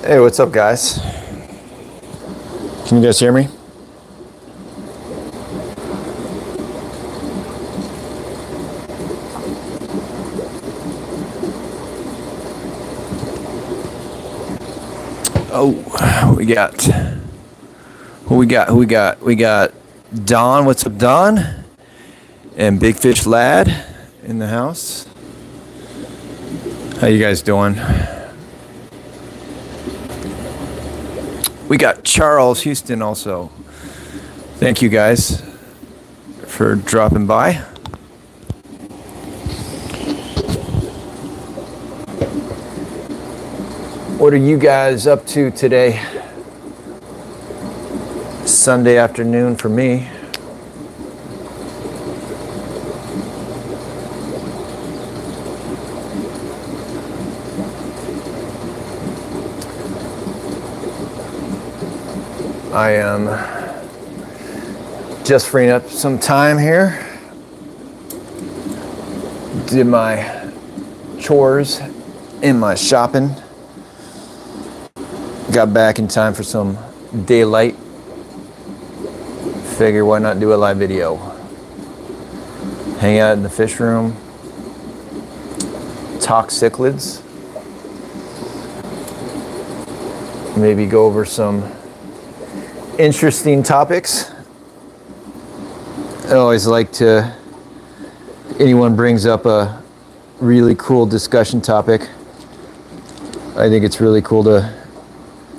Hey, what's up, guys? Can you guys hear me? Oh, we got we got Don. What's up, Don? And Big Fish Lad in the house. How you guys doing? We got Charles Houston also. Thank you guys for dropping by. What are you guys up to today? Sunday afternoon for me. I am just freeing up some time here. Did my chores and my shopping. Got back in time for some daylight. Figure why not do a live video. Hang out in the fish room. Talk cichlids. Maybe go over some interesting topics. I always like to, anyone brings up a really cool discussion topic, I think it's really cool to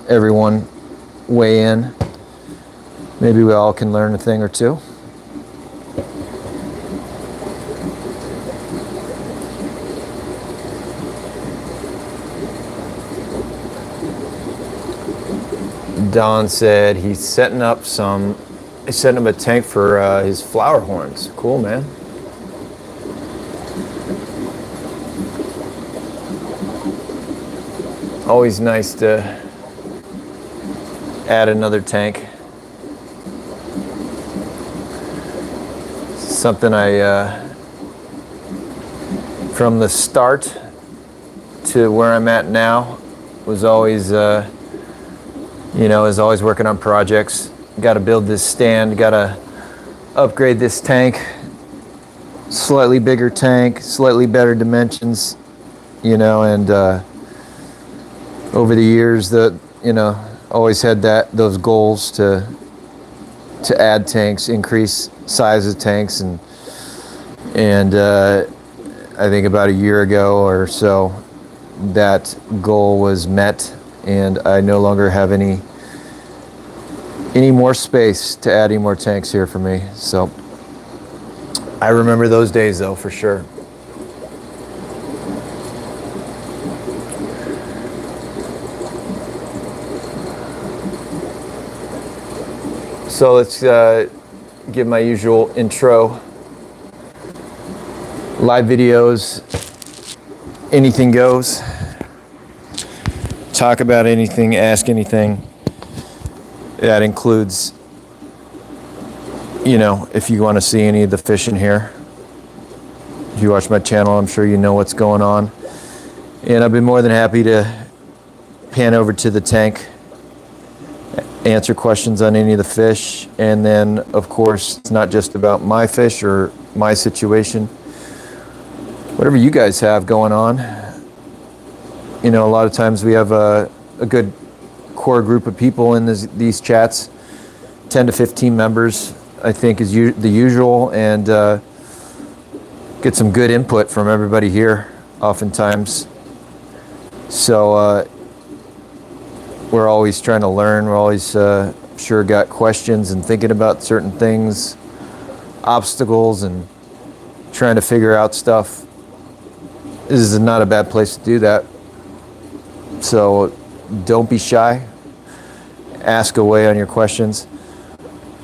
everyone weigh in. Maybe we all can learn a thing or two. Don said he's setting up a tank for his flower horns. Cool, man. Always nice to add another tank. Something from the start to where I'm at now was always, is always working on projects. Got to build this stand, got to upgrade this tank, slightly bigger tank, slightly better dimensions, and over the years always had those goals to add tanks, increase size of tanks, and I think about a year ago or so that goal was met, and I no longer have any more space to add any more tanks here for me. So I remember those days though, for sure. So let's give my usual intro. Live videos, anything goes. Talk about anything, ask anything. That includes, if you want to see any of the fish in here. If you watch my channel, I'm sure you know what's going on. And I've been more than happy to pan over to the tank, answer questions on any of the fish, and then of course it's not just about my fish or my situation. Whatever you guys have going on, a lot of times we have a good core group of people in these chats. 10 to 15 members I think is the usual, and get some good input from everybody here oftentimes. So we're always trying to learn. We're always sure got questions and thinking about certain things, obstacles, and trying to figure out stuff. This is not a bad place to do that. So don't be shy. Ask away on your questions.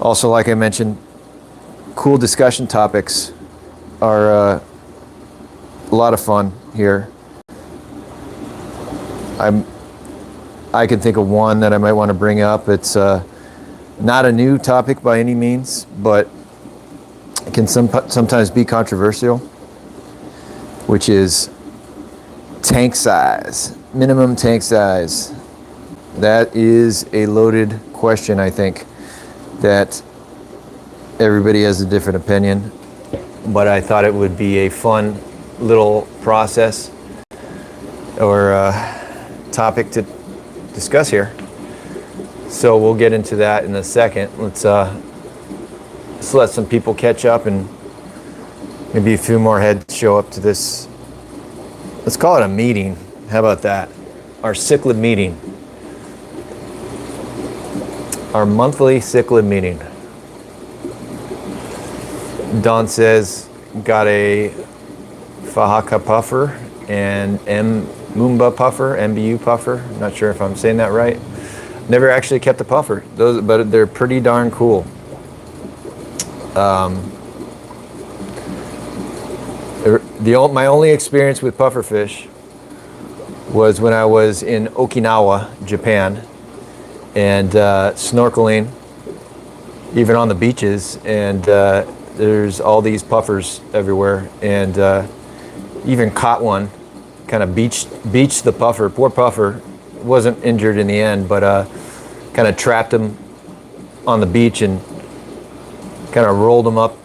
Also, like I mentioned, cool discussion topics are a lot of fun here. I can think of one that I might want to bring up. It's not a new topic by any means, but it can sometimes be controversial, which is tank size, minimum tank size. That is a loaded question, I think, that everybody has a different opinion, but I thought it would be a fun little process or topic to discuss here. So we'll get into that in a second. Let's let some people catch up and maybe a few more heads show up to this. Let's call it a meeting. How about that? Our cichlid meeting. Our monthly cichlid meeting. Don says, got a Fahaka puffer and Mumba puffer, MBU puffer. Not sure if I'm saying that right. Never actually kept a puffer, but they're pretty darn cool. My only experience with pufferfish was when I was in Okinawa, Japan, and snorkeling, even on the beaches, and there's all these puffers everywhere, and even caught one, kind of beached the puffer. Poor puffer, wasn't injured in the end, but kind of trapped him on the beach and kind of rolled him up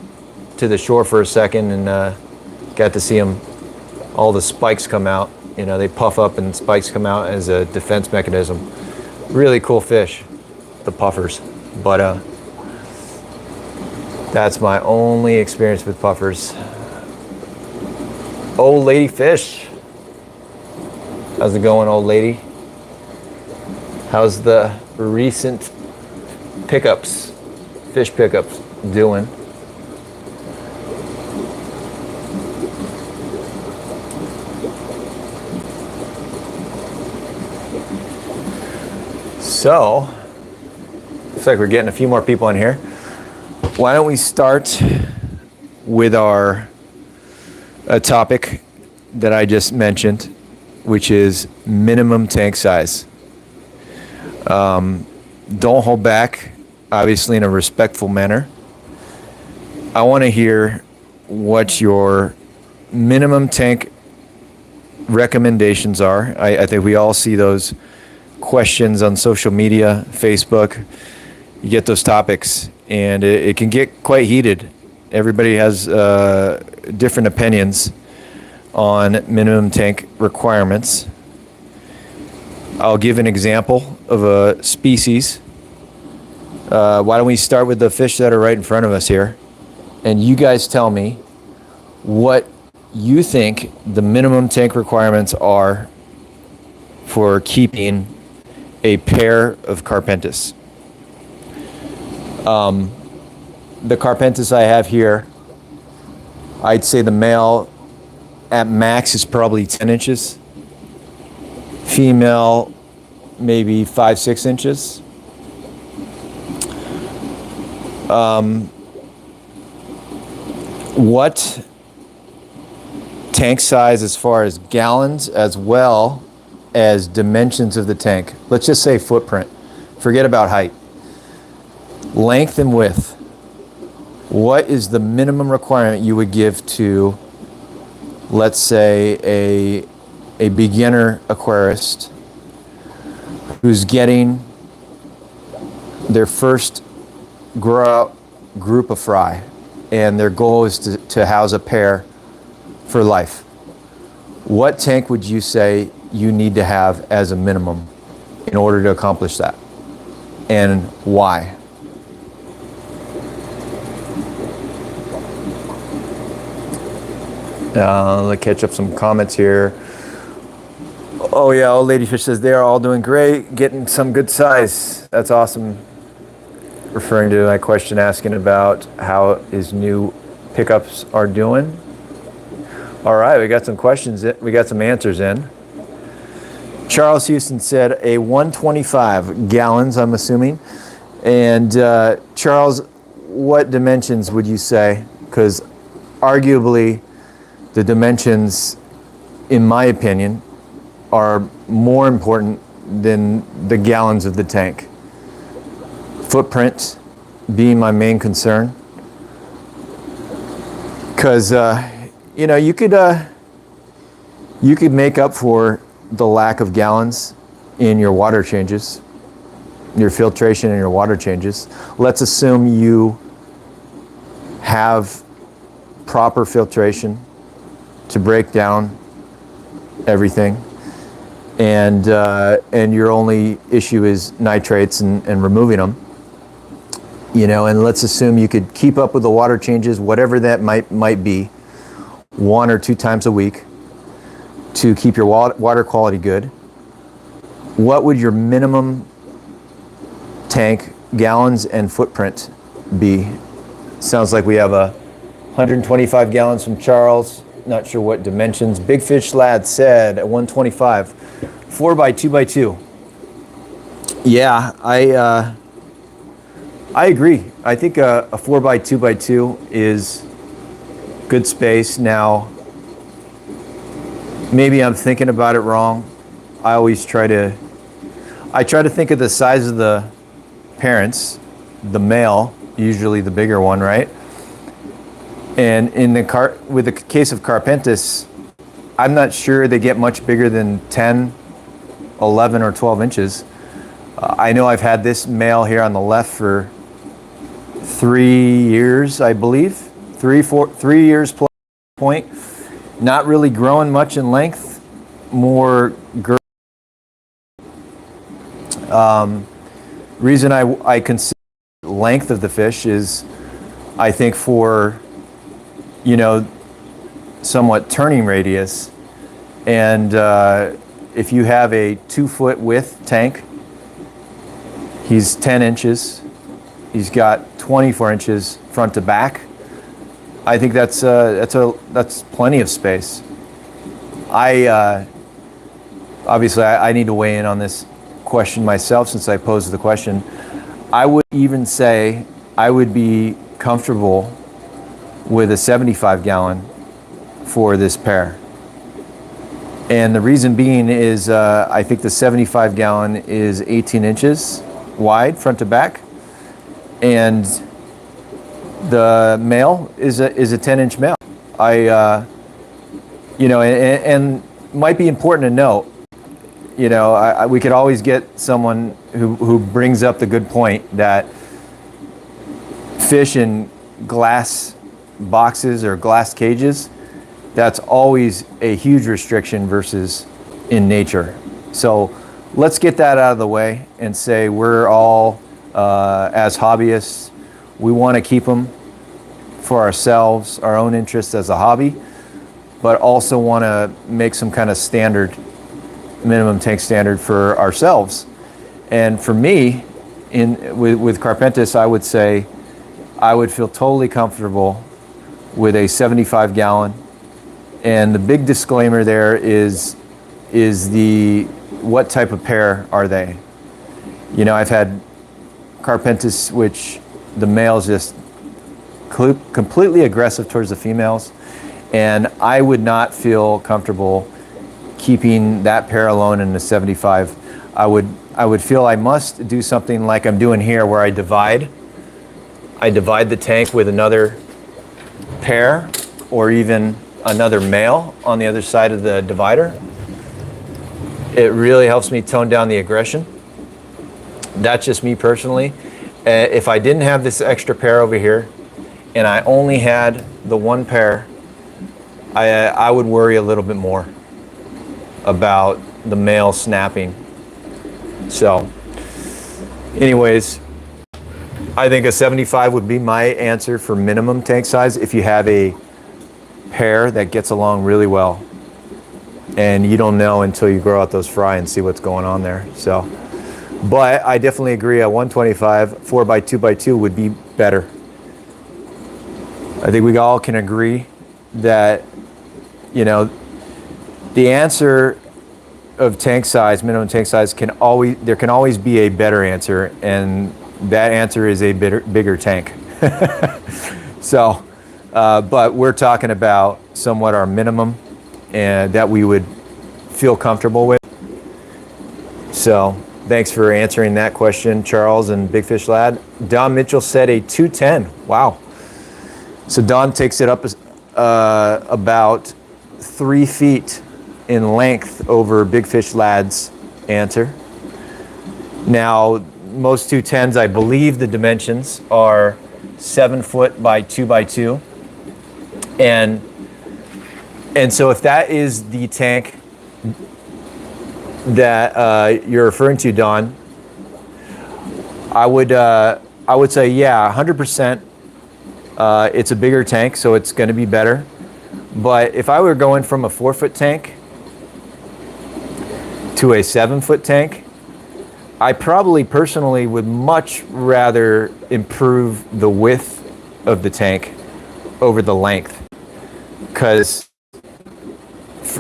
to the shore for a second, and got to see him, all the spikes come out. You know, they puff up and spikes come out as a defense mechanism. Really cool fish, the puffers. But that's my only experience with puffers. Old lady fish. How's it going, old lady? How's the recent pickups, fish pickups doing? So, looks like we're getting a few more people in here. Why don't we start with a topic that I just mentioned, which is minimum tank size. Don't hold back, obviously in a respectful manner. I want to hear what your minimum tank recommendations are. I think we all see those questions on social media, Facebook. You get those topics, and it can get quite heated. Everybody has different opinions on minimum tank requirements. I'll give an example of a species. Why don't we start with the fish that are right in front of us here, and you guys tell me what you think the minimum tank requirements are for keeping a pair of Carpentis. The Carpentis I have here, I'd say the male at max is probably 10 inches. Female, maybe 5-6 inches. What tank size as far as gallons as well as dimensions of the tank? Let's just say footprint. Forget about height. Length and width. What is the minimum requirement you would give to, let's say, a beginner aquarist who's getting their first group of fry, and their goal is to house a pair for life? What tank would you say you need to have as a minimum in order to accomplish that, and why? Let's catch up some comments here. Oh yeah, old ladyfish says they are all doing great, getting some good size. That's awesome. Referring to my question asking about how his new pickups are doing. All right, we got some questions, we got some answers in. Charles Houston said a 125 gallons, I'm assuming. And Charles, what dimensions would you say? Because arguably the dimensions, in my opinion, are more important than the gallons of the tank. Footprint being my main concern. Because, you know, you could make up for the lack of gallons in your water changes, your filtration and your water changes. Let's assume you have proper filtration to break down everything, and your only issue is nitrates and removing them. And let's assume you could keep up with the water changes, whatever that might be, 1 or 2 times a week to keep your water quality good. What would your minimum tank gallons and footprint be? Sounds like we have 125 gallons from Charles. Not sure what dimensions. Big Fish Lad said at 125, 4 by 2 by 2. Yeah, I agree. I think a 4 by 2 by 2 is good space. Now, maybe I'm thinking about it wrong. I try to think of the size of the parents, the male, usually the bigger one, right? And with the case of Carpentis, I'm not sure they get much bigger than 10, 11, or 12 inches. I know I've had this male here on the left for 3 years, I believe. 3 years plus point. Not really growing much in length, more girth. Reason I consider length of the fish is, I think for, somewhat turning radius. And if you have a 2-foot width tank, he's 10 inches. He's got 24 inches front to back. I think that's plenty of space. Obviously I need to weigh in on this question myself since I posed the question. I would even say I would be comfortable with a 75 gallon for this pair. And the reason being is I think the 75 gallon is 18 inches wide front to back, and the male is a 10-inch male. And might be important to note, we could always get someone who brings up the good point that fish in glass boxes or glass cages, that's always a huge restriction versus in nature. So let's get that out of the way and say we're all, as hobbyists, we want to keep them for ourselves, our own interests as a hobby, but also want to make some kind of minimum tank standard for ourselves. And for me, with Carpentis, I would say I would feel totally comfortable with a 75 gallon. And the big disclaimer there is what type of pair are they? I've had Carpentis, which the male's just completely aggressive towards the females, and I would not feel comfortable keeping that pair alone in the 75. I would feel I must do something like I'm doing here, where I divide the tank with another pair or even another male on the other side of the divider. It really helps me tone down the aggression. That's just me personally. If I didn't have this extra pair over here and I only had the one pair, I would worry a little bit more about the male snapping. So anyways, I think a 75 would be my answer for minimum tank size if you have a pair that gets along really well, and you don't know until you grow out those fry and see what's going on there. So, but I definitely agree, a 125 4 by 2 by 2 would be better. I think we all can agree that, the answer of tank size, minimum tank size, there can always be a better answer, and that answer is a bigger tank. So, but we're talking about somewhat our minimum, and that we would feel comfortable with. So thanks for answering that question, Charles and Big Fish Lad. Don Mitchell said a 210. Wow. So Don takes it up about 3 feet in length over Big Fish Lad's answer. Now, most 210s, I believe the dimensions are 7 foot by 2 by 2. And so if that is the tank that you're referring to, Don, I would say, yeah, 100%. It's a bigger tank, so it's going to be better. But if I were going from a 4-foot tank to a 7-foot tank, I probably personally would much rather improve the width of the tank over the length. Because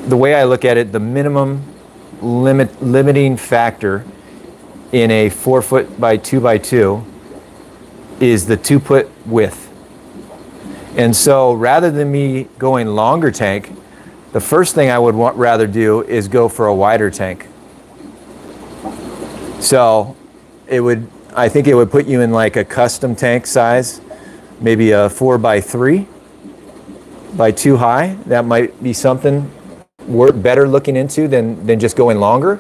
the way I look at it, the minimum limiting factor in a 4-foot by 2 by 2 is the 2-foot width. And so rather than me going longer tank, the first thing I would rather do is go for a wider tank. So I think it would put you in like a custom tank size, maybe a 4 by 3 by 2 high. That might be something we're better looking into than just going longer.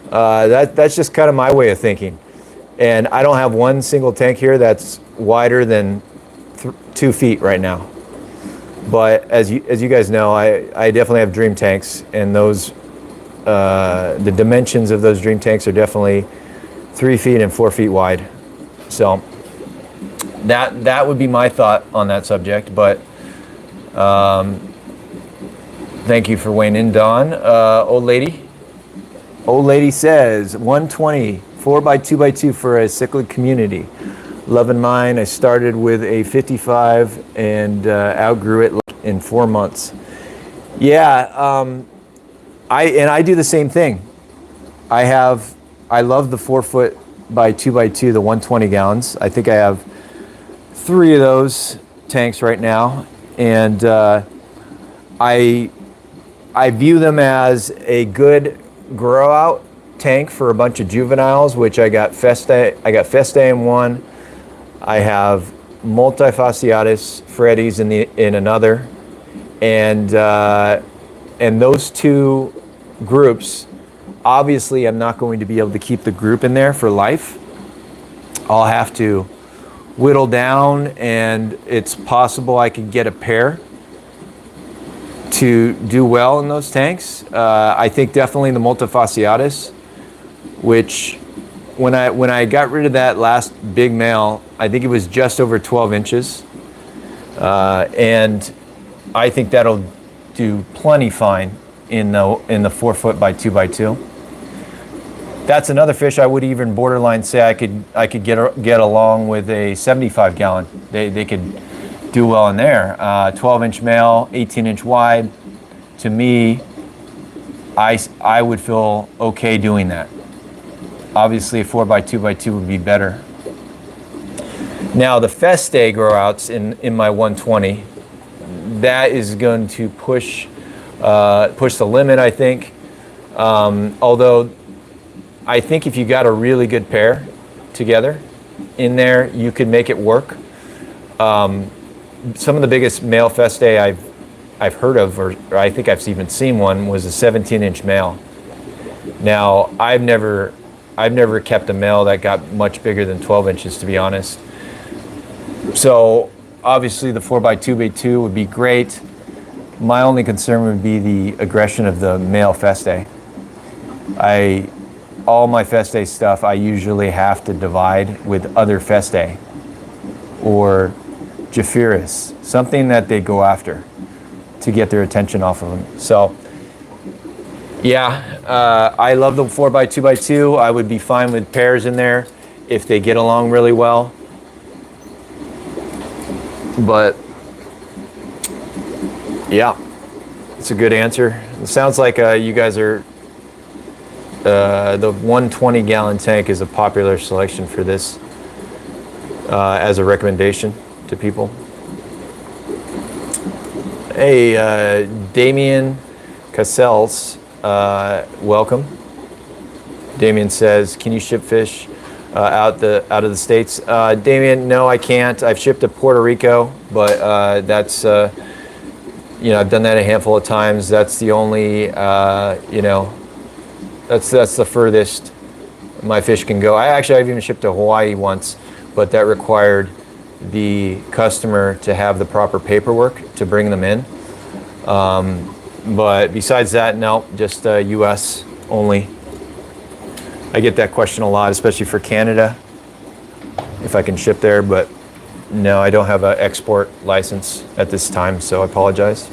That's just kind of my way of thinking. And I don't have one single tank here that's wider than 2 feet right now. But as you guys know, I definitely have dream tanks, and those the dimensions of those dream tanks are definitely 3 feet and 4 feet wide. So that would be my thought on that subject. But thank you for weighing in, Don. Old lady says 120 4 by 2 by 2 for a cichlid community. Loving mine. I started with a 55 and outgrew it in 4 months. Yeah, I do the same thing. I love the 4 foot by 2 by 2, the 120 gallons. I think I have 3 of those tanks right now, and I view them as a good grow out tank for a bunch of juveniles, which I got Festae in one. I have multifasciatus Freddies in another, and those 2 groups, obviously I'm not going to be able to keep the group in there for life. I'll have to whittle down, and it's possible I could get a pair to do well in those tanks. I think definitely the multifasciatus, which when I got rid of that last big male, I think it was just over 12 inches. And I think that'll do plenty fine in the 4 foot by 2 by 2. That's another fish I would even borderline say I could get along with a 75 gallon. They could do well in there. 12-inch male, 18-inch wide. To me, I would feel okay doing that. Obviously, a 4 by 2 by 2 would be better. Now, the Festae grow outs in my 120, that is going to push the limit, I think. Although, I think if you got a really good pair together in there, you could make it work. Some of the biggest male Festae I've heard of, or I think I've even seen one, was a 17-inch male. Now, I've never kept a male that got much bigger than 12 inches, to be honest. So obviously the 4 by 2 by 2 would be great. My only concern would be the aggression of the male Festae. All my Festae stuff, I usually have to divide with other Festae or Japhiris, something that they go after to get their attention off of them. So yeah, I love the 4 by 2 by 2. I would be fine with pairs in there if they get along really well. But yeah, it's a good answer. It sounds like you guys are, the 120 gallon tank is a popular selection for this as a recommendation to people. Hey, Damien Cassels, welcome. Damien says, can you ship fish out of the States? Damien, no, I can't. I've shipped to Puerto Rico, but that's, I've done that a handful of times. That's the only, that's the furthest my fish can go. I've even shipped to Hawaii once, but that required the customer to have the proper paperwork to bring them in. But besides that, no, just US only. I get that question a lot, especially for Canada, if I can ship there, but no, I don't have an export license at this time, so I apologize.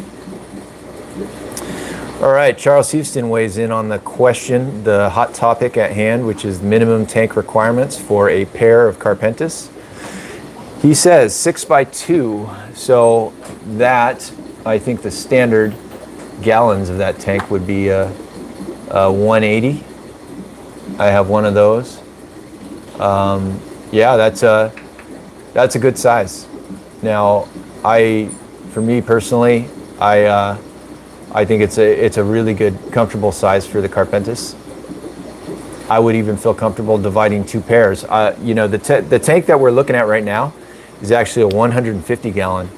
All right, Charles Houston weighs in on the question, the hot topic at hand, which is minimum tank requirements for a pair of Carpentis. He says 6x2, so that, I think the standard gallons of that tank would be 180. I have one of those. Yeah, that's a good size. Now, for me personally, I think it's a really good, comfortable size for the Carpentis. I would even feel comfortable dividing 2 pairs. You know, the tank that we're looking at right now is actually a 150 gallon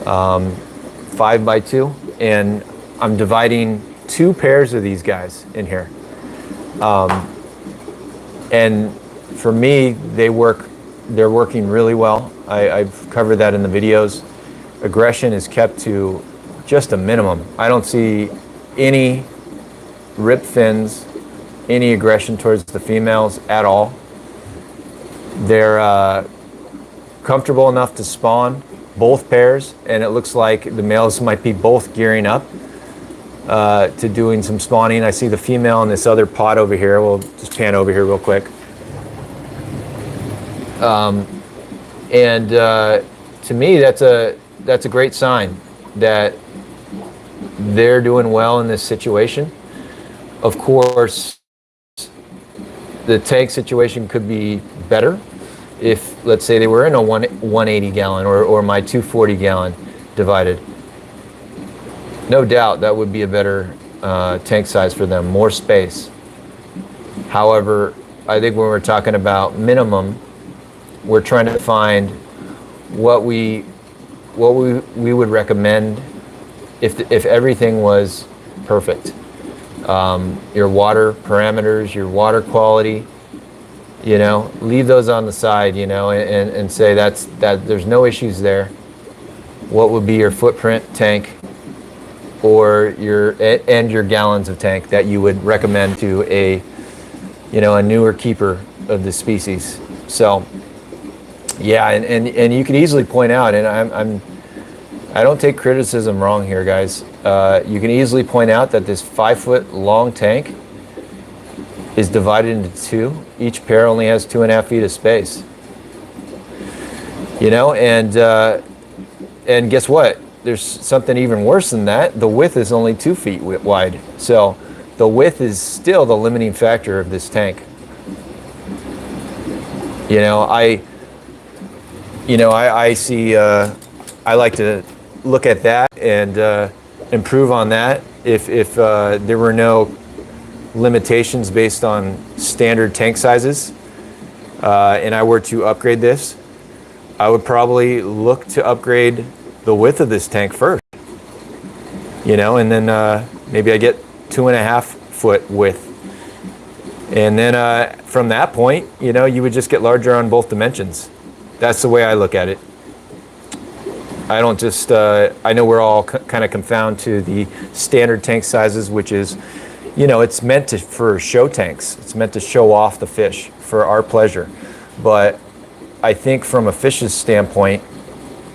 5x2, and I'm dividing 2 pairs of these guys in here. And for me, they're working really well. I've covered that in the videos. Aggression is kept to just a minimum. I don't see any rip fins, any aggression towards the females at all. They're comfortable enough to spawn both pairs, and it looks like the males might be both gearing up to doing some spawning. I see the female in this other pot over here. We'll just pan over here real quick. To me, that's a great sign that they're doing well in this situation. Of course, the tank situation could be better if, let's say, they were in a 180 gallon or my 240 gallon divided. No doubt that would be a better tank size for them, more space. However, I think when we're talking about minimum, we're trying to find what we would recommend if everything was perfect. Your water parameters, your water quality, you know, leave those on the side, you know, and say that there's no issues there. What would be your footprint tank or your gallons of tank that you would recommend to a newer keeper of the species? So yeah, and you can easily point out, and I don't take criticism wrong here, guys. You can easily point out that this 5-foot long tank is divided into 2. Each pair only has 2.5 feet of space. You know, and guess what? There's something even worse than that. The width is only 2 feet wide. So the width is still the limiting factor of this tank. You know, I see, I like to look at that and improve on that. If there were no limitations based on standard tank sizes, and I were to upgrade this, I would probably look to upgrade the width of this tank first. You know, and then maybe I get 2.5 foot width. And then from that point, you know, you would just get larger on both dimensions. That's the way I look at it. I don't just, I know we're all kind of confound to the standard tank sizes, which is, you know, it's meant for show tanks. It's meant to show off the fish for our pleasure. But I think from a fish's standpoint,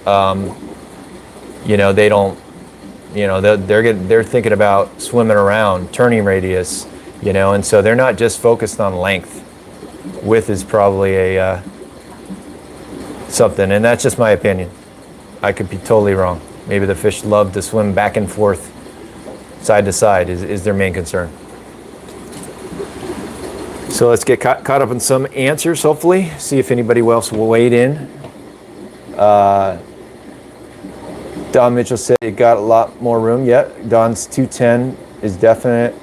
you know, they don't, you know, they're thinking about swimming around, turning radius, you know, and so they're not just focused on length. Width is probably a something, and that's just my opinion. I could be totally wrong. Maybe the fish love to swim back and forth, side to side is their main concern. So let's get caught up in some answers, hopefully. See if anybody else will weigh in. Don Mitchell said it got a lot more room. Yeah, Don's 210 is definitely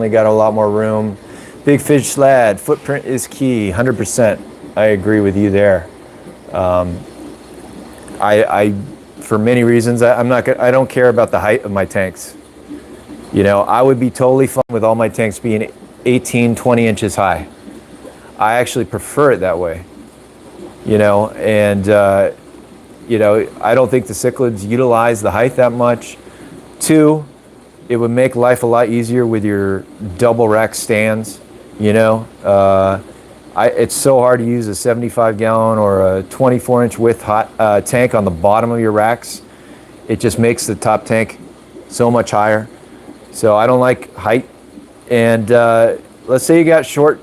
got a lot more room. Big Fish Slad, footprint is key, 100%. I agree with you there. I for many reasons, I don't care about the height of my tanks. You know, I would be totally fine with all my tanks being 18, 20 inches high. I actually prefer it that way, you know, and, you know, I don't think the cichlids utilize the height that much. Two, it would make life a lot easier with your double rack stands, you know. It's so hard to use a 75 gallon or a 24-inch width tank on the bottom of your racks. It just makes the top tank so much higher. So I don't like height. And let's say you got short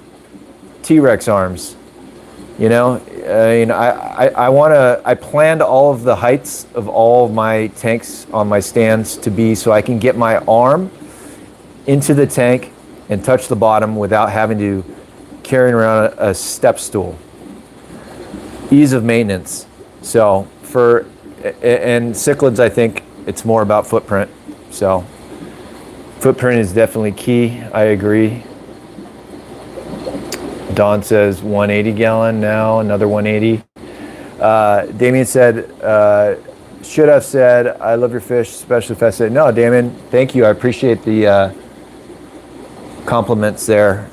T-Rex arms, you know. I mean, I planned all of the heights of all of my tanks on my stands to be so I can get my arm into the tank and touch the bottom without having to carry around a step stool. Ease of maintenance. So and cichlids, I think it's more about footprint. So footprint is definitely key. I agree. Don says 180 gallon now, another 180. Damien said, should have said, I love your fish, especially Festae. No, Damien, thank you. I appreciate the compliments there.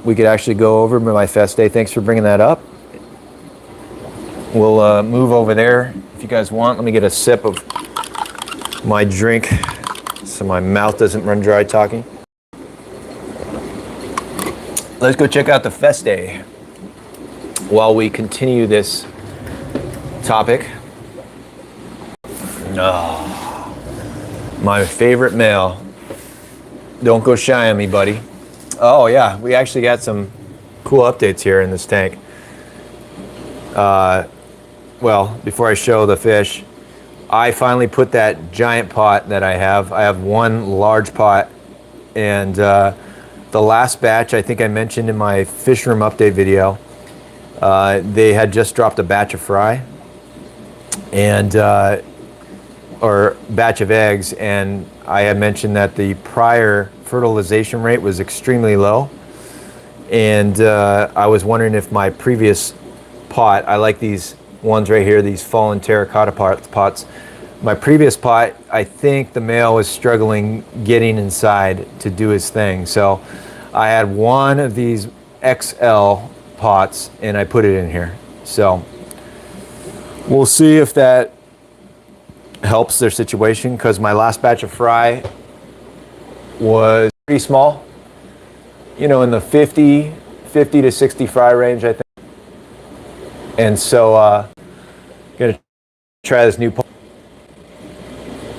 We could actually go over my Festae. Thanks for bringing that up. We'll move over there if you guys want. Let me get a sip of my drink so my mouth doesn't run dry talking. Let's go check out the Festae while we continue this topic. Oh, my favorite male. Don't go shy on me, buddy. Oh yeah, we actually got some cool updates here in this tank. Well, before I show the fish, I finally put that giant pot that I have one large pot, and the last batch, I think I mentioned in my fish room update video, they had just dropped a batch of fry and or batch of eggs, and I had mentioned that the prior fertilization rate was extremely low, and I was wondering if my previous pot, I like these ones right here, these fallen terracotta pots. My previous pot, I think the male was struggling getting inside to do his thing. So I had one of these XL pots and I put it in here. So we'll see if that helps their situation, because my last batch of fry was pretty small, you know, in the 50 to 60 fry range, I think. And so gonna try this new pot.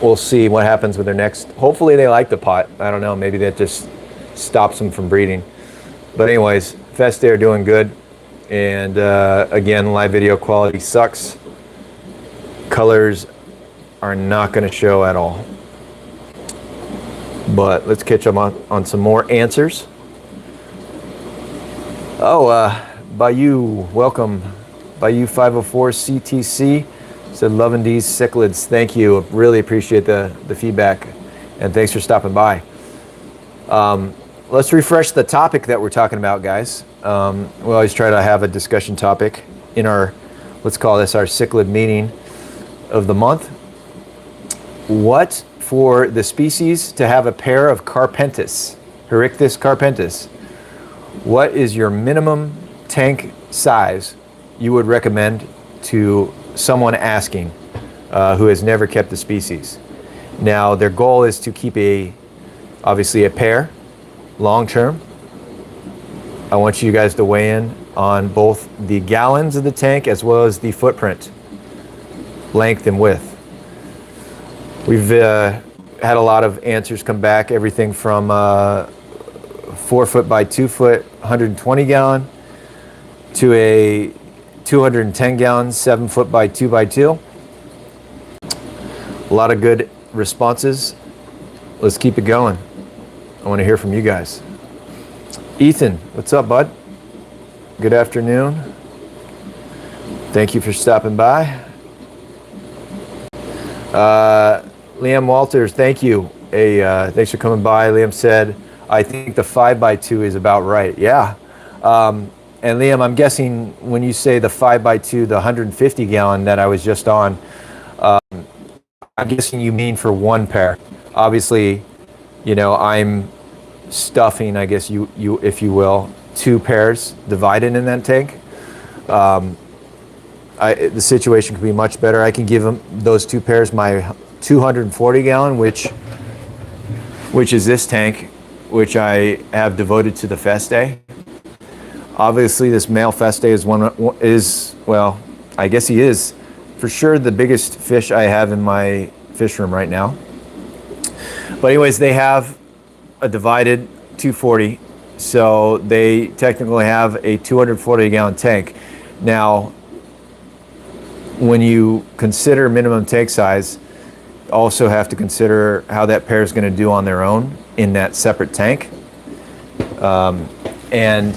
We'll see what happens with their next. Hopefully they like the pot. I don't know, maybe that just stops them from breeding. But anyways, Festae are doing good. And again, live video quality sucks. Colors are not gonna show at all. But let's catch them on some more answers. Oh, Bayou, welcome. Bayou 504 CTC. Said loving these cichlids. Thank you. Really appreciate the feedback, and thanks for stopping by. Let's refresh the topic that we're talking about, guys. We always try to have a discussion topic in our, let's call this our cichlid meeting of the month. What for the species to have a pair of Carpentis, Herictis carpentis? What is your minimum tank size you would recommend to someone asking who has never kept the species? Now, their goal is to keep obviously a pair long term. I want you guys to weigh in on both the gallons of the tank as well as the footprint, length and width. We've had a lot of answers come back, everything from 4 foot by 2 foot, 120 gallon to a 210 gallons, 7 foot by 2 by 2. A lot of good responses. Let's keep it going. I want to hear from you guys. Ethan, what's up, bud? Good afternoon. Thank you for stopping by. Liam Walters, thank you. Thanks for coming by. Liam said, I think the 5 by 2 is about right. Yeah. And Liam, I'm guessing when you say the 5 by 2, the 150 gallon that I was just on, I'm guessing you mean for one pair. Obviously, you know, I'm stuffing, I guess you if you will, 2 pairs divided in that tank, the situation could be much better. I can give them those 2 pairs my 240 gallon, which is this tank, which I have devoted to the Festae. Obviously, this male Festae is well, I guess he is for sure the biggest fish I have in my fish room right now. But anyways, they have a divided 240, so they technically have a 240 gallon tank. Now, when you consider minimum tank size, you also have to consider how that pair is going to do on their own in that separate tank. And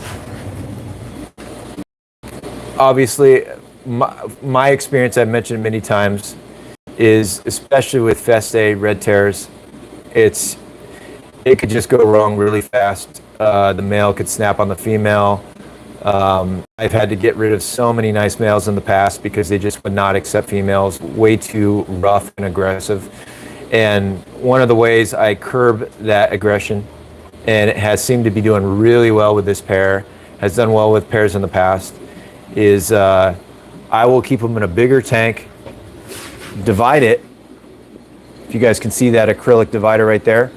obviously, my experience, I've mentioned many times, is especially with Festae red tears, it could just go wrong really fast. The male could snap on the female. I've had to get rid of so many nice males in the past because they just would not accept females, way too rough and aggressive. And one of the ways I curb that aggression, and it has seemed to be doing really well with this pair, has done well with pairs in the past, is I will keep them in a bigger tank, divide it, if you guys can see that acrylic divider right there,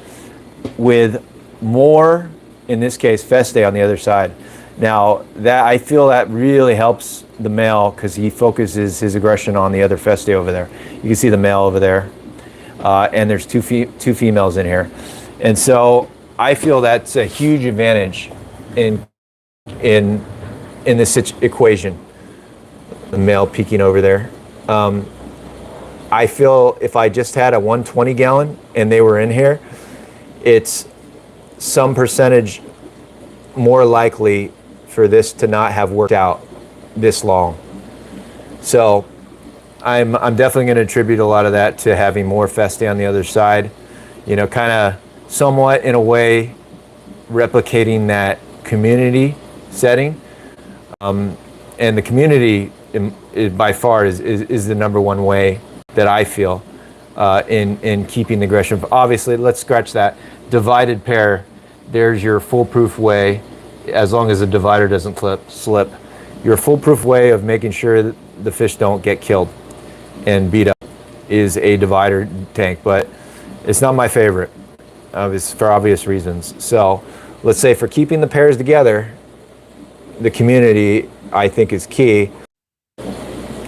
with more, in this case, Festae on the other side. Now, that I feel that really helps the male because he focuses his aggression on the other Festae over there. You can see the male over there, and there's two females in here. And so I feel that's a huge advantage in this equation. The male peeking over there. I feel if I just had a 120 gallon and they were in here, it's some percentage more likely for this to not have worked out this long. So I'm definitely going to attribute a lot of that to having more Festae on the other side, you know, kind of somewhat in a way replicating that community setting. And the community by far is the number one way that I feel in keeping the aggression. Obviously, let's scratch that. Divided pair, there's your foolproof way, as long as the divider doesn't slip. Your foolproof way of making sure that the fish don't get killed and beat up is a divider tank, but it's not my favorite for obvious reasons. So let's say for keeping the pairs together, the community I think is key.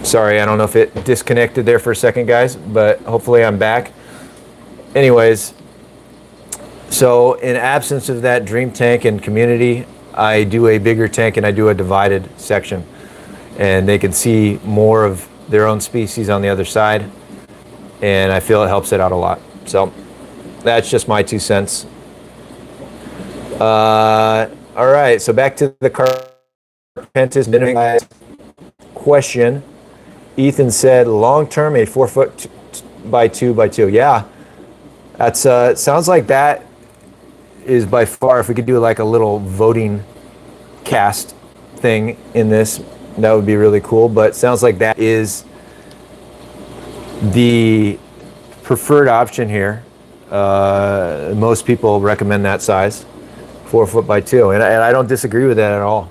Sorry, I don't know if it disconnected there for a second, guys, but hopefully I'm back. Anyways, so in absence of that dream tank and community, I do a bigger tank and I do a divided section. And they can see more of their own species on the other side. And I feel it helps it out a lot. So that's just my 2 cents. All right, so back to the Carpentis minimum question. Ethan said, long term, a 4 foot by 2 by 2. Yeah, that's sounds like that is by far, if we could do like a little voting cast thing in this, that would be really cool. But sounds like that is the preferred option here. Most people recommend that size, 4 foot by 2, and I don't disagree with that at all.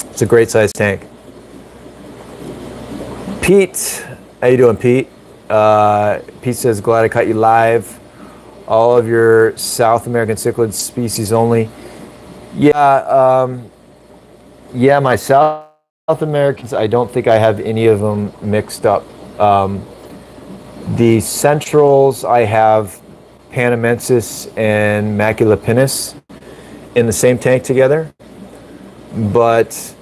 It's a great size tank. Pete, how you doing, Pete? Pete says, glad I caught you live. All of your South American cichlid species only. Yeah, yeah, my South Americans, I don't think I have any of them mixed up. The centrals, I have Panamensis and Maculopinus in the same tank together. But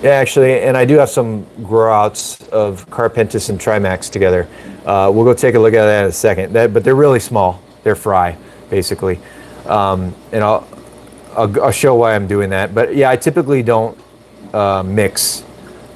yeah, actually, and I do have some grow outs of Carpentis and Trimax together. We'll go take a look at that in a second. But they're really small. They're fry, basically. And I'll show why I'm doing that. But yeah, I typically don't mix.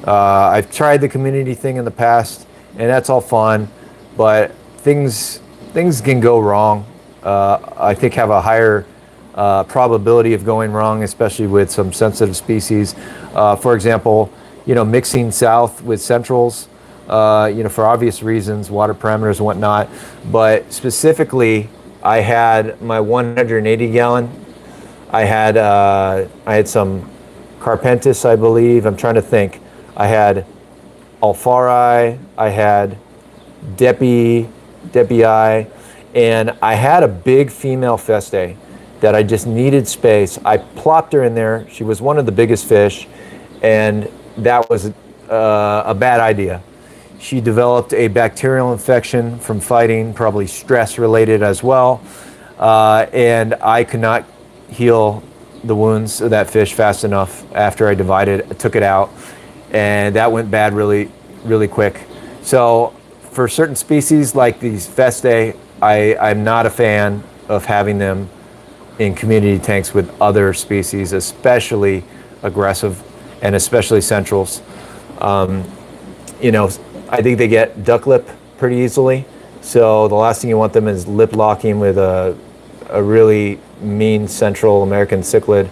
I've tried the community thing in the past, and that's all fun. But things can go wrong. I think have a higher probability of going wrong, especially with some sensitive species. For example, mixing south with centrals, for obvious reasons, water parameters and whatnot. But specifically, I had my 180 gallon. I had some Carpentis, I believe. I'm trying to think. I had Alfari. I had Depi, and I had a big female Festae that I just needed space. I plopped her in there. She was one of the biggest fish, and that was a bad idea. She developed a bacterial infection from fighting, probably stress related as well, and I could not heal the wounds of that fish fast enough after I took it out, and that went bad really, really quick. So for certain species like these Festae, I'm not a fan of having them in community tanks with other species, especially aggressive and especially centrals. You know, I think they get duck lip pretty easily. So the last thing you want them is lip locking with a really mean Central American cichlid,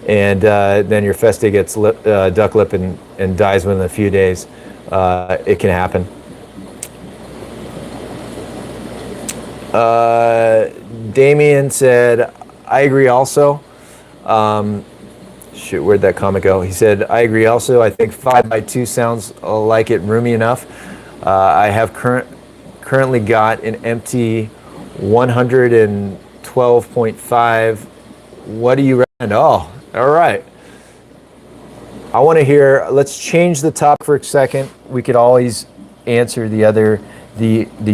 and then your Festae gets duck lip and dies within a few days. It can happen. Damien said, I agree also. Shoot, where'd that comment go? He said, I agree also. I think 5x2 sounds like it roomy enough. I have currently got an empty 112.5. What do you recommend? Oh, all right. I want to hear, let's change the topic for a second. We could always answer the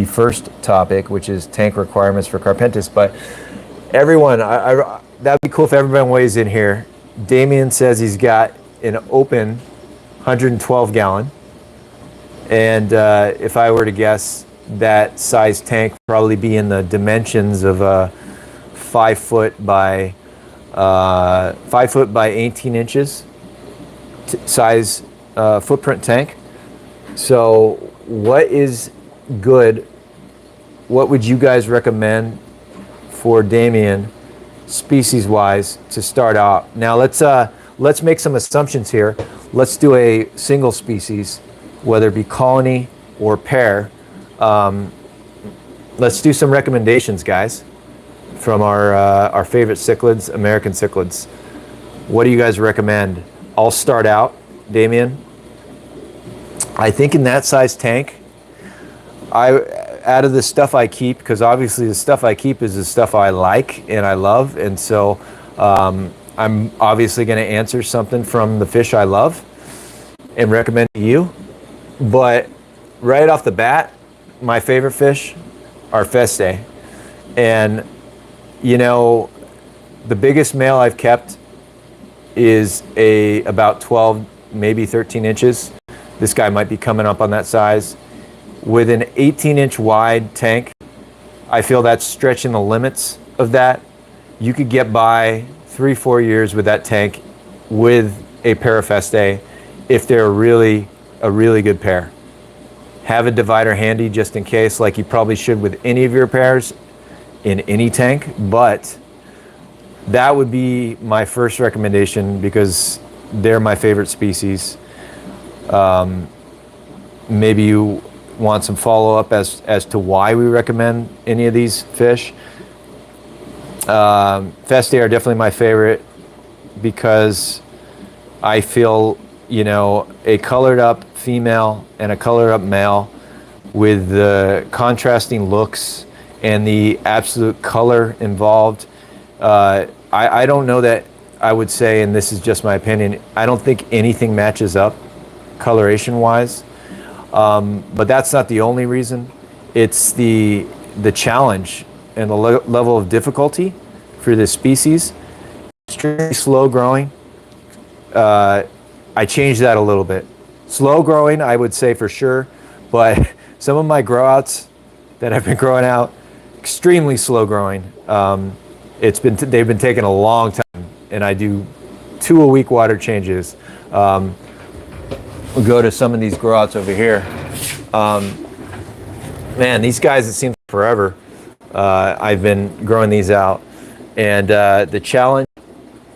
first topic, which is tank requirements for Carpentis, but everyone, that'd be cool if everyone weighs in here. Damien says he's got an open 112 gallon. And if I were to guess, that size tank would probably be in the dimensions of a 5 foot by 18 inches size footprint tank. So what is good? What would you guys recommend for Damien, species-wise, to start out? Now let's make some assumptions here. Let's do a single species, whether it be colony or pair. Let's do some recommendations, guys, from our favorite cichlids, American cichlids. What do you guys recommend? I'll start out, Damien. I think in that size tank, out of the stuff I keep, because obviously the stuff I keep is the stuff I like and I love, and so I'm obviously going to answer something from the fish I love and recommend to you. But right off the bat, my favorite fish are Festae. And, you know, the biggest male I've kept is about 12, maybe 13 inches. This guy might be coming up on that size. With an 18-inch wide tank, I feel that's stretching the limits of that. You could get by 3-4 years with that tank with a pair of Festae if they're a really good pair. Have a divider handy just in case, like you probably should with any of your pairs in any tank, but that would be my first recommendation because they're my favorite species. Maybe you want some follow-up as to why we recommend any of these fish. Festae are definitely my favorite because I feel, you know, a colored up female and a colored up male with the contrasting looks and the absolute color involved. I don't know that I would say, and this is just my opinion, I don't think anything matches up coloration wise. But that's not the only reason. It's the challenge and the level of difficulty for this species. Extremely slow growing. I changed that a little bit. Slow growing, I would say for sure, but some of my grow outs that I've been growing out, extremely slow growing. They've been taking a long time, and I do 2 a week water changes. We'll go to some of these grow outs over here. Man, these guys, it seems forever. I've been growing these out, and the challenge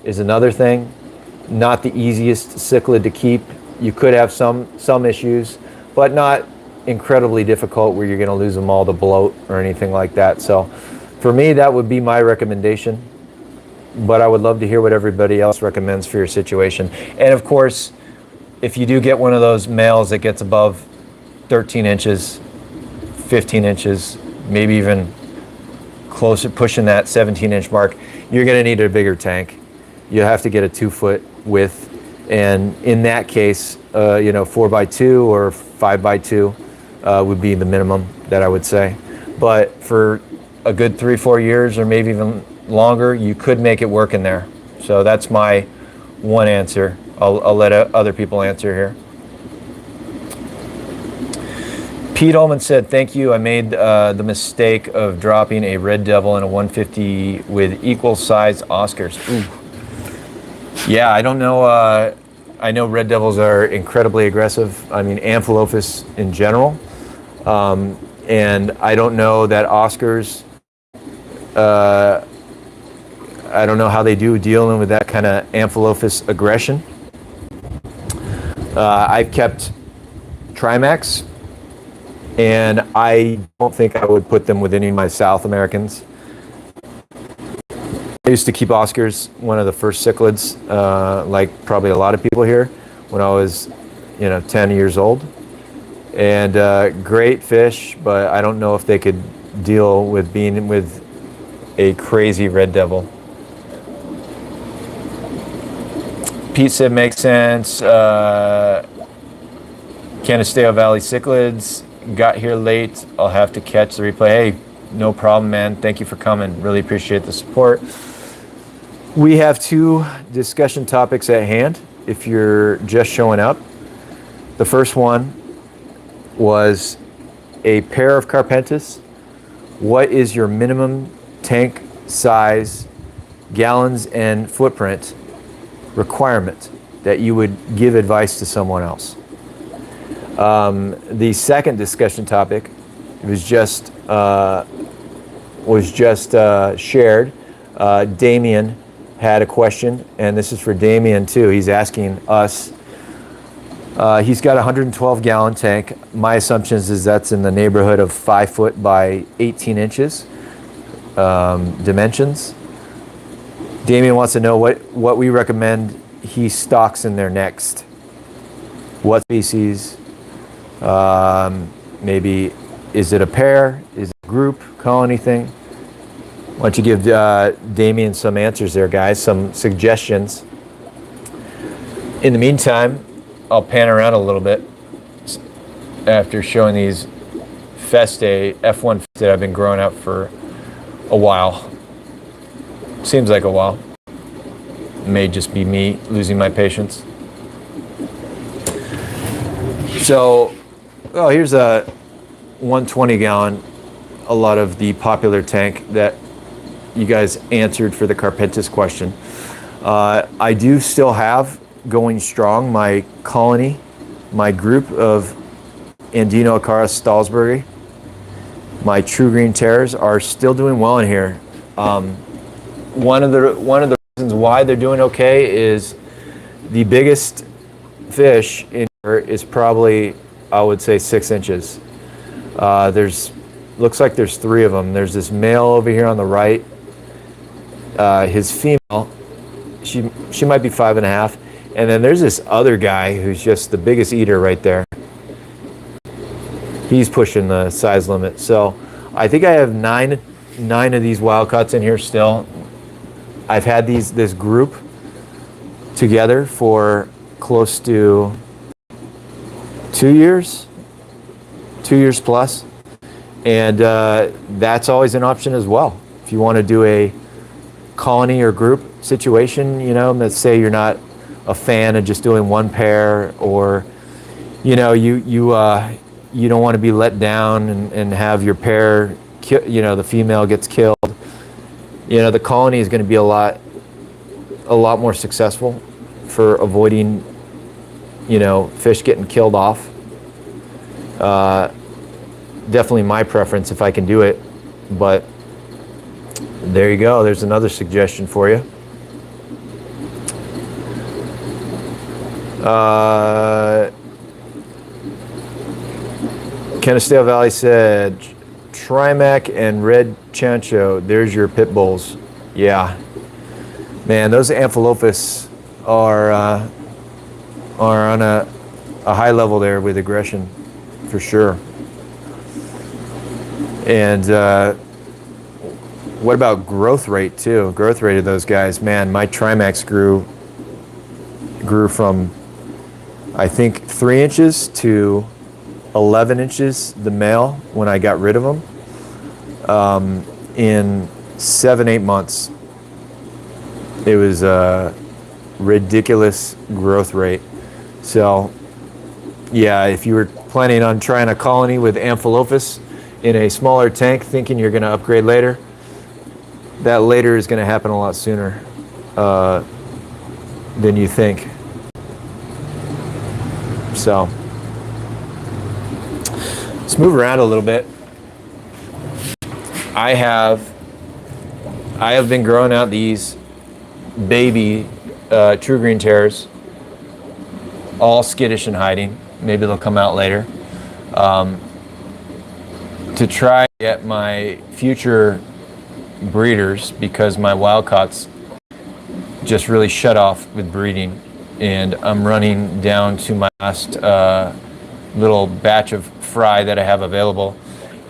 is another thing. Not the easiest cichlid to keep. You could have some issues, but not incredibly difficult where you're going to lose them all to bloat or anything like that. So For me, that would be my recommendation, but I would love to hear what everybody else recommends for your situation. And of course, if you do get one of those males that gets above 13 inches, 15 inches, maybe even closer, pushing that 17-inch mark, you're going to need a bigger tank. You have to get a 2-foot width, and in that case, 4x2 or 5x2 would be the minimum that I would say. But for a good 3-4 years, or maybe even longer, you could make it work in there. So that's my one answer. I'll let other people answer here. Pete Ullman said, thank you. I made the mistake of dropping a red devil and a 150 with equal size Oscars. Ooh. Yeah, I don't know. I know red devils are incredibly aggressive. I mean, Amphilophus in general. And I don't know that Oscars, I don't know how they do dealing with that kind of Amphilophus aggression. I've kept Trimax, and I don't think I would put them with any of my South Americans. I used to keep Oscars, one of the first cichlids, like probably a lot of people here, when I was, 10 years old. And great fish, but I don't know if they could deal with being with a crazy red devil. Pete said, makes sense. Canisteo Valley cichlids. Got here late. I'll have to catch the replay. Hey, no problem, man. Thank you for coming. Really appreciate the support. We have 2 discussion topics at hand if you're just showing up. The first one was a pair of Carpentis. What is your minimum tank size, gallons, and footprint requirement that you would give advice to someone else? The second discussion topic was just shared. Damien had a question, and this is for Damien too. He's asking us. He's got a 112-gallon tank. My assumption is that's in the neighborhood of 5 foot by 18 inches dimensions. Damien wants to know what we recommend he stocks in there next. What species? Maybe is it a pair? Is it a group? Colony thing? Why don't you give Damien some answers there, guys, some suggestions. In the meantime, I'll pan around a little bit after showing these Festae, F1 that I've been growing up for a while. Seems like a while. It may just be me losing my patience. So, here's a 120-gallon, a lot of the popular tank that you guys answered for the Carpentis question. I do still have going strong my colony, my group of Andino Acara Stalsbury. My True Green Terrors are still doing well in here. One of the reasons why they're doing okay is the biggest fish in here is probably, I would say, 6 inches. Looks like there's 3 of them. There's this male over here on the right. His female, she might be 5.5. And then there's this other guy who's just the biggest eater right there. He's pushing the size limit. So I think I have nine of these wild cuts in here still. I've had this group together for close to 2 years plus. And that's always an option as well. If you want to do a colony or group situation, let's say you're not a fan of just doing one pair, or you don't want to be let down and have your pair, the female gets killed. The colony is going to be a lot more successful for avoiding, fish getting killed off. Definitely my preference if I can do it, but there you go. There's another suggestion for you. Canisteo Valley said, Trimac and Red Chancho, there's your pit bulls. Yeah, man, those Amphilophus are on a high level there with aggression, for sure. And what about growth rate too? Growth rate of those guys, man, my Trimacs grew from, I think, 3 inches to 11 inches, the male, when I got rid of them, in 7-8 months. It was a ridiculous growth rate. So yeah, if you were planning on trying a colony with Amphilophus in a smaller tank, thinking you're going to upgrade later, that later is going to happen a lot sooner than you think. So let's move around a little bit. I have been growing out these baby true green terrors, all skittish and hiding. Maybe they'll come out later. To try to get my future breeders, because my Wildcats just really shut off with breeding, and I'm running down to my last little batch of fry that I have available.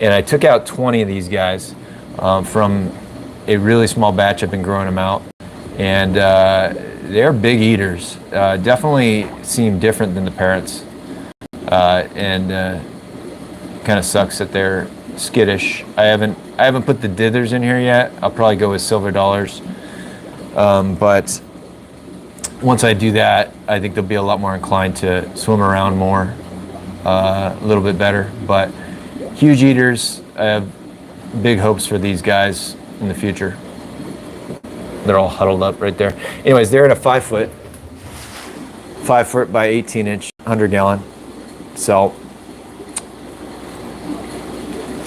And I took out 20 of these guys from a really small batch. I've been growing them out, and they're big eaters. Definitely seem different than the parrots, and kind of sucks that they're skittish. I haven't put the dithers in here yet. I'll probably go with silver dollars, but once I do that, I think they'll be a lot more inclined to swim around more, a little bit better. But huge eaters, I have big hopes for these guys in the future. They're all huddled up right there. Anyways, they're at a 5 foot by 18 inch, 100 gallon. So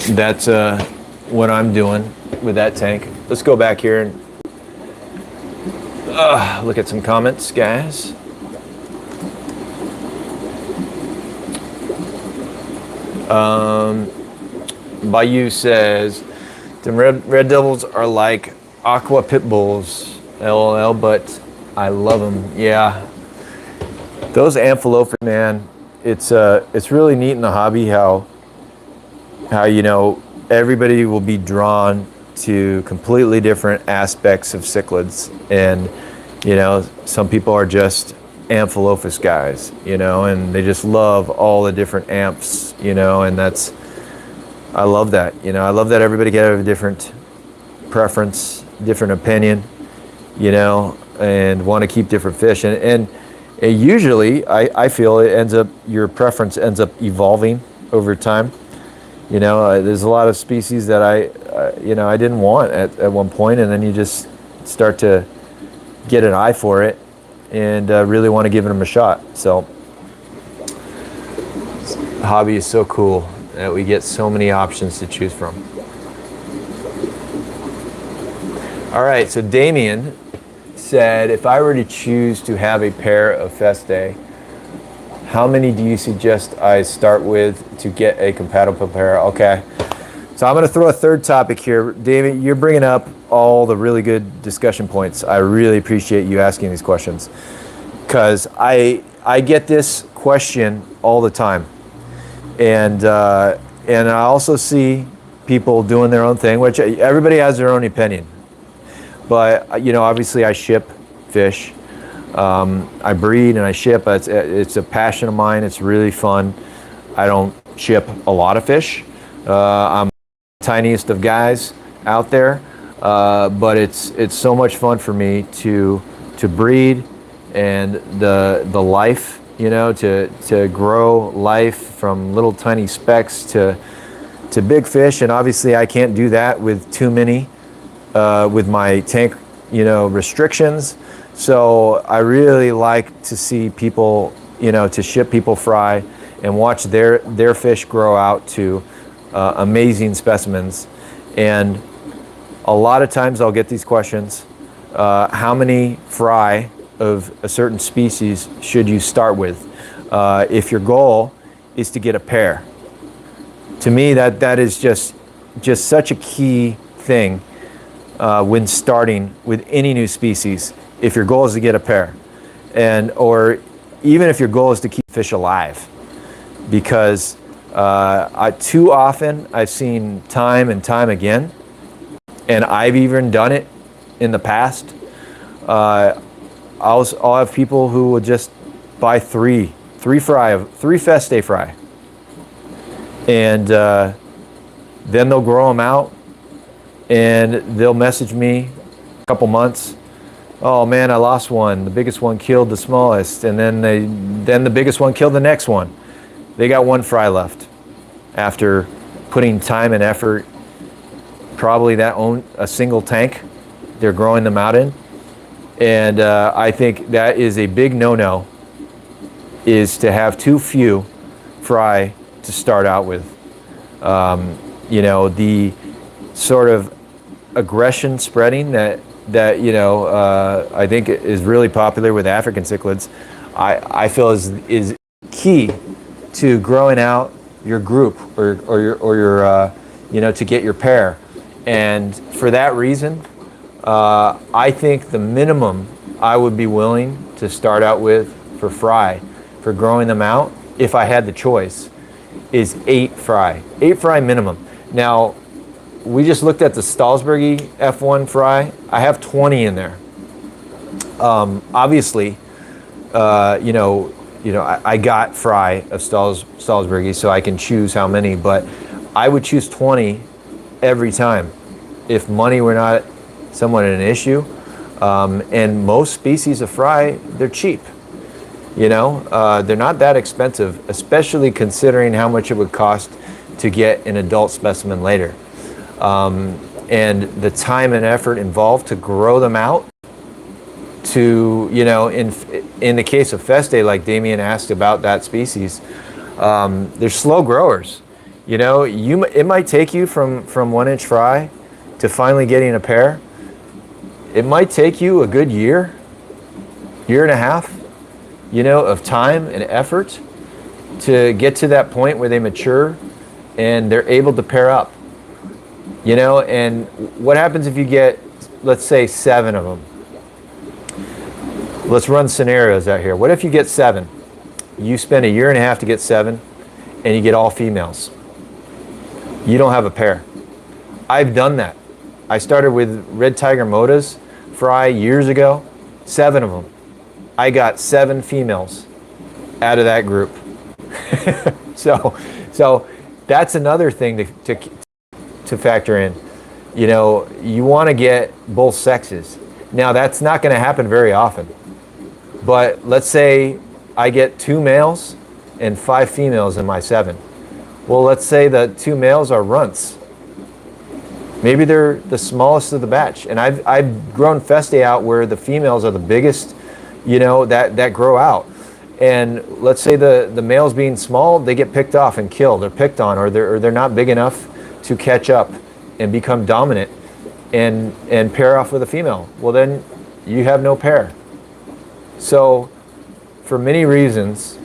that's what I'm doing with that tank. Let's go back here and look at some comments, guys. Bayou says, the red devils are like aqua pit bulls, LOL, but I love them. Yeah, those Amphilophus, man, it's really neat in the hobby how you know everybody will be drawn to completely different aspects of cichlids, and you know some people are just Amphilophus guys, you know, and they just love all the different amps, you know, and I love that, you know. I love that everybody can have a different preference, different opinion, you know, and want to keep different fish, and usually I feel your preference ends up evolving over time. You know, there's a lot of species that I didn't want at one point, and then you just start to get an eye for it and really want to give them a shot. So the hobby is so cool that we get so many options to choose from. All right, so Damien said, if I were to choose to have a pair of Festae, how many do you suggest I start with to get a compatible pair? Okay, so I'm going to throw a third topic here. David, you're bringing up all the really good discussion points. I really appreciate you asking these questions, because I get this question all the time, and I also see people doing their own thing, which everybody has their own opinion. But you know, obviously, I ship fish. I breed and I ship. It's a passion of mine. It's really fun. I don't ship a lot of fish. I'm the tiniest of guys out there, but it's so much fun for me to breed, and the life, you know, to grow life from little tiny specks to big fish. And obviously, I can't do that with too many, with my tank, you know, restrictions. So I really like to see people, you know, to ship people fry and watch their fish grow out to amazing specimens. And a lot of times I'll get these questions, how many fry of a certain species should you start with if your goal is to get a pair? To me, that is just just such a key thing when starting with any new species. If your goal is to get a pair, or even if your goal is to keep fish alive, because too often I've seen time and time again, and I've even done it in the past. I'll have people who will just buy three Festae fry, and then they'll grow them out, and they'll message me a couple months. Oh man, I lost one. The biggest one killed the smallest, and then the biggest one killed the next one. They got one fry left after putting time and effort, probably a single tank they're growing them out in. And I think that is a big no-no, is to have too few fry to start out with. You know, the sort of aggression spreading that I think is really popular with African cichlids, I feel is key to growing out your group or your to get your pair. And for that reason, I think the minimum I would be willing to start out with for fry, for growing them out, if I had the choice, is 8 fry. 8 fry minimum. Now, we just looked at the Stalsbergy F1 fry. I have 20 in there. Obviously, I got fry of Stalsbergy, so I can choose how many, but I would choose 20 every time if money were not somewhat an issue. And most species of fry, they're cheap. They're not that expensive, especially considering how much it would cost to get an adult specimen later. And the time and effort involved to grow them out, to, in the case of Festae, like Damien asked about that species, they're slow growers. It might take you from 1-inch fry to finally getting a pair. It might take you a good year and a half, of time and effort to get to that point where they mature and they're able to pair up. And what happens if you get, let's say, 7 of them? Let's run scenarios out here. What if you get 7? You spend a year and a half to get 7, and you get all females. You don't have a pair. I've done that. I started with Red Tiger Motas fry years ago, 7 of them. I got 7 females out of that group. So that's another thing to factor in. You want to get both sexes. Now, that's not going to happen very often. But let's say I get 2 males and 5 females in my 7. Well, let's say the 2 males are runts. Maybe they're the smallest of the batch. And I've grown Festae out where the females are the biggest, that grow out. And let's say the males being small, they get picked off and killed, or picked on, or they're not big enough to catch up and become dominant and pair off with a female. Well, then you have no pair. So for many reasons,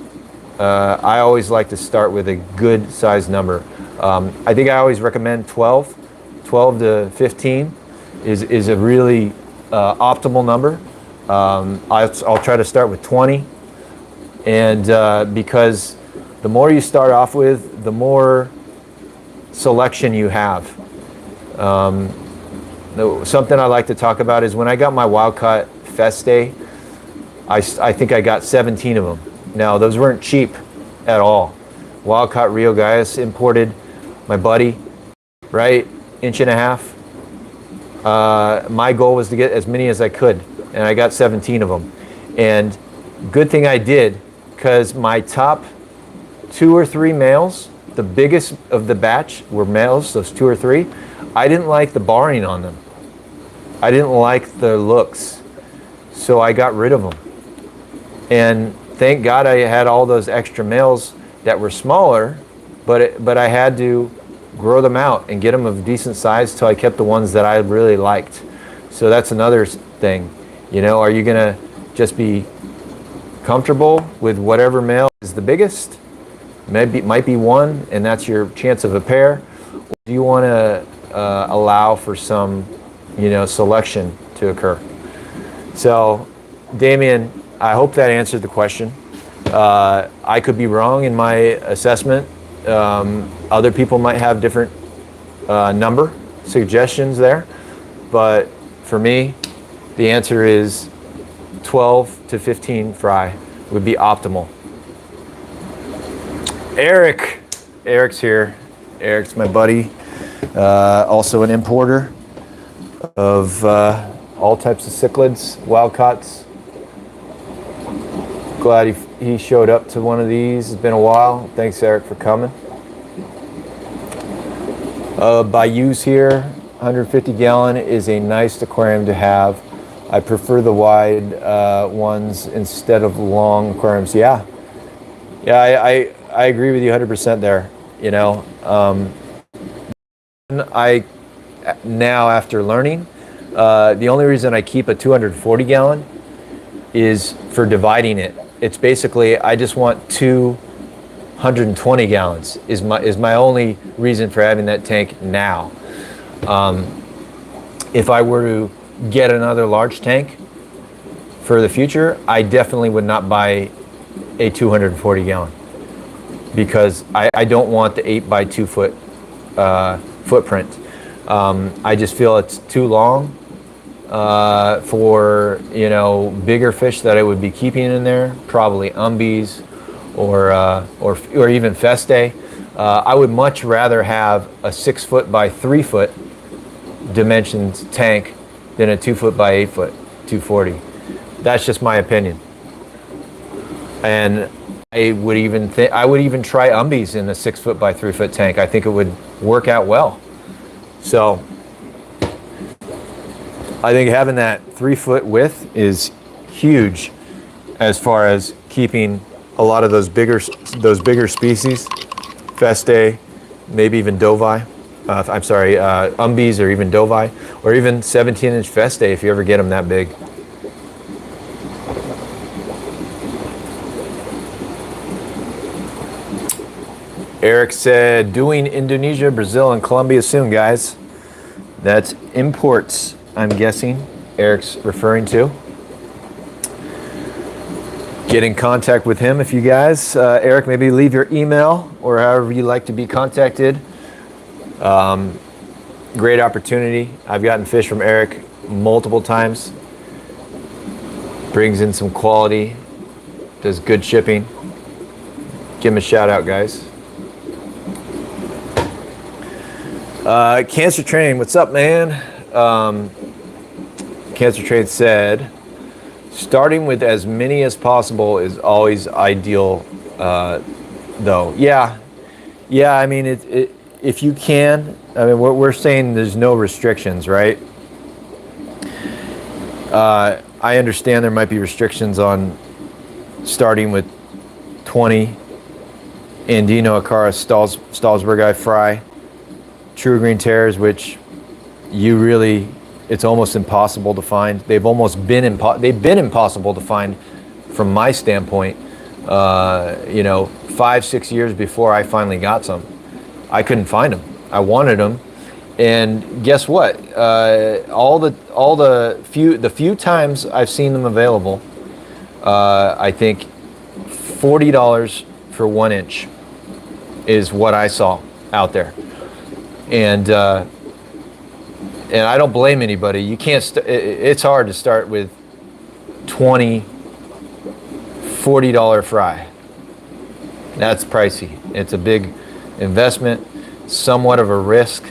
I always like to start with a good size number. I think I always recommend 12 to 15 is a really optimal number. I'll try to start with 20, and because the more you start off with, the more selection you have. Something I like to talk about is when I got my wild-caught Festae, I think I got 17 of them. Now, those weren't cheap at all. Wild-caught Rio Gaius imported, my buddy, right? 1.5 inches. My goal was to get as many as I could, and I got 17 of them. And good thing I did, because my top 2 or 3 males, the biggest of the batch were males, those 2 or 3. I didn't like the barring on them. I didn't like the looks, so I got rid of them. And thank God I had all those extra males that were smaller, but I had to grow them out and get them of decent size till I kept the ones that I really liked. So that's another thing. Are you going to just be comfortable with whatever male is the biggest? Might be one, and that's your chance of a pair. do you want to allow for some, selection to occur? So, Damien, I hope that answered the question. I could be wrong in my assessment. Other people might have different number suggestions there, but for me, the answer is 12 to 15 fry would be optimal. Eric's here. Eric's my buddy, also an importer of all types of cichlids, wild caughts. Glad he showed up to one of these. It's been a while. Thanks, Eric, for coming. Bayou's here. 150 gallon is a nice aquarium to have. I prefer the wide ones instead of long aquariums. Yeah, I agree with you 100% there. I now, after learning, the only reason I keep a 240 gallon is for dividing it. It's basically, I just want 220 gallons is my only reason for having that tank now. If I were to get another large tank for the future, I definitely would not buy a 240 gallon because I don't want the 8 by 2 foot footprint. I just feel it's too long for bigger fish that I would be keeping in there, probably umbies or even Festae. I would much rather have a 6 foot by 3 foot dimensions tank than a 2 foot by 8 foot 240. That's just my opinion. And I would even try umbies in a 6 foot by 3 foot tank. I think it would work out well. So I think having that 3 foot width is huge as far as keeping a lot of those bigger species, Festae, maybe even Dovi. Umbies or even Dovi, or even 17-inch Festae if you ever get them that big. Eric said, doing Indonesia, Brazil, and Colombia soon, guys. That's imports, I'm guessing Eric's referring to. Get in contact with him if you guys. Eric, maybe leave your email or however you like to be contacted. Great opportunity. I've gotten fish from Eric multiple times. Brings in some quality. Does good shipping. Give him a shout out, guys. Cancer Train, what's up, man? Cancer Train said, starting with as many as possible is always ideal, though. Yeah. I mean, if you can, I mean, we're saying there's no restrictions, right? I understand there might be restrictions on starting with 20 Andino, Acara, Stalsbergi fry, True Green Terrors, which it's almost impossible to find. They've been impossible to find from my standpoint. 5-6 years before I finally got some, I couldn't find them. I wanted them, and guess what? The few times I've seen them available, I think $40 for 1 inch is what I saw out there. And I don't blame anybody. You can't. It's hard to start with $40 fry. That's pricey. It's a big investment, somewhat of a risk.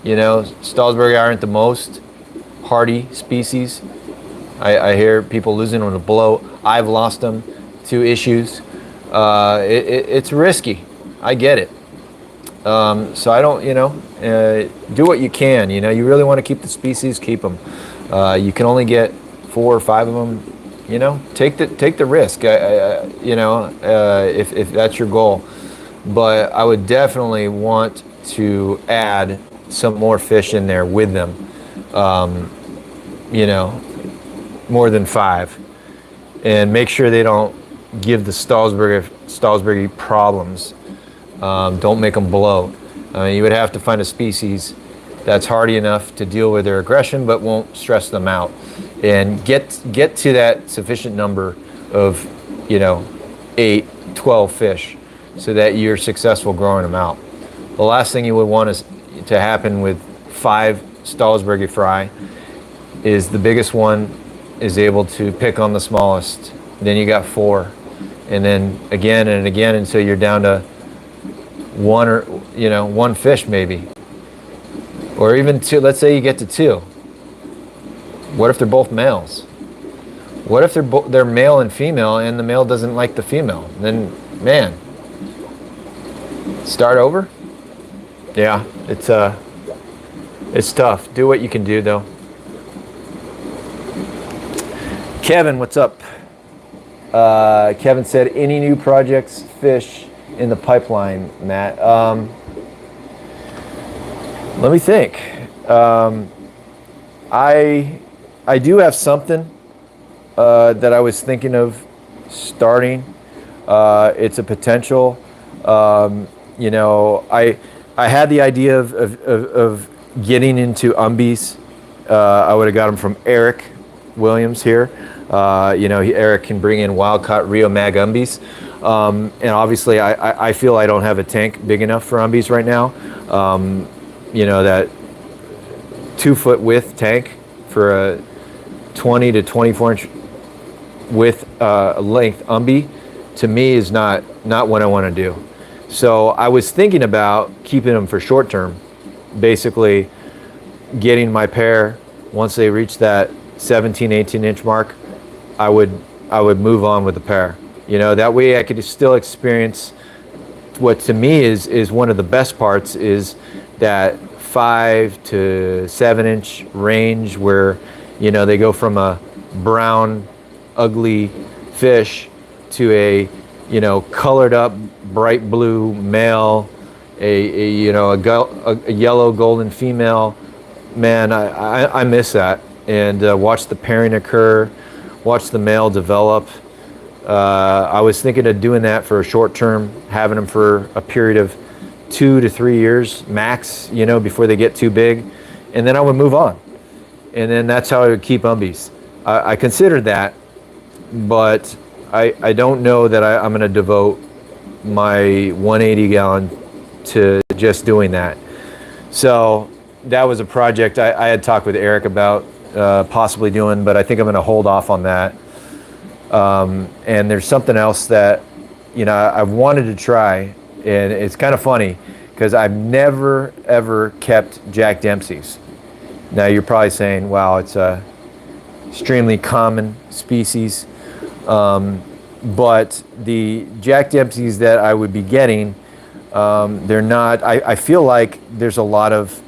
Stalsberg aren't the most hardy species. I hear people losing them to bloat. I've lost them to issues. It's risky. I get it. So I don't, do what you can. You really want to keep the species, keep them. You can only get 4 or 5 of them. Take the risk. If that's your goal. But I would definitely want to add some more fish in there with them. More than 5, and make sure they don't give the Stalsberg problems. Don't make them blow. You would have to find a species that's hardy enough to deal with their aggression but won't stress them out, and get to that sufficient number of, 8, 12 fish, so that you're successful growing them out. The last thing you would want is to happen with 5 Stahlsberger fry is the biggest one is able to pick on the smallest. Then you got 4, and then again and again until you're down to 1, or 1 fish maybe, or even 2. Let's say you get to 2. What if they're both males? What if they're male and female, and the male doesn't like the female? Then, man, start over. Yeah, it's tough. Do what you can do, though. Kevin, what's up? Kevin said, any new projects, fish in the pipeline, Matt? Let me think. I do have something that I was thinking of starting. It's a potential. I had the idea of getting into umbies. I would have got them from Eric Williams here. Eric can bring in wild caught Rio Mag umbies. And obviously I feel I don't have a tank big enough for umbies right now. That 2-foot width tank for a 20 to 24 inch width length umbie, to me, is not what I want to do. So I was thinking about keeping them for short term, basically getting my pair, once they reach that 17, 18 inch mark, I would move on with the pair. That way I could still experience what to me is one of the best parts, is that 5 to 7 inch range where, they go from a brown, ugly fish to a, colored up, bright blue male, a yellow golden female. Man, I miss that. And watch the pairing occur, watch the male develop. I was thinking of doing that for a short term, having them for a period of 2 to 3 years max, before they get too big, and then I would move on. And then that's how I would keep umbies. I considered that, but I don't know that I'm going to devote my 180 gallon to just doing that. So that was a project I had talked with Eric about possibly doing, but I think I'm going to hold off on that. And there's something else that, I've wanted to try, and it's kind of funny because I've never, ever kept Jack Dempsey's. Now you're probably saying, wow, it's a extremely common species. But the Jack Dempsey's that I would be getting, they're not, I feel like there's a lot of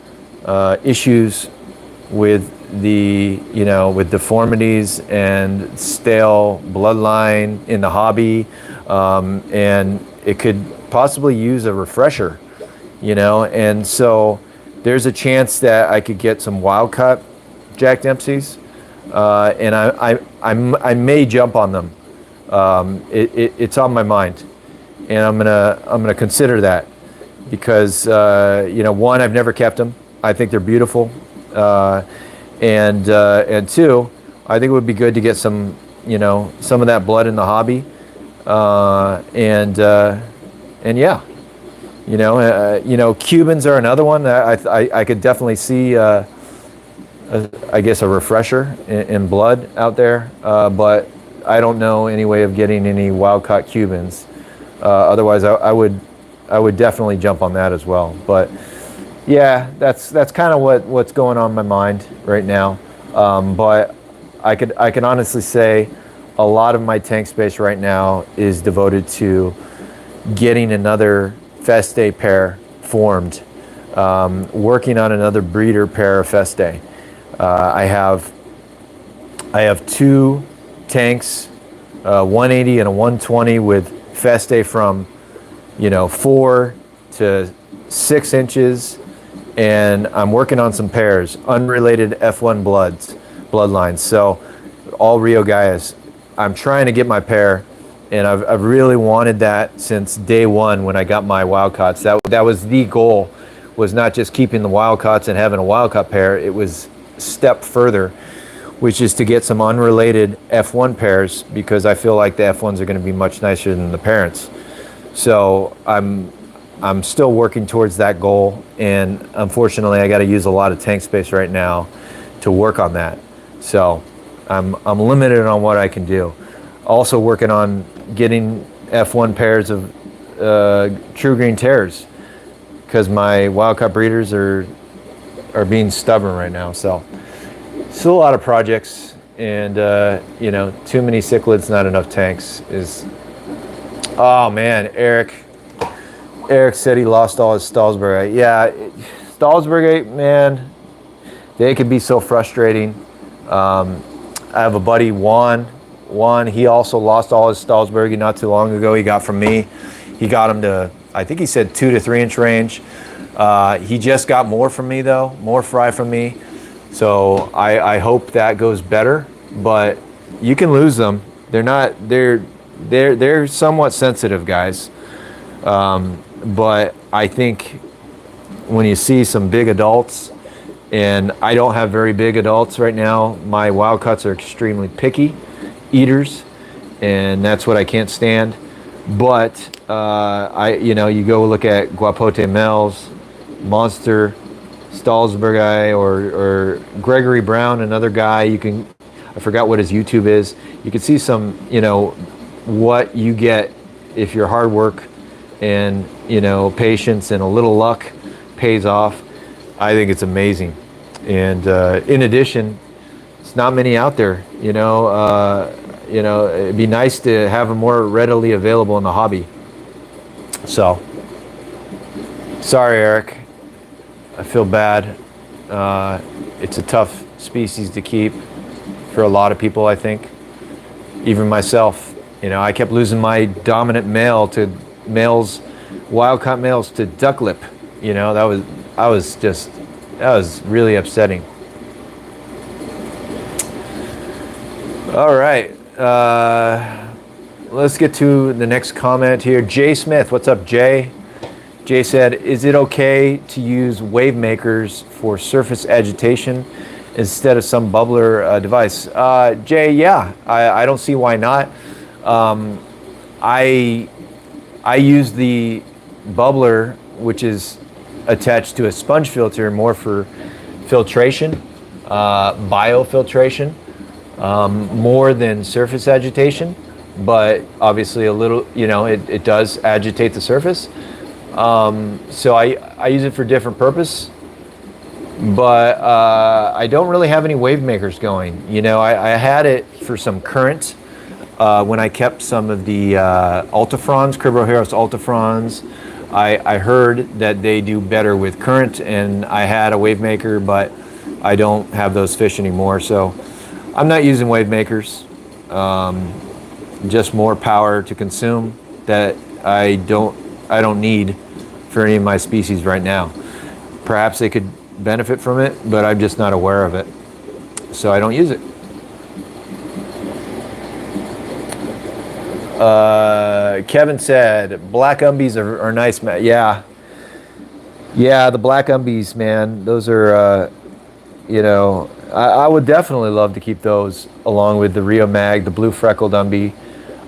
issues with with deformities and stale bloodline in the hobby, and it could possibly use a refresher, and so there's a chance that I could get some wild caught Jack Dempsey's, and I may jump on them. It's on my mind, and I'm gonna consider that because one, I've never kept them. I think they're beautiful. And 2, I think it would be good to get some, some of that blood in the hobby, and yeah, Cubans are another one that I could definitely see, I guess a refresher in blood out there, but I don't know any way of getting any wild caught Cubans. Otherwise, I would definitely jump on that as well, but. Yeah, that's kind of what's going on in my mind right now. But I can honestly say a lot of my tank space right now is devoted to getting another Festae pair formed, working on another breeder pair of Festae. I have 2 tanks, 180 and a 120 with Festae from 4 to 6 inches. And I'm working on some pairs, unrelated F1 bloodlines. So all Rio Gaias. I'm trying to get my pair, and I've really wanted that since day one when I got my wild caughts. That was the goal was not just keeping the wild caughts and having a wild caught pair. It was a step further, which is to get some unrelated F1 pairs, because I feel like the F1s are going to be much nicer than the parents. So I'm still working towards that goal, and unfortunately I got to use a lot of tank space right now to work on that. So I'm limited on what I can do. Also working on getting F1 pairs of True Green Terrors, because my wild-caught breeders are being stubborn right now. So still a lot of projects, and you know, too many cichlids, not enough tanks is. Oh man, Eric said he lost all his Stahlsberg. Yeah, Stahlsberg, man, they can be so frustrating. I have a buddy, Juan, he also lost all his Stahlsberg not too long ago. He got from me. He got him to, I think he said 2 to 3 inch range. He just got more from me though, more fry from me. So I hope that goes better, but you can lose them. They're somewhat sensitive, guys. But I think when you see some big adults, and I don't have very big adults right now, my wild caughts are extremely picky eaters, and that's what I can't stand. But you go look at Guapote males, Monster, Stahlsberg, or Gregory Brown, another guy. I forgot what his YouTube is. You can see some, what you get if your hard work and patience and a little luck pays off. I think it's amazing. And in addition, it's not many out there. It'd be nice to have them more readily available in the hobby. So, sorry, Eric. I feel bad. It's a tough species to keep for a lot of people, I think. Even myself. I kept losing my dominant wild-caught males to duck lip. That was really upsetting. All right. Let's get to the next comment here. Jay Smith, what's up, Jay? Jay said, is it okay to use wave makers for surface agitation instead of some bubbler device? Jay, yeah, I don't see why not. I use the bubbler, which is attached to a sponge filter, more for filtration, biofiltration, more than surface agitation, but obviously a little, it does agitate the surface. So I use it for different purpose, but I don't really have any wave makers going. I had it for some current when I kept some of the Ultifrons, Cribroheros Ultifrons. I heard that they do better with current, and I had a wave maker, but I don't have those fish anymore. So I'm not using wave makers. Just more power to consume that I don't need for any of my species right now. Perhaps they could benefit from it, but I'm just not aware of it, so I don't use it. Kevin said black umbies are nice, man. Yeah, the black umbies, man, those are I would definitely love to keep those along with the Rio Mag, the blue freckled umbie.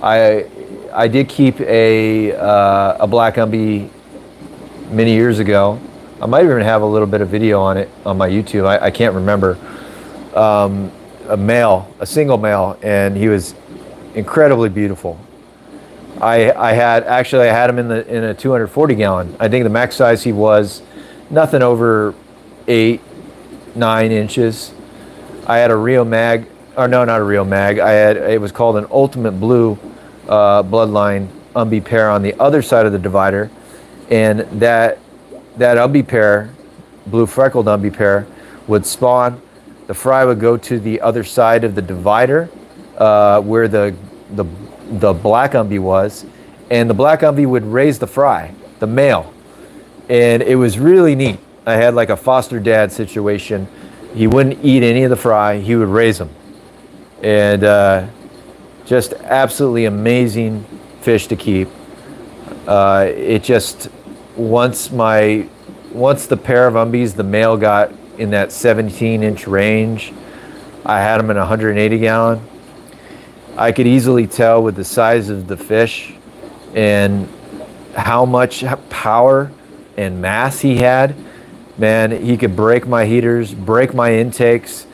I did keep a black umbie many years ago. I might even have a little bit of video on it on my YouTube. I can't remember. A single male, and he was incredibly beautiful. I had him in a 240 gallon. I think the max size he was nothing over 8-9 inches. I had a Rio Mag, or no, not a Rio Mag. It was called an Ultimate Blue bloodline umbie pair on the other side of the divider, and that umbie pair, blue freckled umbie pair, would spawn. The fry would go to the other side of the divider, where the black umbie was, and the black umbie would raise the fry, the male, and it was really neat. I had like a foster dad situation. He wouldn't eat any of the fry, he would raise them, and just absolutely amazing fish to keep. It just, once my once the pair of umbies, the male got in that 17-inch range, I had them in a 180 gallon. I could easily tell with the size of the fish and how much power and mass he had. Man, he could break my heaters, break my intakes.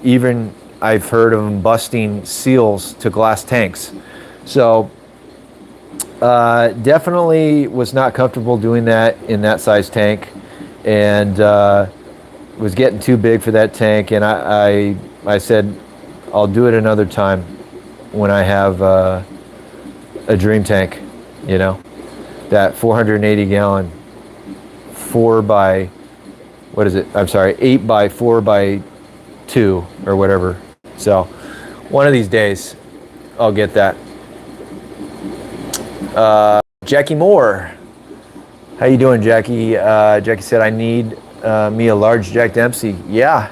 Even I've heard of him busting seals to glass tanks. So definitely was not comfortable doing that in that size tank, and was getting too big for that tank. And I said, I'll do it another time when I have a dream tank, you know, that 480 gallon 4 by, what is it? I'm sorry, 8 by 4 by 2 or whatever. So one of these days I'll get that. Jackie Moore, how you doing, Jackie? Jackie said, I need me a large Jack Dempsey. Yeah,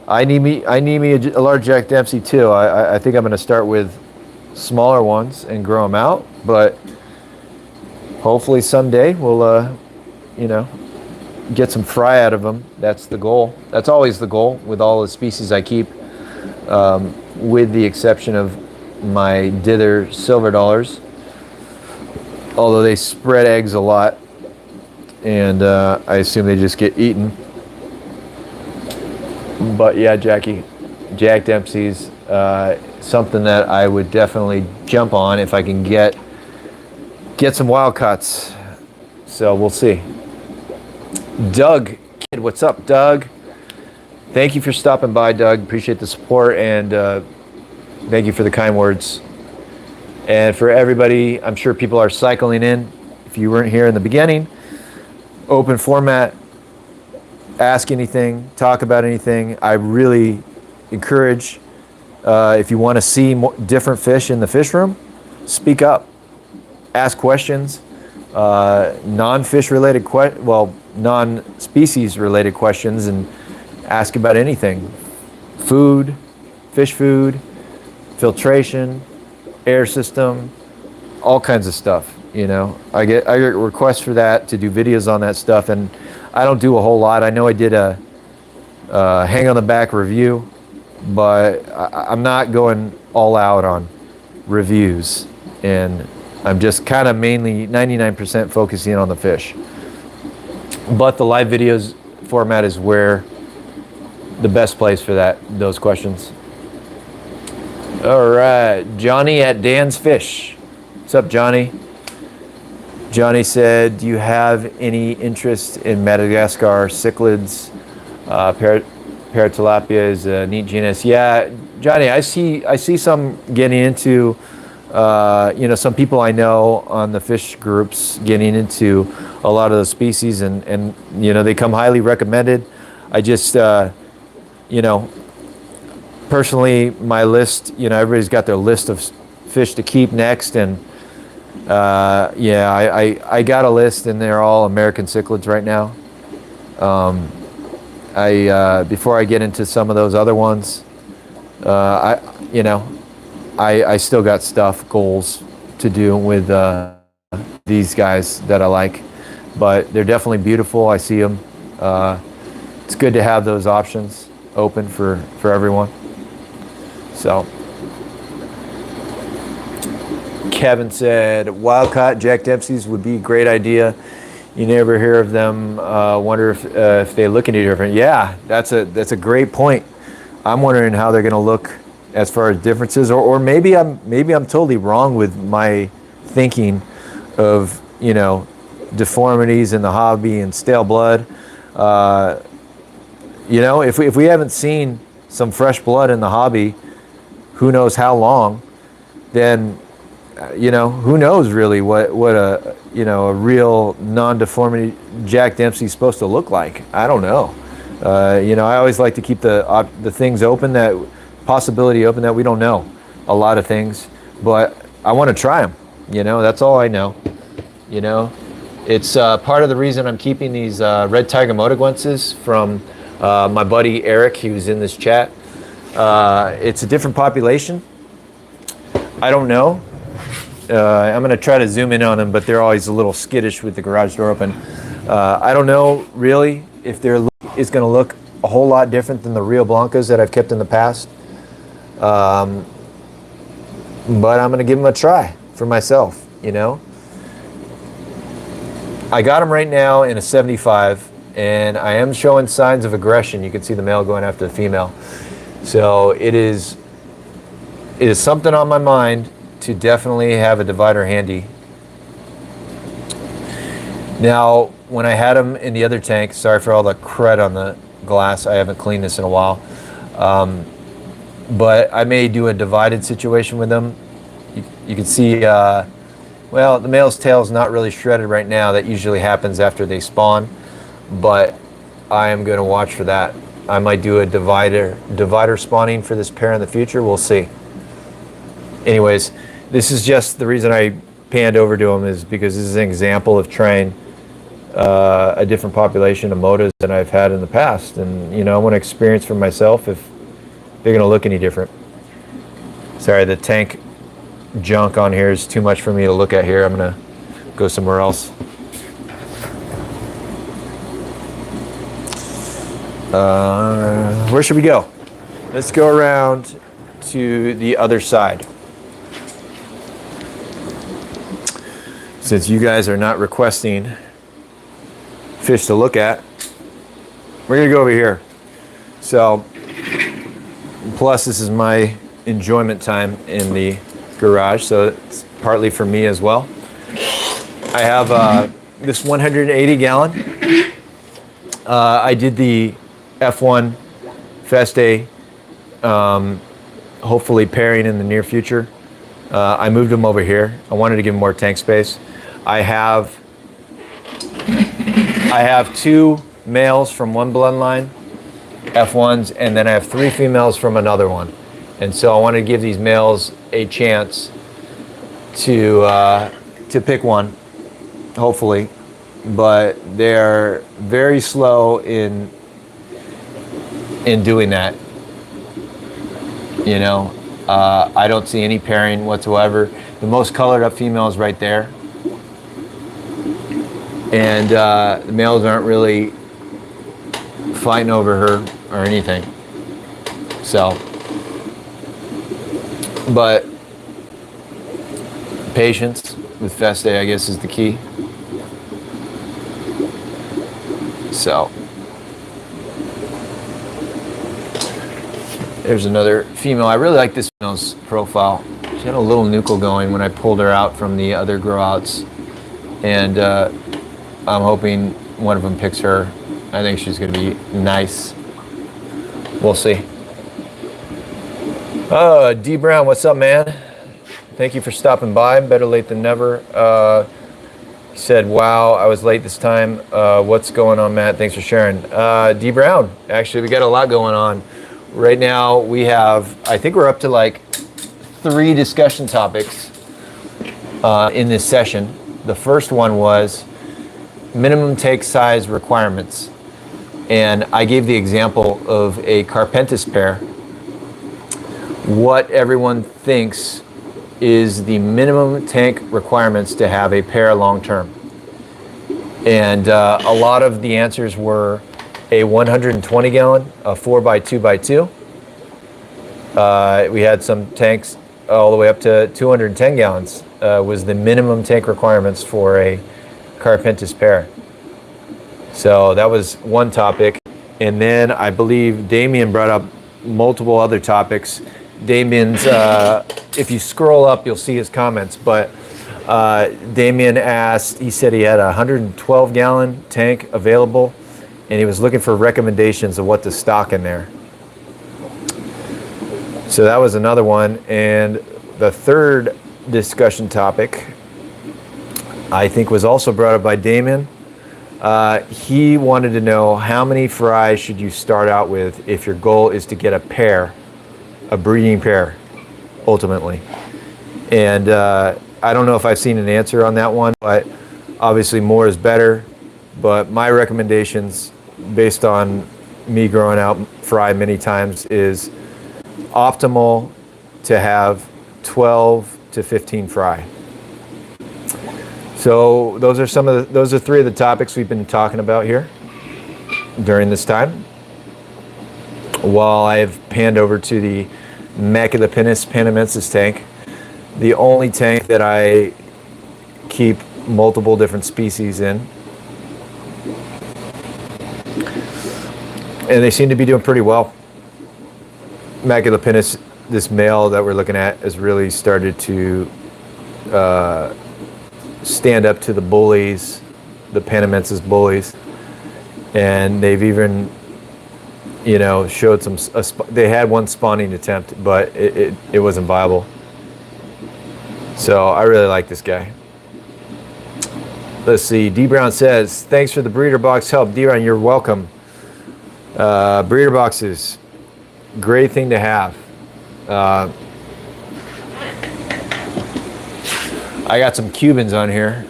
I need me a large Jack Dempsey too. I think I'm going to start with smaller ones and grow them out, but hopefully someday we'll you know, get some fry out of them. That's the goal. That's always the goal with all the species I keep, with the exception of my dither silver dollars, although they spread eggs a lot, and I assume they just get eaten. But yeah, Jackie, Jack Dempsey's something that I would definitely jump on if I can get some wild cuts. So we'll see. Doug, kid, what's up, Doug? Thank you for stopping by, Doug. Appreciate the support, and thank you for the kind words. And for everybody, I'm sure people are cycling in. If you weren't here in the beginning, open format, ask anything, talk about anything. I really encourage, if you want to see different fish in the fish room, speak up, ask questions, non-fish related, non-species related questions, and ask about anything. Food, fish food, filtration, air system, all kinds of stuff. You know, I get requests for that, to do videos on that stuff, and I don't do a whole lot. I know I did a hang on the back review, but I'm not going all out on reviews, and I'm just kind of mainly 99% focusing on the fish. But the live videos format is where the best place for those questions. All right, Johnny at Dan's Fish. What's up, Johnny? Johnny said, do you have any interest in Madagascar cichlids? Paratilapia is a neat genus. Yeah, Johnny, I see some getting into, you know, some people I know on the fish groups getting into a lot of the species, and you know, they come highly recommended. I just, you know, personally, my list, you know, everybody's got their list of fish to keep next, and yeah, I got a list, and they're all American cichlids right now. Before I get into some of those other ones, I still got goals to do with these guys that I like, but they're definitely beautiful. I see them. It's good to have those options open for everyone. So Kevin said, wild-caught Jack Dempsey's would be a great idea. You never hear of them. Wonder if they look any different. Yeah, that's a great point. I'm wondering how they're going to look as far as differences, or maybe I'm totally wrong with my thinking of, you know, deformities in the hobby and stale blood. You know, if we haven't seen some fresh blood in the hobby, who knows how long, then, you know, who knows really what a, you know, a real non-deformity Jack Dempsey is supposed to look like. I don't know. You know, I always like to keep the things open, that possibility open, that we don't know a lot of things, but I want to try them. You know, that's all I know. You know, it's part of the reason I'm keeping these red tiger motaguenses from my buddy Eric. He was in this chat. It's a different population. I don't know. I'm going to try to zoom in on them, but they're always a little skittish with the garage door open. I don't know really if their look is going to look a whole lot different than the Rio Blancas that I've kept in the past. But I'm going to give them a try for myself, you know. I got them right now in a 75, and I am showing signs of aggression. You can see the male going after the female. So it is something on my mind to definitely have a divider handy. Now, when I had them in the other tank, sorry for all the crud on the glass. I haven't cleaned this in a while. But I may do a divided situation with them. You can see, well, the male's tail is not really shredded right now. That usually happens after they spawn. But I am going to watch for that. I might do a divider spawning for this pair in the future. We'll see. Anyways, this is just the reason I panned over to them, is because this is an example of trying a different population of motas than I've had in the past. And, you know, I want to experience for myself if they're going to look any different. Sorry, the tank junk on here is too much for me to look at here. I'm going to go somewhere else. Where should we go? Let's go around to the other side. Since you guys are not requesting fish to look at, we're going to go over here. So, plus this is my enjoyment time in the garage, so it's partly for me as well. I have this 180 gallon. I did the F1 Festae, hopefully pairing in the near future. I moved them over here. I wanted to give them more tank space. I have 2 males from one bloodline, F1s, and then I have 3 females from another one. And so I want to give these males a chance to pick one, hopefully. But they're very slow in doing that. You know, I don't see any pairing whatsoever. The most colored up female is right there. And the males aren't really fighting over her or anything. So, but patience with Festae, I guess, is the key. So, there's another female. I really like this female's profile. She had a little nuchal going when I pulled her out from the other grow outs. And I'm hoping one of them picks her. I think she's going to be nice. We'll see. D Brown, what's up, man? Thank you for stopping by. Better late than never. He said, wow, I was late this time. What's going on, Matt? Thanks for sharing. D Brown, actually, we got a lot going on. Right now, we have, I think we're up to like 3 discussion topics in this session. The first one was minimum take size requirements. And I gave the example of a Carpentis pair. What everyone thinks is the minimum tank requirements to have a pair long term. And a lot of the answers were a 120 gallon, a 4x2x2. We had some tanks all the way up to 210 gallons was the minimum tank requirements for a Carpentis pair. So that was one topic. And then I believe Damien brought up multiple other topics. Damien's, if you scroll up, you'll see his comments, but Damien asked, he said he had a 112 gallon tank available and he was looking for recommendations of what to stock in there. So that was another one. And the third discussion topic, I think, was also brought up by Damien. He wanted to know how many fry should you start out with if your goal is to get a pair, a breeding pair, ultimately. And I don't know if I've seen an answer on that one, but obviously more is better. But my recommendations, based on me growing out fry many times, is optimal to have 12 to 15 fry. So those are three of the topics we've been talking about here during this time. While I've panned over to the Maculopennis panamensis tank, the only tank that I keep multiple different species in. And they seem to be doing pretty well. Maculopennis, this male that we're looking at, has really started to stand up to the bullies, the panamensis bullies. And they've even, showed some, they had one spawning attempt, but it wasn't viable. So I really like this guy. Let's see. D Brown says, thanks for the breeder box help. D Brown, you're welcome. Breeder boxes, great thing to have. I got some Cubans on here.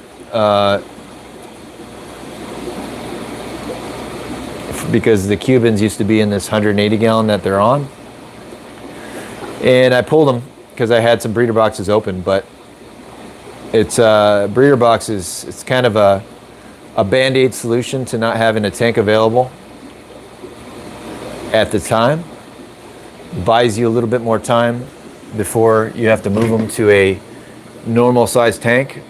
Because the Cubans used to be in this 180 gallon that they're on. And I pulled them because I had some breeder boxes open, but it's breeder boxes, it's kind of a band-aid solution to not having a tank available at the time. Buys you a little bit more time before you have to move them to a normal size tank.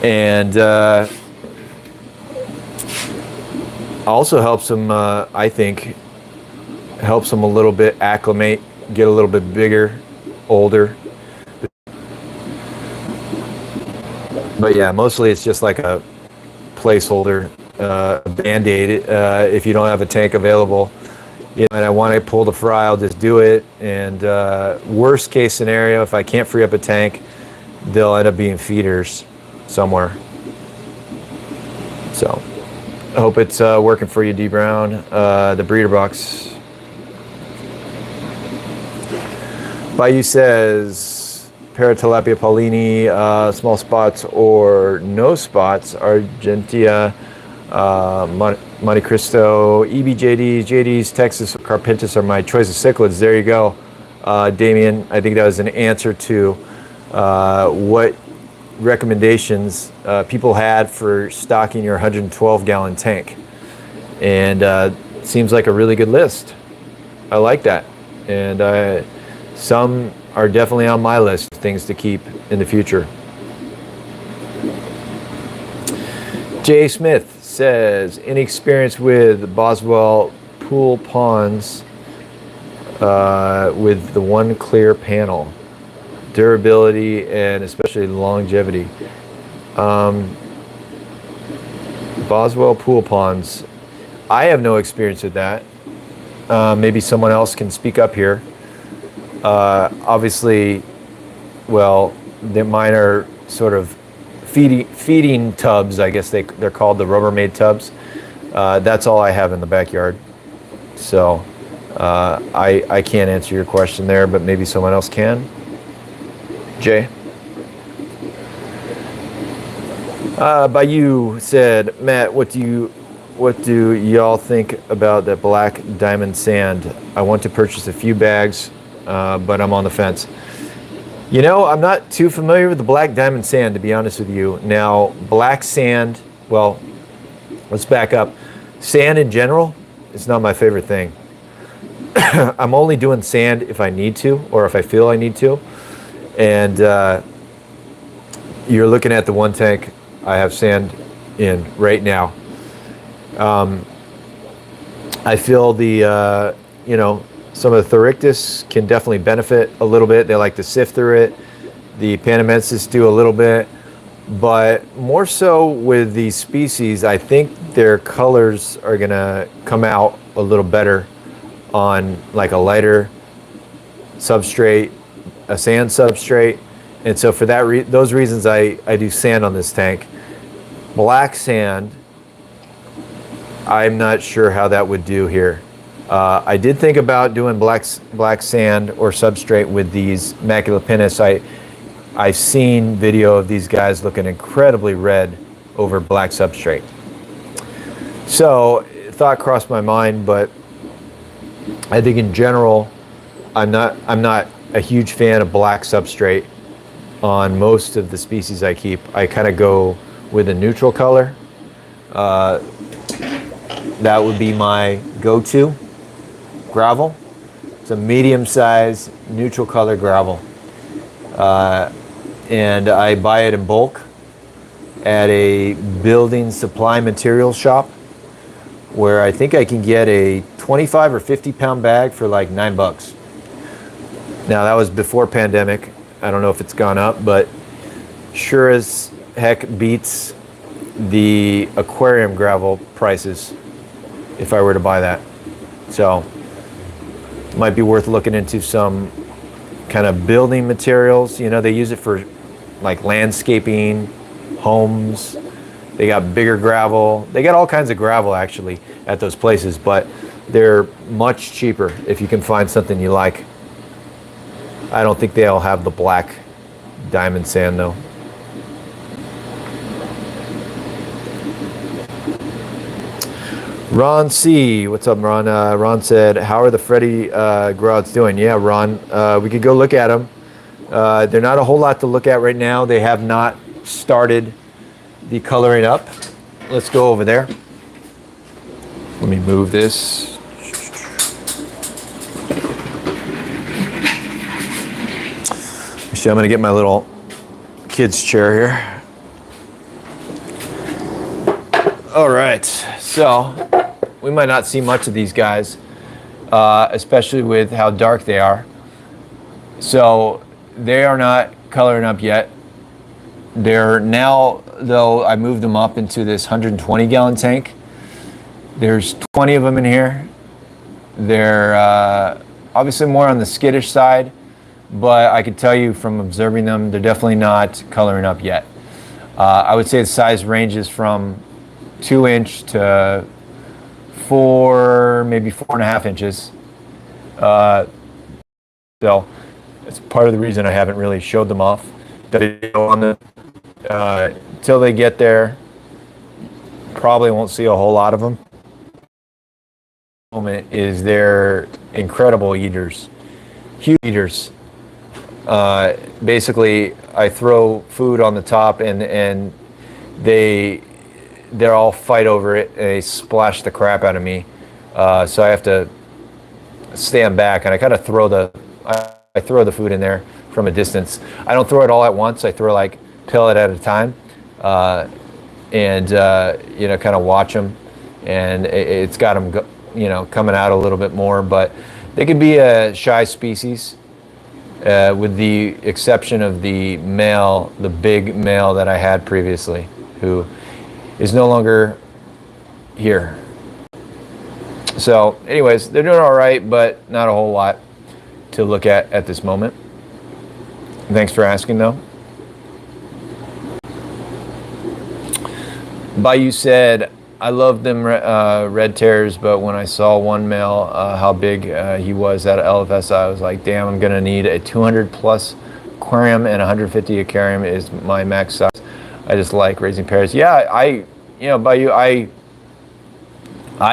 And also helps them, I think, helps them a little bit acclimate, get a little bit bigger, older. But yeah, mostly it's just like a placeholder, a band-aid. If you don't have a tank available, and I want to pull the fry, I'll just do it. And worst case scenario, if I can't free up a tank, they'll end up being feeders somewhere. So I hope it's working for you, D Brown. The breeder box. Bayou says, Paratilapia paulini, small spots or no spots. Argentia, Monte Cristo, EBJDs, JDs, Texas, Carpentis are my choice of cichlids. There you go, Damien. I think that was an answer to what recommendations people had for stocking your 112 gallon tank. And seems like a really good list. I like that. And some are definitely on my list of things to keep in the future. Jay Smith says, any experience with Boswell pool ponds with the one clear panel? Durability and especially longevity. Boswell pool ponds, I have no experience with that. Maybe someone else can speak up here. Obviously, well, mine are sort of feeding tubs, I guess they're called, the Rubbermaid tubs. That's all I have in the backyard. So I can't answer your question there, but maybe someone else can. Jay? Bayou said, Matt, what do y'all think about that black diamond sand? I want to purchase a few bags, but I'm on the fence. I'm not too familiar with the black diamond sand, to be honest with you. Now, black sand, well, let's back up. Sand in general is not my favorite thing. I'm only doing sand if I need to, or if I feel I need to. And you're looking at the one tank I have sand in right now. I feel the, some of the Thorictus can definitely benefit a little bit. They like to sift through it. The Panamensis do a little bit. But more so with these species, I think their colors are going to come out a little better on like a lighter substrate, a sand substrate. And so for that those reasons, I do sand on this tank. Black sand, I'm not sure how that would do here. I did think about doing black sand or substrate with these Maculopennis. I've seen video of these guys looking incredibly red over black substrate. So thought crossed my mind, but I think in general, I'm not a huge fan of black substrate. on most of the species I keep. I kind of go with a neutral color. That would be my go-to gravel. It's a medium-sized neutral color gravel. And I buy it in bulk at a building supply materials shop where I think I can get a 25 or 50 pound bag for like $9. Now that was before pandemic. I don't know if it's gone up, but sure as heck beats the aquarium gravel prices if I were to buy that. So might be worth looking into some kind of building materials. You know, they use it for like landscaping, homes. They got bigger gravel. They got all kinds of gravel actually at those places, but they're much cheaper if you can find something you like. I don't think they'll have the black diamond sand though. Ron C, what's up, Ron? Ron said, "How are the Freddy grots doing?" Yeah, Ron, we could go look at them. They're not a whole lot to look at right now. They have not started the coloring up. Let's go over there. Let me move this. Actually, I'm gonna get my little kid's chair here. All right, so we might not see much of these guys, especially with how dark they are. So they are not coloring up yet. They're now, though, I moved them up into this 120 gallon tank. There's 20 of them in here. They're obviously more on the skittish side, but I could tell you from observing them, they're definitely not coloring up yet. I would say the size ranges from 2 inch to 4, maybe 4.5 inches. So it's part of the reason I haven't really showed them off. On the till they get there, probably won't see a whole lot of them. Moment is they're incredible eaters, huge eaters. Basically, I throw food on the top, and they're all fight over it, and they splash the crap out of me. So I have to stand back, and I kind of throw the food in there from a distance. I don't throw it all at once. I throw like pellet at a time, and you know, kind of watch them, and it's got them, you know, coming out a little bit more. But they can be a shy species, with the exception of the male, the big male that I had previously, who is no longer here. So anyways, they're doing all right, but not a whole lot to look at this moment. Thanks for asking though. Bayou said, "I love them red tears, but when I saw one male, how big he was at LFS, I was like, damn, I'm gonna need a 200 plus aquarium, and 150 aquarium is my max size. I just like raising pairs." Yeah, you know, Bayou, I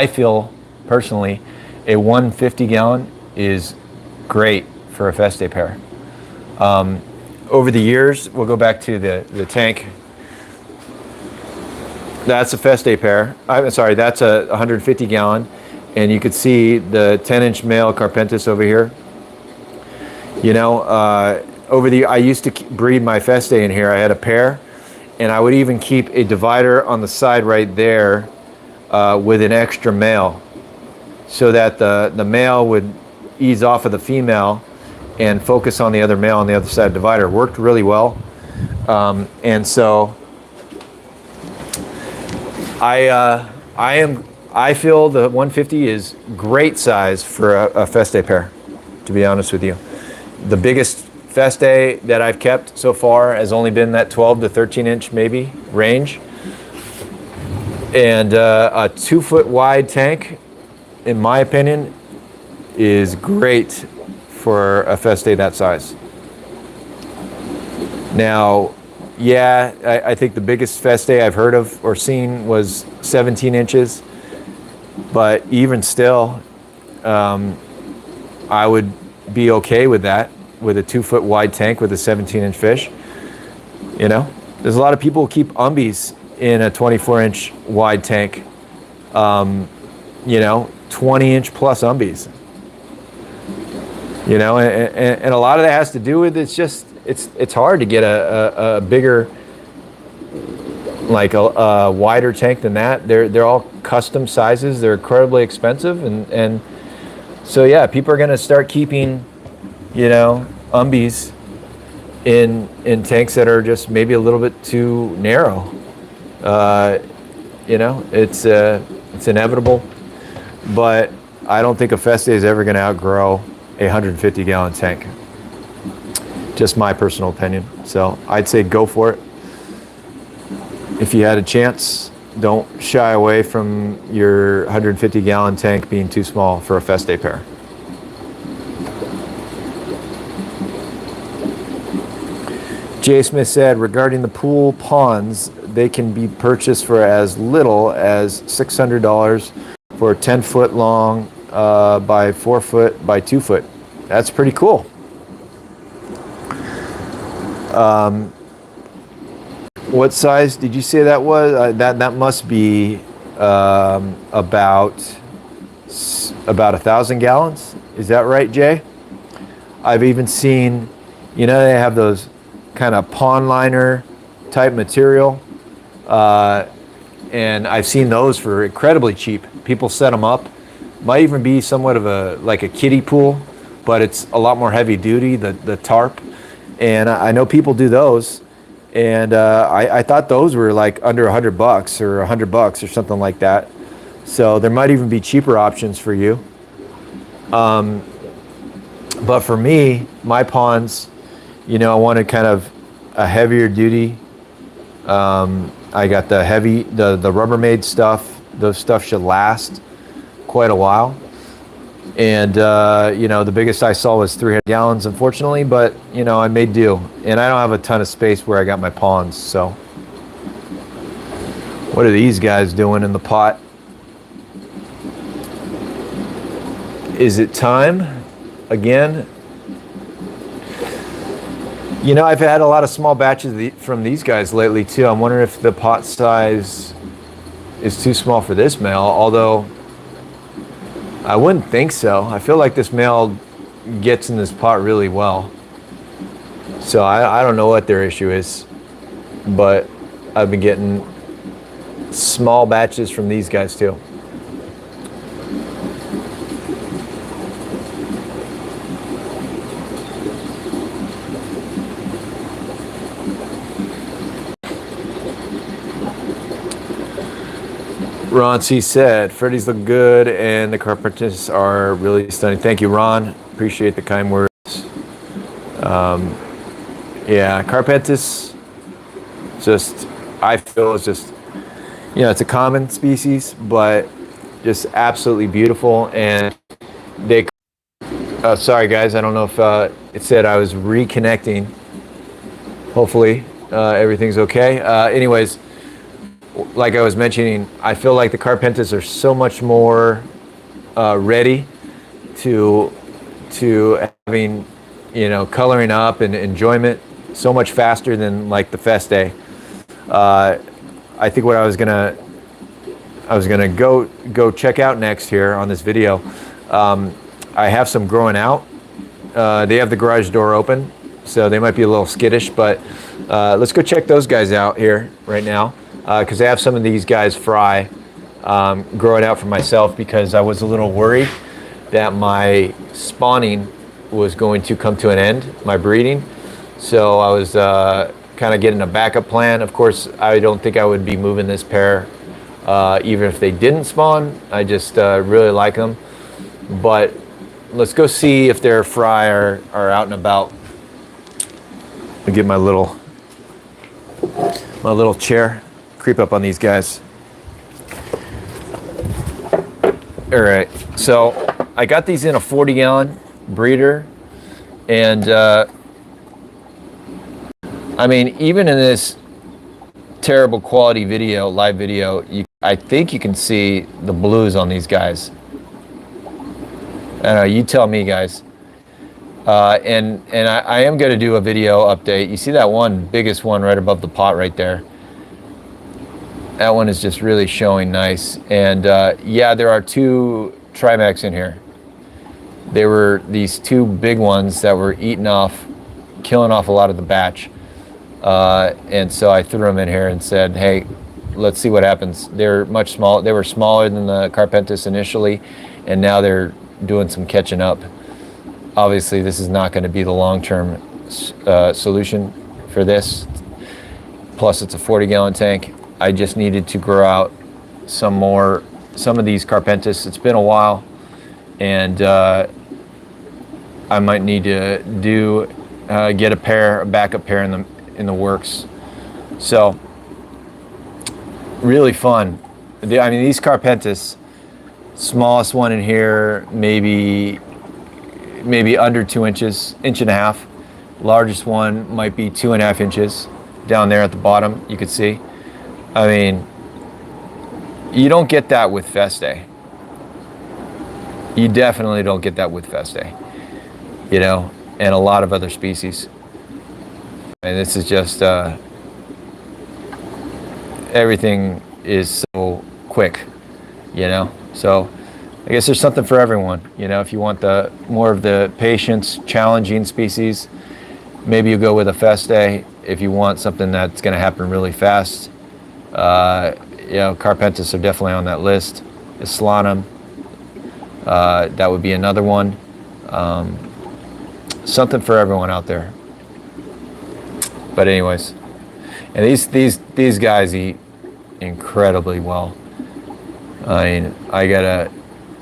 feel personally a 150 gallon is great for a Festae pair. Over the years, we'll go back to the tank. That's a Festae pair. I'm sorry, that's a 150 gallon, and you could see the 10-inch male Carpentis over here. You know, I used to breed my Festae in here. I had a pair, and I would even keep a divider on the side right there with an extra male, so that the male would ease off of the female and focus on the other male on the other side of the divider. It worked really well. And so I feel the 150 is great size for a Festae pair, to be honest with you. The biggest Festae that I've kept so far has only been that 12 to 13 inch maybe range. And a 2 foot wide tank, in my opinion, is great for a Festae that size. Now, yeah, I think the biggest Festae I've heard of or seen was 17 inches, but even still, I would be okay with that, with a 2 foot wide tank with a 17 inch fish. You know, there's a lot of people who keep umbies in a 24-inch wide tank. You know, 20-inch plus umbies. You know, and a lot of that has to do with it's hard to get a bigger, like a wider tank than that. They're all custom sizes. They're incredibly expensive, and so yeah, people are gonna start keeping, you know, umbies in tanks that are just maybe a little bit too narrow. You know, it's inevitable, but I don't think a Festae is ever going to outgrow a 150-gallon tank. Just my personal opinion. So I'd say go for it. If you had a chance, don't shy away from your 150-gallon tank being too small for a Festae pair. Jay Smith said, regarding the pool ponds, they can be purchased for as little as $600 for a 10-foot long by 4 foot by 2 foot. That's pretty cool. What size did you say that was? That must be about 1,000 gallons. Is that right, Jay? I've even seen, you know, they have those kind of pond liner type material, and I've seen those for incredibly cheap. People set them up. Might even be somewhat of like a kiddie pool, but it's a lot more heavy duty, the tarp. And I know people do those, and I thought those were like under $100 or $100 or something like that. So there might even be cheaper options for you. But for me, my ponds, you know, I wanted kind of a heavier duty. I got the heavy, the Rubbermaid stuff. Those stuff should last quite a while. And, you know, the biggest I saw was 300 gallons, unfortunately, but, you know, I made do. And I don't have a ton of space where I got my ponds, so. What are these guys doing in the pot? Is it time again? You know, I've had a lot of small batches from these guys lately too. I'm wondering if the pot size is too small for this male, although I wouldn't think so. I feel like this male gets in this pot really well. So I don't know what their issue is, but I've been getting small batches from these guys too. Ron C said, Freddy's look good and the carpenters are really stunning. Thank you, Ron. Appreciate the kind words. Yeah, carpentis, just, I feel it's just, you know, it's a common species, but just absolutely beautiful. And they, sorry guys, I don't know if it said I was reconnecting. Hopefully everything's okay. Anyways, like I was mentioning, I feel like the carpentis are so much more ready to having, you know, coloring up and enjoyment so much faster than like the Festae. I think what I was gonna go check out next here on this video. I have some growing out. They have the garage door open, so they might be a little skittish, but let's go check those guys out here right now. Because I have some of these guys fry growing out for myself, because I was a little worried that my spawning was going to come to an end, my breeding. So I was kind of getting a backup plan. Of course, I don't think I would be moving this pair even if they didn't spawn. I just really like them. But let's go see if their fry are out and about. Let me get my little chair. Creep up on these guys. All right, so I got these in a 40-gallon breeder, and I mean, even in this terrible quality video, live video, I think you can see the blues on these guys. I don't know, you tell me, guys. And I am going to do a video update. You see that one, biggest one right above the pot right there? That one is just really showing nice. And yeah, there are 2 Trimax in here. There were these 2 big ones that were eating off, killing off a lot of the batch. And so I threw them in here and said, hey, let's see what happens. They're much smaller. They were smaller than the Carpentis initially, and now they're doing some catching up. Obviously, this is not going to be the long-term solution for this. Plus, it's a 40-gallon tank. I just needed to grow out some of these Carpentis. It's been a while, and I might need to get a backup pair in the works. So, really fun. I mean, these Carpentis, smallest one in here, maybe under 2 inches, 1.5 inches. Largest one might be 2.5 inches down there at the bottom, you could see. I mean, you don't get that with Festae. You definitely don't get that with Festae, you know, and a lot of other species. And this is just, everything is so quick, you know, so I guess there's something for everyone. You know, if you want the more of the patience, challenging species, maybe you go with a Festae. If you want something that's going to happen really fast, you know, Carpentis are definitely on that list. Islanum, that would be another one. Something for everyone out there. But anyways, and these guys eat incredibly well. I mean, I gotta,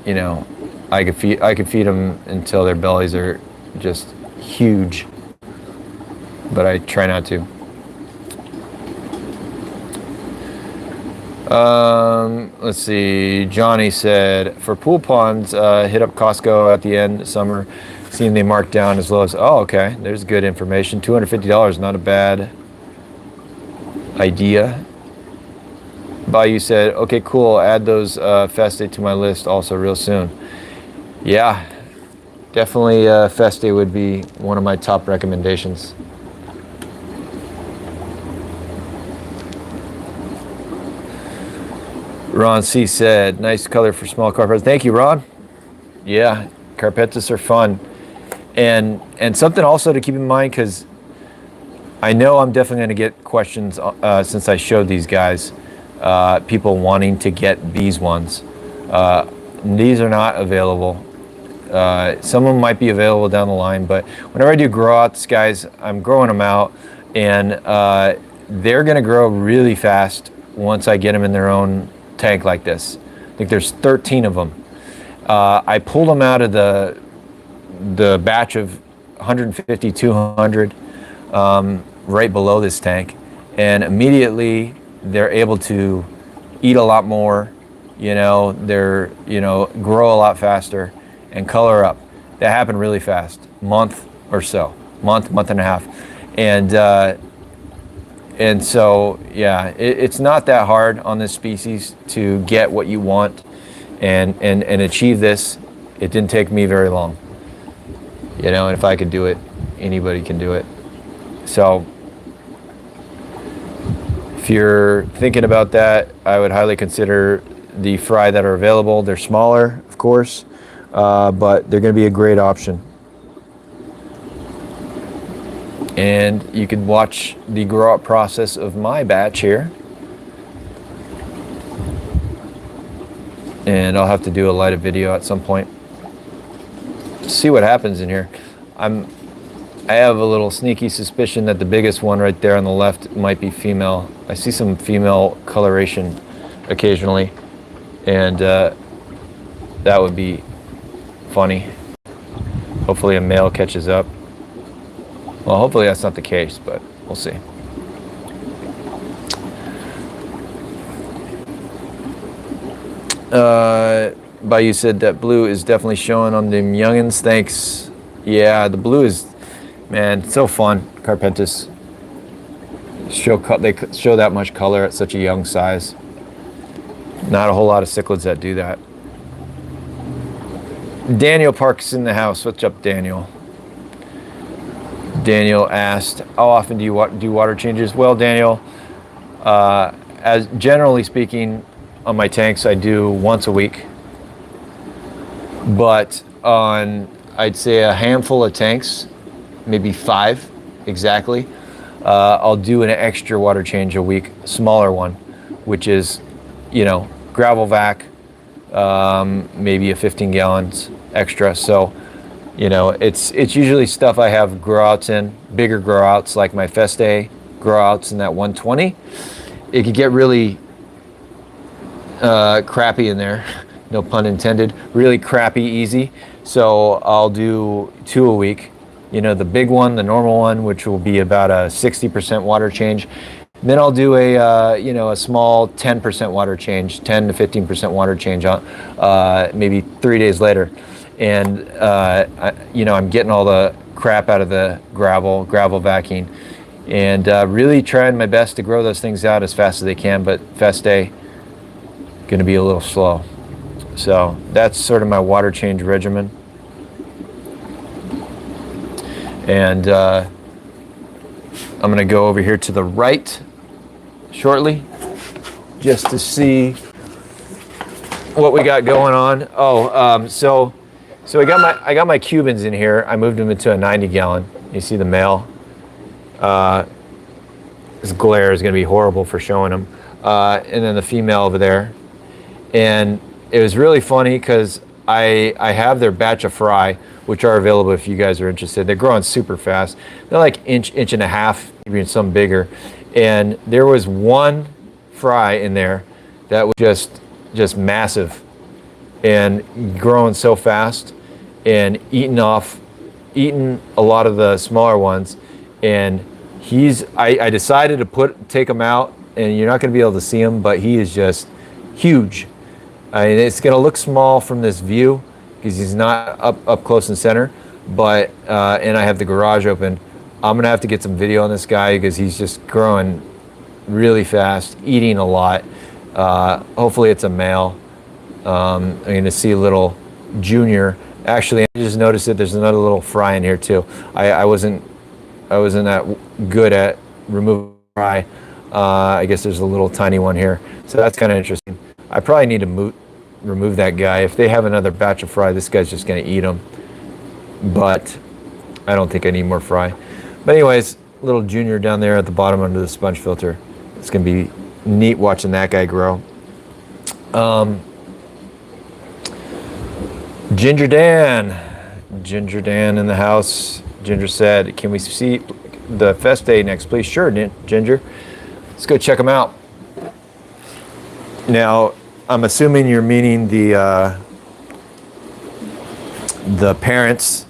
you know, I could feed them until their bellies are just huge, but I try not to. Let's see. Johnny said, for pool ponds, hit up Costco at the end of summer. Seeing they marked down as low as, oh, okay. There's good information. $250, not a bad idea. Bayou said, okay, cool. Add those Festae to my list also real soon. Yeah, definitely Festae would be one of my top recommendations. Ron C said, nice color for small Carpentis. Thank you, Ron. Yeah, Carpentis are fun. And something also to keep in mind, because I know I'm definitely going to get questions since I showed these guys, people wanting to get these ones. These are not available. Some of them might be available down the line, but whenever I do grow outs, guys, I'm growing them out, and they're going to grow really fast once I get them in their own tank like this. I think there's 13 of them. I pulled them out of the batch of 150, 200 right below this tank, and immediately they're able to eat a lot more, you know, they're, you know, grow a lot faster and color up. That happened really fast, month or so, month and a half. And so, yeah, it's not that hard on this species to get what you want and achieve this. It didn't take me very long, you know, and if I could do it, anybody can do it. So if you're thinking about that, I would highly consider the fry that are available. They're smaller, of course, but they're going to be a great option. And you can watch the grow up process of my batch here. And I'll have to do a lighted video at some point. See what happens in here. I have a little sneaky suspicion that the biggest one right there on the left might be female. I see some female coloration occasionally, and that would be funny. Hopefully a male catches up. Well, hopefully that's not the case, but we'll see. Bayou said that blue is definitely showing on the youngins. Thanks. Yeah, the blue is, man, so fun. Carpentis they show that much color at such a young size. Not a whole lot of cichlids that do that. Daniel Park's in the house. What's up, Daniel? Daniel asked, how often do you do water changes? Well, Daniel, as generally speaking, on my tanks, I do once a week. But on, I'd say, a handful of tanks, maybe 5 exactly, I'll do an extra water change a week, smaller one, which is, gravel vac, maybe a 15 gallons extra. So, it's usually stuff I have grow outs in, bigger grow outs like my Festae grow outs in that 120. It could get really crappy in there, no pun intended, really crappy easy. So I'll do 2 a week. The big one, the normal one, which will be about a 60% water change. Then I'll do a small 10% water change, 10 to 15% water change on maybe 3 days later. And I'm getting all the crap out of the gravel vacuuming, and really trying my best to grow those things out as fast as they can. But Festae going to be a little slow. So that's sort of my water change regimen. And I'm going to go over here to the right shortly just to see what we got going on. So I got my Cubans in here. I moved them into a 90 gallon. You see the male. This glare is going to be horrible for showing them. And then the female over there. And it was really funny because I have their batch of fry, which are available if you guys are interested. They're growing super fast. They're like inch and a half, even some bigger. And there was one fry in there that was just massive and growing so fast and eating a lot of the smaller ones. And I decided to take him out, and you're not going to be able to see him, but he is just huge. I mean, it's going to look small from this view because he's not up close and center, but and I have the garage open. I'm going to have to get some video on this guy because he's just growing really fast, eating a lot. Hopefully it's a male. I'm going to see a little junior. Actually, I just noticed that there's another little fry in here too. I wasn't that good at removing fry. I guess there's a little tiny one here. So that's kind of interesting. I probably need to remove that guy. If they have another batch of fry, this guy's just going to eat them. But I don't think I need more fry. But anyways, little junior down there at the bottom under the sponge filter. It's going to be neat watching that guy grow. Ginger Dan in the house. Ginger said, can we see the Festae next, please? Sure, Ginger. Let's go check them out. Now, I'm assuming you're meaning the parents.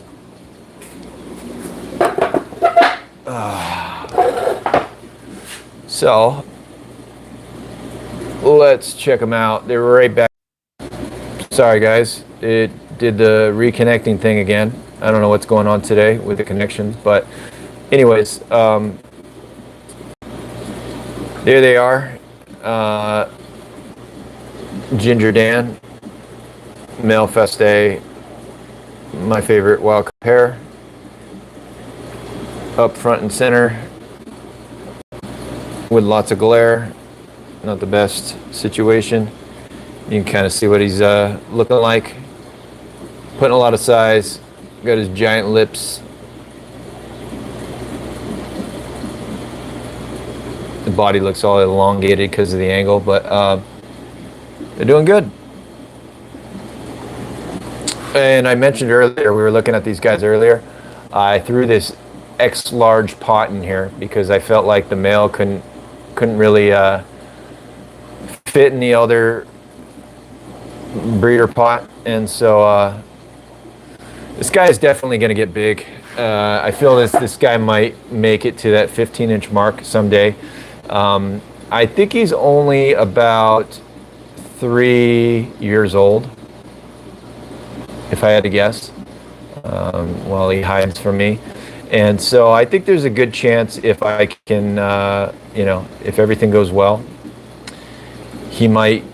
So let's check them out. They were right back. Sorry, guys. It did the reconnecting thing again. I don't know what's going on today with the connections, but anyways, there they are. Ginger Dan, male Festae, my favorite wild pair, up front and center with lots of glare. Not the best situation. You can kind of see what he's looking like. Putting a lot of size. Got his giant lips. The body looks all elongated because of the angle, but they're doing good. And I mentioned earlier, we were looking at these guys earlier. I threw this X large pot in here because I felt like the male couldn't really fit in the other breeder pot, and so this guy is definitely going to get big. I feel this guy might make it to that 15-inch mark someday. I think he's only about 3 years old, if I had to guess, while he hides from me. And so I think there's a good chance if I can, if everything goes well, he might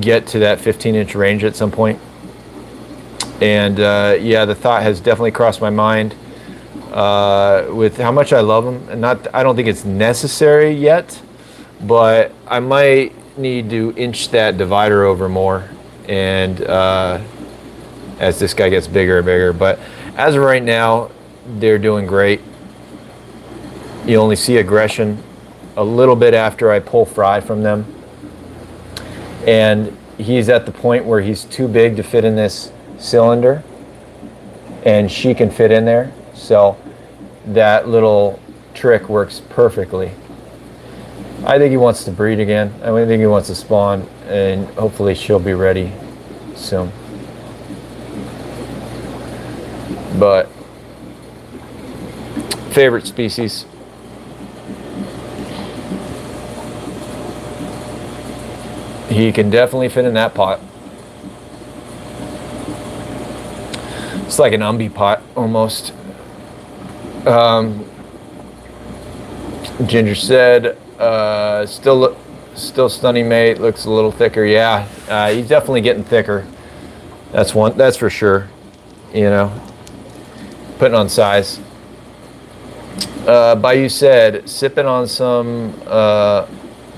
get to that 15-inch range at some point. And yeah, the thought has definitely crossed my mind. with how much I love them. And I don't think it's necessary yet, but I might need to inch that divider over more, and as this guy gets bigger and bigger. But as of right now, they're doing great. You only see aggression a little bit after I pull fry from them, and he's at the point where he's too big to fit in this cylinder, and she can fit in there, so that little trick works perfectly. I think he wants to breed again. I think he wants to spawn, and hopefully she'll be ready soon. But favorite species. He can definitely fit in that pot. It's like an umbi pot almost. Ginger said, still stunning, mate. Looks a little thicker. Yeah, he's definitely getting thicker. That's for sure. You know, putting on size. Bayou said, sipping on some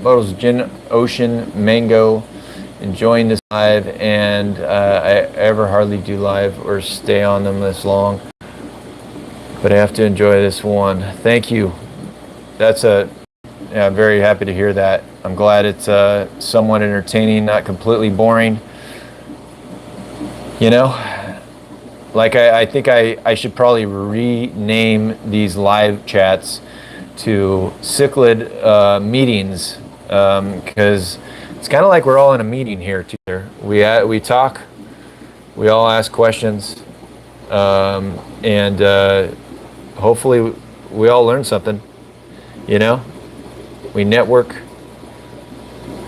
Moto's Gin Ocean Mango, enjoying this live, and I ever hardly do live or stay on them this long, but I have to enjoy this one. Thank you. I'm very happy to hear that. I'm glad it's somewhat entertaining, not completely boring. You know, like I think I should probably rename these live chats to Cichlid meetings, because it's kind of like we're all in a meeting here together. We talk, we all ask questions, and hopefully we all learn something. You know, we network,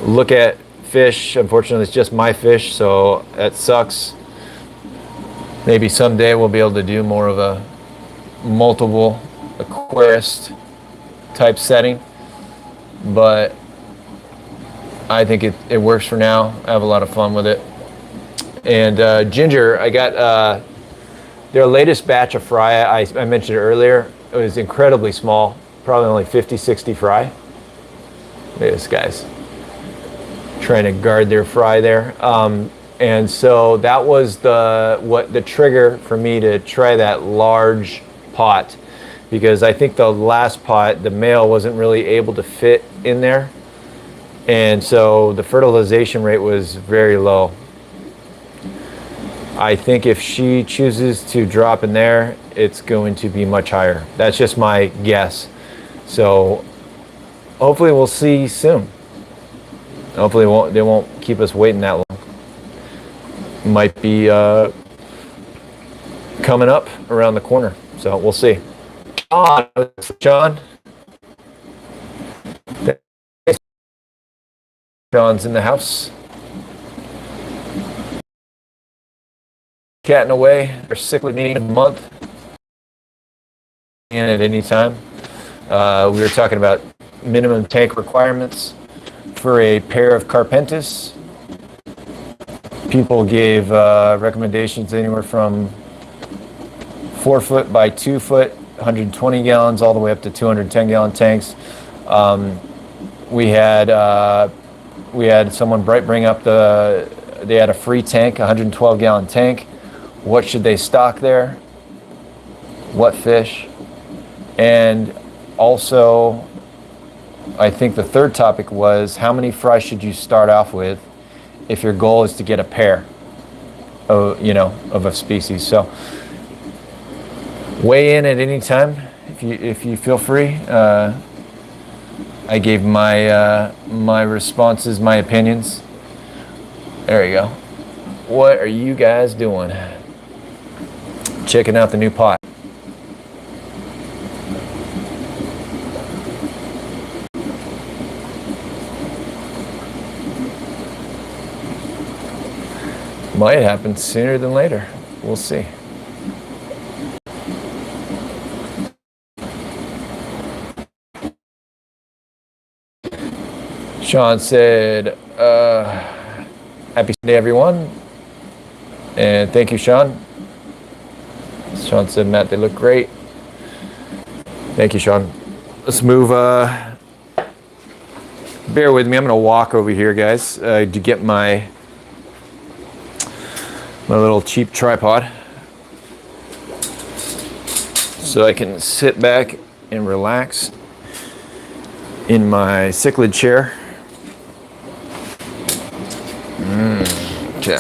look at fish. Unfortunately, it's just my fish, so that sucks. Maybe someday we'll be able to do more of a multiple aquarist type setting, but I think it works for now. I have a lot of fun with it. And Ginger, I got their latest batch of fry. I mentioned it earlier. It was incredibly small, probably only 50, 60 fry. Look at this, guys, trying to guard their fry there. And so that was the trigger for me to try that large pot, because I think the last pot, the male wasn't really able to fit in there. And so the fertilization rate was very low. I think if she chooses to drop in there, it's going to be much higher. That's just my guess. So hopefully we'll see soon. Hopefully they won't keep us waiting that long. Might be coming up around the corner, so we'll see. John. John's in the house. Catting away. Our cichlid meeting of the month. And at any time. We were talking about minimum tank requirements for a pair of Carpentis. People gave recommendations anywhere from 4 foot by 2 foot, 120 gallons, all the way up to 210 gallon tanks. We had someone bring up they had a free tank, 112 gallon tank. What should they stock there? What fish? And also, I think the third topic was, how many fry should you start off with if your goal is to get a pair of a species? So weigh in at any time if you feel free. I gave my responses, my opinions. There you go. What are you guys doing? Checking out the new pot. Might happen sooner than later. We'll see. Sean said, happy Sunday, everyone. And thank you, Sean. Sean said, Matt, they look great. Thank you, Sean. Let's move. Bear with me. I'm going to walk over here, guys, to get my little cheap tripod, so I can sit back and relax in my cichlid chair. Okay.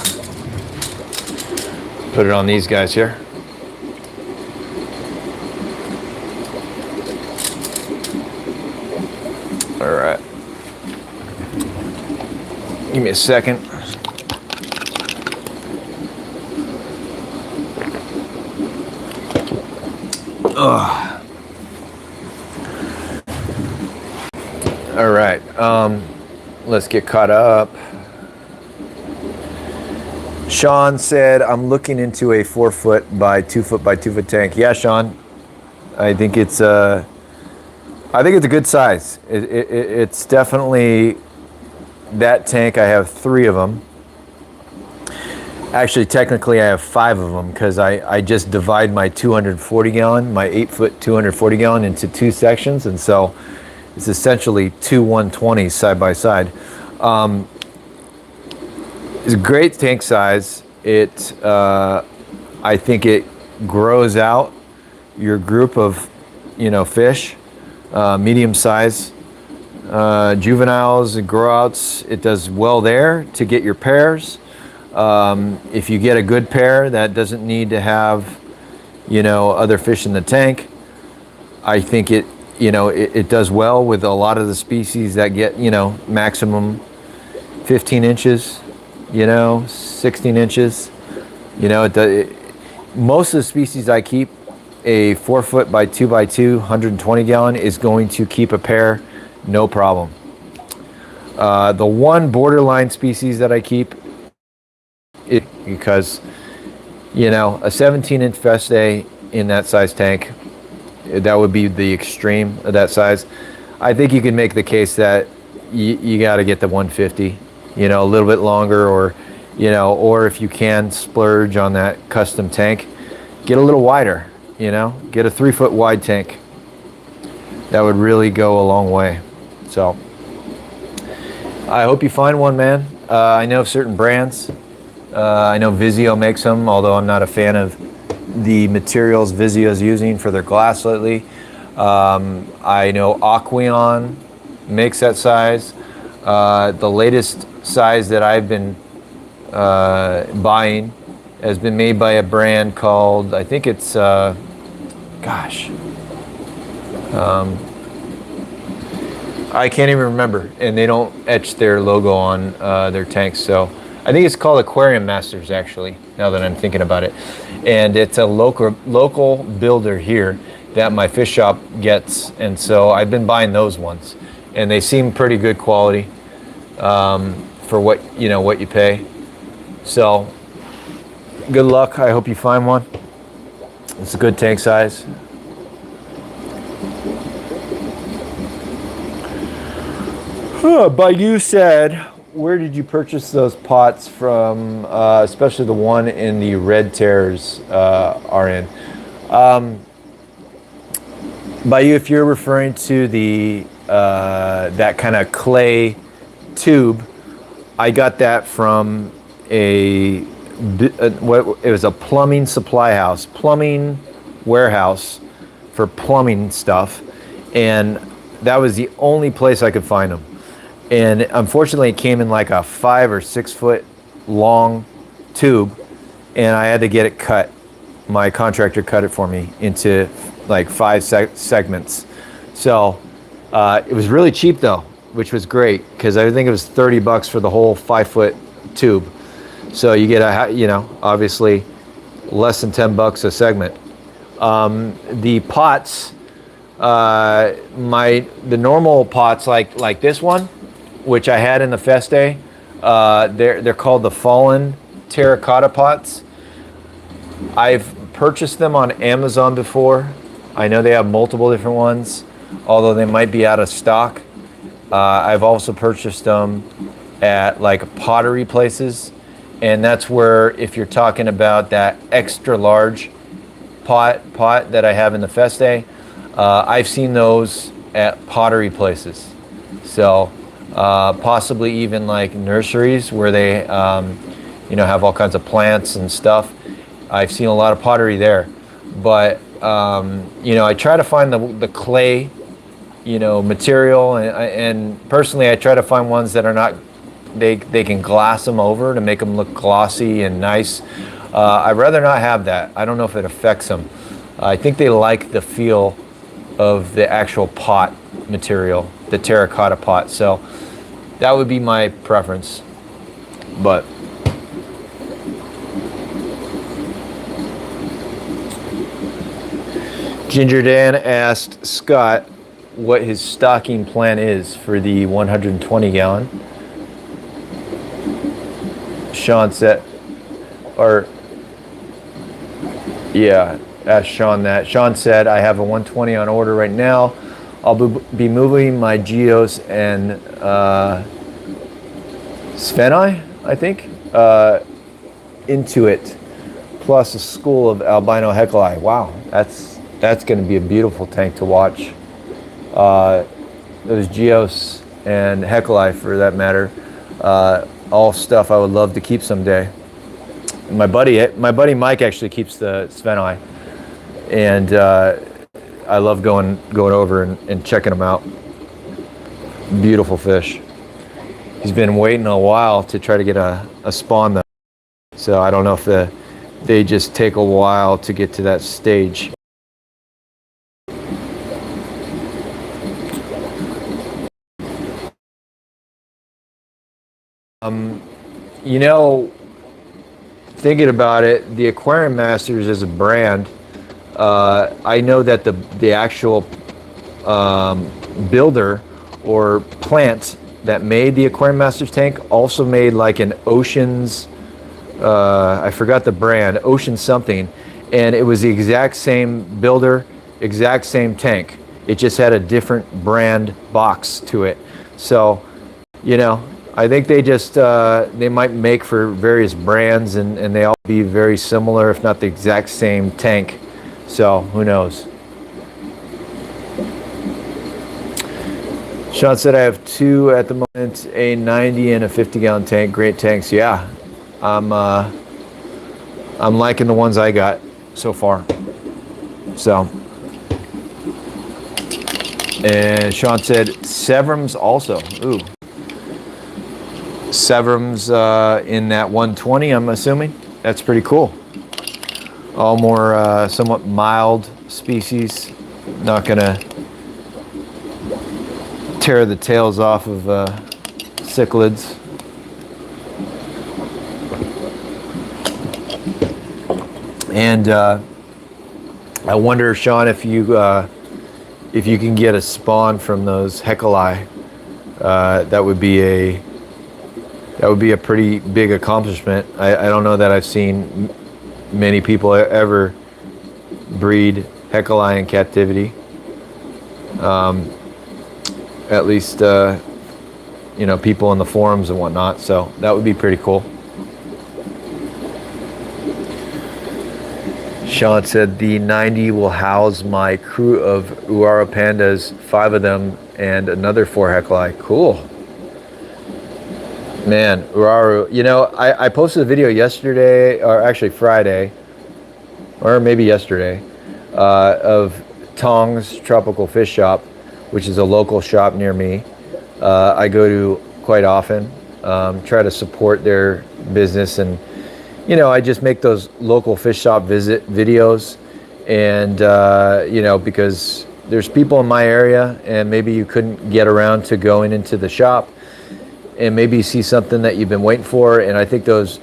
Put it on these guys here. All right. Give me a second. Ugh. All right. Let's get caught up. Sean said, I'm looking into a 4 foot by 2 foot by 2 foot tank. Yeah, Sean, I think it's a good size. It's definitely that tank. I have 3 of them. Actually, technically, I have 5 of them because I just divide my 240 gallon, my 8 foot 240 gallon into 2 sections. And so it's essentially 2 120s side by side. It's a great tank size. I think it grows out your group of, fish, medium size, juveniles and grow outs. It does well there to get your pairs. If you get a good pair that doesn't need to have, other fish in the tank, I think it does well with a lot of the species that get, maximum 15 inches, 16 inches. Most of the species I keep, a 4 foot by 2 by 2, 120 gallon is going to keep a pair, no problem. The one borderline species that I keep, because, a 17-inch Festae in that size tank, that would be the extreme of that size. I think you can make the case that you got to get the 150, a little bit longer, or if you can splurge on that custom tank, get a little wider, get a 3 foot wide tank. That would really go a long way. So I hope you find one, man. I know certain brands. I know Vizio makes them, although I'm not a fan of the materials Vizio's using for their glass lately. I know Aqueon makes that size. The latest size that I've been buying has been made by a brand called, I think it's, I can't even remember, and they don't etch their logo on their tanks, so I think it's called Aquarium Masters, actually, now that I'm thinking about it. And it's a local builder here that my fish shop gets, and so I've been buying those ones, and they seem pretty good quality for what you pay. So good luck. I hope you find one. It's a good tank size. Bayou said, where did you purchase those pots from, especially the one in the red tears are in? Bayou, if you're referring to the that kind of clay tube, I got that from it was a plumbing supply house, plumbing warehouse for plumbing stuff, and that was the only place I could find them. And unfortunately, it came in like a 5 or 6 foot long tube, and I had to get it cut. My contractor cut it for me into like 5 segments. So it was really cheap though, which was great, because I think it was $30 for the whole 5 foot tube. So you get obviously less than $10 a segment. The pots, the normal pots like this one, which I had in the Festae, they're called the Fallen terracotta pots. I've purchased them on Amazon before. I know they have multiple different ones, although they might be out of stock. I've also purchased them at like pottery places, and that's where, if you're talking about that extra large pot that I have in the Festae, I've seen those at pottery places. So possibly even like nurseries where they, have all kinds of plants and stuff. I've seen a lot of pottery there. But, I try to find the clay, material. And personally, I try to find ones that are not, they can glass them over to make them look glossy and nice. I'd rather not have that. I don't know if it affects them. I think they like the feel of the actual pot material, the terracotta pot. So that would be my preference. But Ginger Dan asked Scott what his stocking plan is for the 120 gallon. Sean said, asked Sean that. Sean said, I have a 120 on order right now. I'll be moving my Geos and Svenai, I think, into it, plus a school of albino heckelai. Wow, that's going to be a beautiful tank to watch. Those Geos and heckelai, for that matter, all stuff I would love to keep someday. My buddy Mike actually keeps the Svenai, and I love going over and checking them out. Beautiful fish. He's been waiting a while to try to get a spawn though, so I don't know if they just take a while to get to that stage. Thinking about it, the Aquarium Masters as a brand, I know that the actual builder or plant that made the Aquarium Masters tank also made like an Oceans, I forgot the brand, Ocean something, and it was the exact same builder, exact same tank. It just had a different brand box to it. So, I think they just, they might make for various brands and they all be very similar, if not the exact same tank. So, who knows? Sean said, I have two at the moment, a 90 and a 50 gallon tank. Great tanks. Yeah, I'm liking the ones I got so far. So, and Sean said, Severums also. Ooh. Severums in that 120, I'm assuming. That's pretty cool. All more somewhat mild species. Not gonna tear the tails off of cichlids. And I wonder, Sean, if you can get a spawn from those heckelai, that would be a pretty big accomplishment. I don't know that I've seen many people ever breed heckelai in captivity. At least, people in the forums and whatnot. So that would be pretty cool. Sean said the 90 will house my crew of Uara pandas, 5 of them, and another 4 heckelai. Cool. Man, Uraru, I posted a video yesterday, or actually Friday, or maybe yesterday, of Tong's Tropical Fish Shop, which is a local shop near me. I go to quite often, try to support their business, and I just make those local fish shop visit videos, and because there's people in my area, and maybe you couldn't get around to going into the shop, and maybe you see something that you've been waiting for, and I think those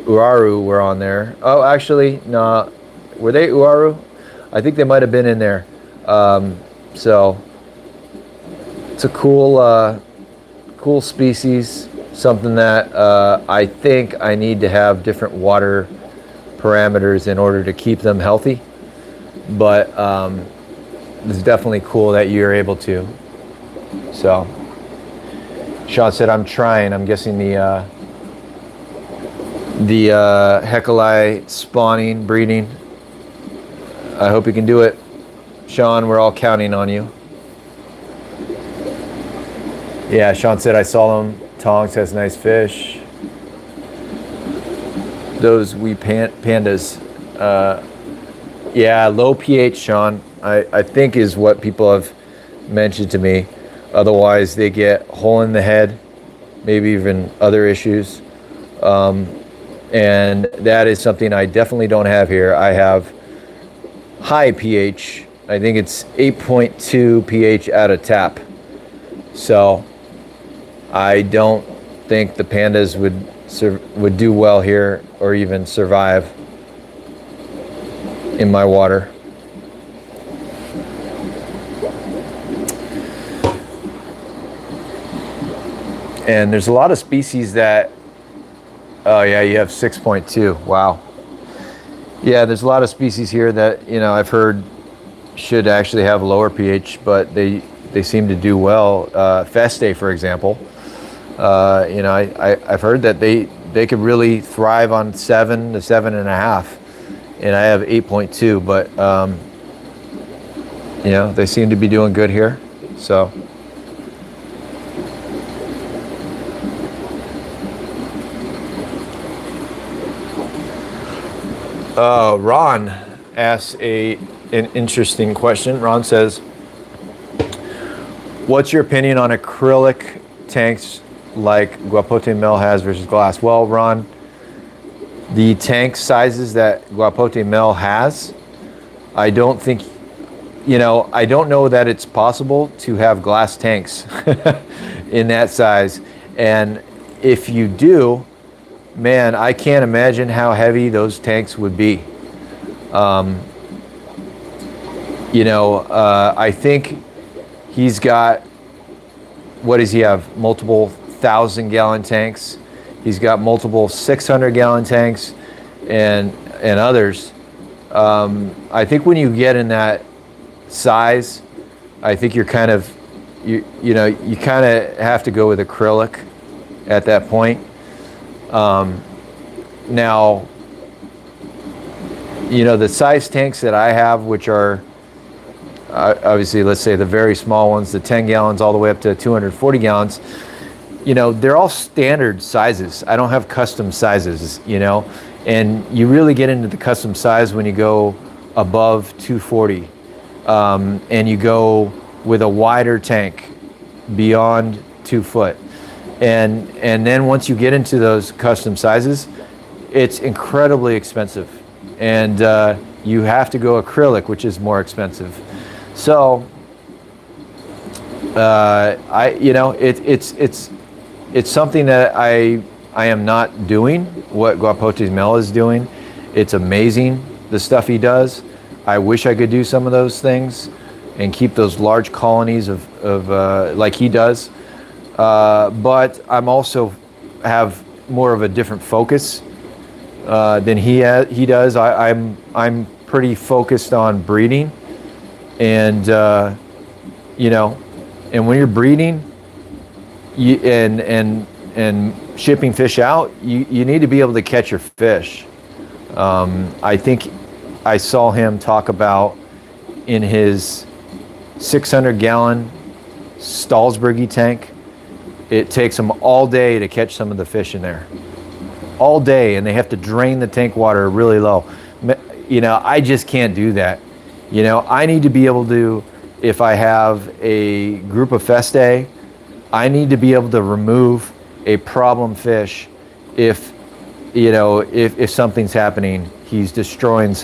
Uraru were on there. Oh, actually, no, were they Uraru? I think they might have been in there. So it's a cool species, something that I think I need to have different water parameters in order to keep them healthy. But it's definitely cool that you're able to. So Sean said, I'm trying. I'm guessing the heckelai spawning, breeding. I hope you can do it. Sean, we're all counting on you. Yeah, Sean said I saw him. Tongs has nice fish. Those wee pandas. Yeah, low pH, Sean, I think is what people have mentioned to me. Otherwise, they get hole in the head, maybe even other issues. And that is something I definitely don't have here. I have high pH. I think it's 8.2 pH out of tap. So I don't think the pandas would do well here or even survive in my water. And there's a lot of species that, oh yeah, you have 6.2. Wow. Yeah, there's a lot of species here that, you know, I've heard should actually have lower pH, but they seem to do well. Festae, for example, you know, I've heard that they could really thrive on 7 to 7.5, and I have 8.2, but you know, they seem to be doing good here. So Ron asks an interesting question. Ron says, what's your opinion on acrylic tanks like Guapote Mel has versus glass? Well, Ron, the tank sizes that Guapote Mel has, I don't think, you know, I don't know that it's possible to have glass tanks in that size. And if you do, man, I can't imagine how heavy those tanks would be. You know, I think he's got, what does he have? Multiple 1,000-gallon tanks. He's got multiple 600-gallon tanks and others. I think when you get in that size, I think you're kind of, you know, you kind of have to go with acrylic at that point. Now, you know, the size tanks that I have, which are obviously, let's say the very small ones, the 10 gallons all the way up to 240 gallons, you know, they're all standard sizes. I don't have custom sizes, you know, and you really get into the custom size when you go above 240, and you go with a wider tank beyond 2 foot. And then once you get into those custom sizes, it's incredibly expensive, and you have to go acrylic, which is more expensive. So you know, it's something that I am not doing what Guapote Mel is doing. It's amazing the stuff he does. I wish I could do some of those things and keep those large colonies of like he does. But I'm also have more of a different focus than he does. I'm pretty focused on breeding, and you know, and when you're breeding, and shipping fish out, you need to be able to catch your fish. I think I saw him talk about in his 600-gallon Stalsbergy tank, it takes them all day to catch some of the fish in there. All day, and they have to drain the tank water really low. You know, I just can't do that. You know, I need to be able to, if I have a group of Festae, I need to be able to remove a problem fish if, you know, if something's happening, he's destroying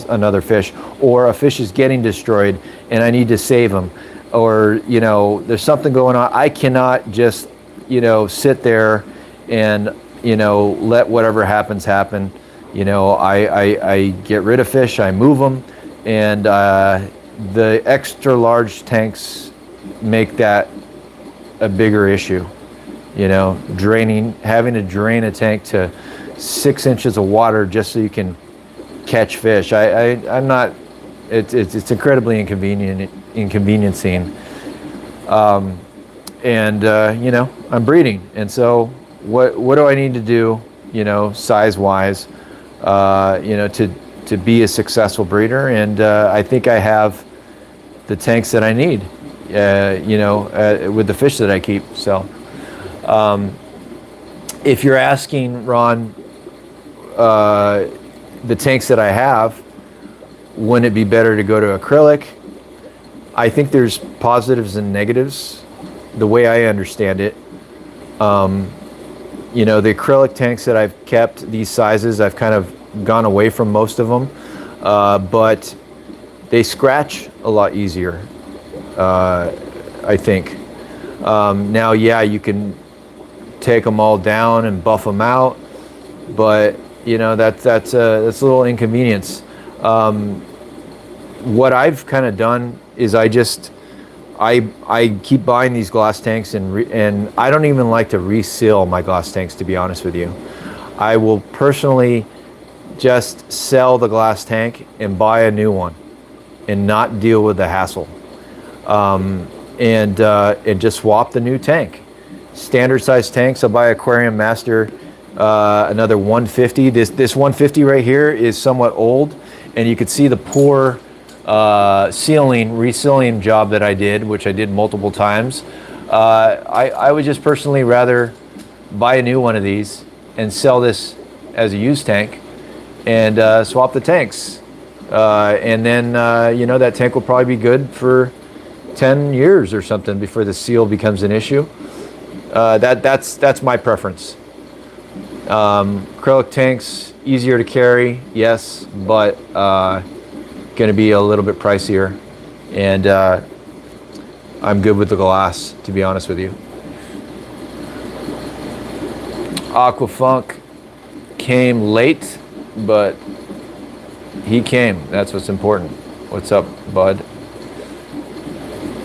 another fish, or a fish is getting destroyed and I need to save him, or, you know, there's something going on. I cannot just, you know, sit there and, you know, let whatever happens happen. You know, I get rid of fish, I move them, and the extra large tanks make that a bigger issue. You know, having to drain a tank to 6 inches of water just so you can catch fish. I'm not. It's incredibly inconveniencing. You know, I'm breeding, and so what do I need to do? You know, size wise, you know, to be a successful breeder, and I think I have the tanks that I need, with the fish that I keep. So if you're asking, Ron, the tanks that I have, wouldn't it be better to go to acrylic? I think there's positives and negatives, the way I understand it. The acrylic tanks that I've kept, these sizes, I've kind of gone away from most of them, but they scratch a lot easier, I think. Now, yeah, you can take them all down and buff them out, but that's a little inconvenience. What I've kind of done is I keep buying these glass tanks, and I don't even like to reseal my glass tanks, to be honest with you. I will personally just sell the glass tank and buy a new one and not deal with the hassle, and just swap the new tank. Standard size tanks, I'll buy Aquarium Master, another 150. This 150 right here is somewhat old, and you could see the poor resealing job that I did, which I did multiple times. I would just personally rather buy a new one of these and sell this as a used tank, and swap the tanks. And then, that tank will probably be good for 10 years or something before the seal becomes an issue. That's my preference. Acrylic tanks, easier to carry, yes, but going to be a little bit pricier, and I'm good with the glass, to be honest with you. Aquafunk came late, but he came. That's what's important. What's up, bud?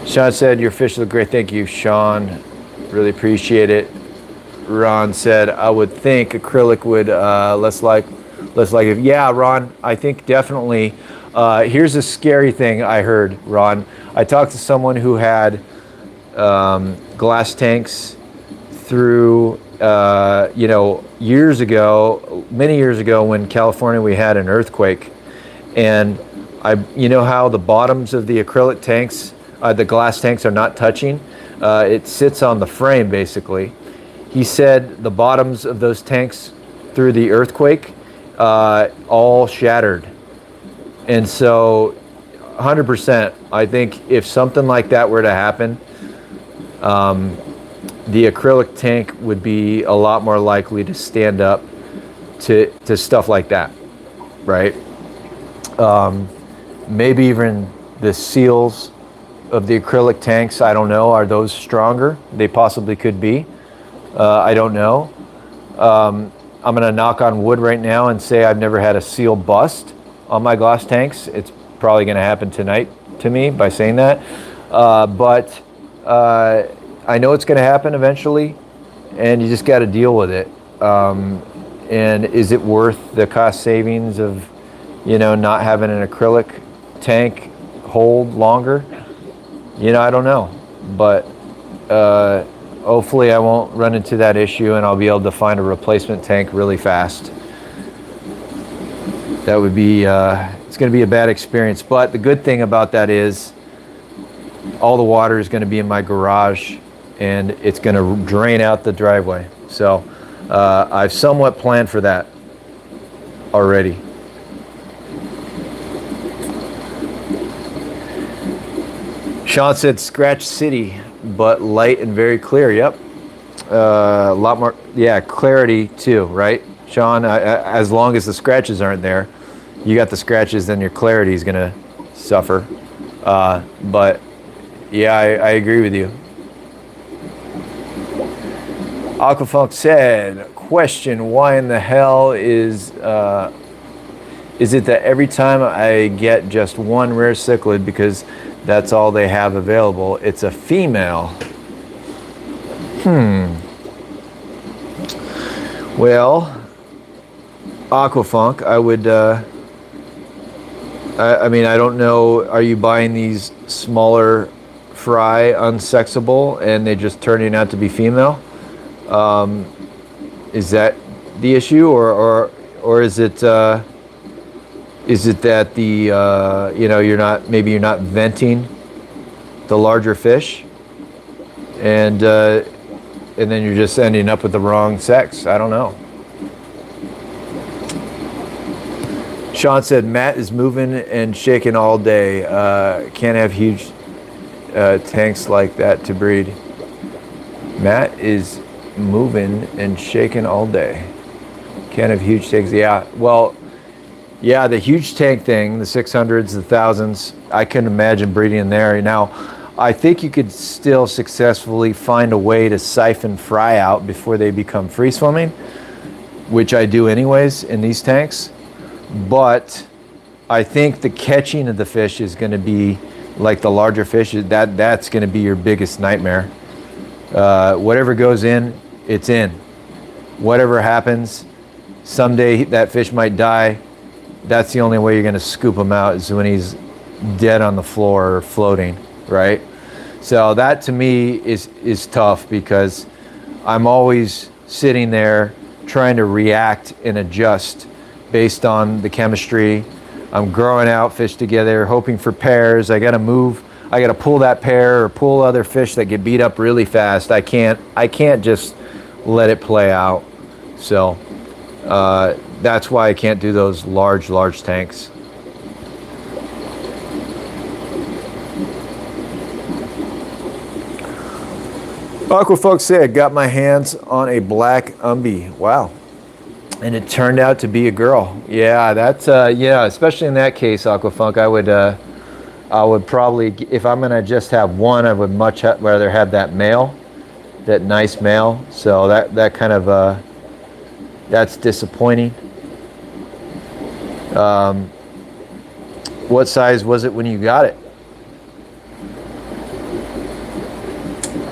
Sean said your fish look great. Thank you, Sean. Really appreciate it. Ron said I would think acrylic would less like it. Yeah, Ron, I think definitely. Here's a scary thing I heard, Ron. I talked to someone who had glass tanks through, years ago, many years ago, when California we had an earthquake, and how the bottoms of the acrylic tanks, the glass tanks, are not touching. It sits on the frame, basically. He said the bottoms of those tanks through the earthquake all shattered. And so 100%, I think if something like that were to happen, the acrylic tank would be a lot more likely to stand up to stuff like that, right? Maybe even the seals of the acrylic tanks, I don't know, are those stronger? They possibly could be. I don't know. I'm going to knock on wood right now and say I've never had a seal bust on my glass tanks. It's probably going to happen tonight to me by saying that. But I know it's going to happen eventually, and you just got to deal with it. And is it worth the cost savings of, not having an acrylic tank hold longer? I don't know. But hopefully I won't run into that issue, and I'll be able to find a replacement tank really fast. That would be, it's going to be a bad experience. But the good thing about that is all the water is going to be in my garage, and it's going to drain out the driveway. So I've somewhat planned for that already. Sean said Scratch City, but light and very clear. Yep. A lot more, clarity too, right, Sean? As long as the scratches aren't there, you got the scratches, then your clarity is going to suffer. But yeah, I agree with you. Aquafunk said, question, why in the hell is it that every time I get just one rare cichlid, because that's all they have available, it's a female? Well, Aquafunk, I would, I mean, I don't know, are you buying these smaller fry unsexable and they're just turning out to be female? Is that the issue, or is it that the you're not venting the larger fish, and then you're just ending up with the wrong sex. I don't know. Sean said Matt is moving and shaking all day. Can't have huge tanks like that to breed. Matt is moving and shaking all day. Can't have huge tanks. Yeah, well, yeah, the huge tank thing, the 600s, the 1000s, I couldn't imagine breeding in there. Now, I think you could still successfully find a way to siphon fry out before they become free swimming, which I do anyways in these tanks. But I think the catching of the fish is going to be like the larger fish. That's going to be your biggest nightmare. Whatever goes in, it's in. Whatever happens, someday that fish might die. That's the only way you're going to scoop him out, is when he's dead on the floor or floating, right? So that to me is tough, because I'm always sitting there trying to react and adjust based on the chemistry. I'm growing out fish together, hoping for pairs. I got to move. I got to pull that pair or pull other fish that get beat up really fast. I can't just let it play out. So that's why I can't do those large tanks. Aquafolk said, got my hands on a black umbi. Wow. And it turned out to be a girl. Yeah, that's yeah, especially in that case, Aquafunk, I would probably, if I'm gonna just have one, I would much rather have that male, that nice male. So that kind of that's disappointing. What size was it when you got it?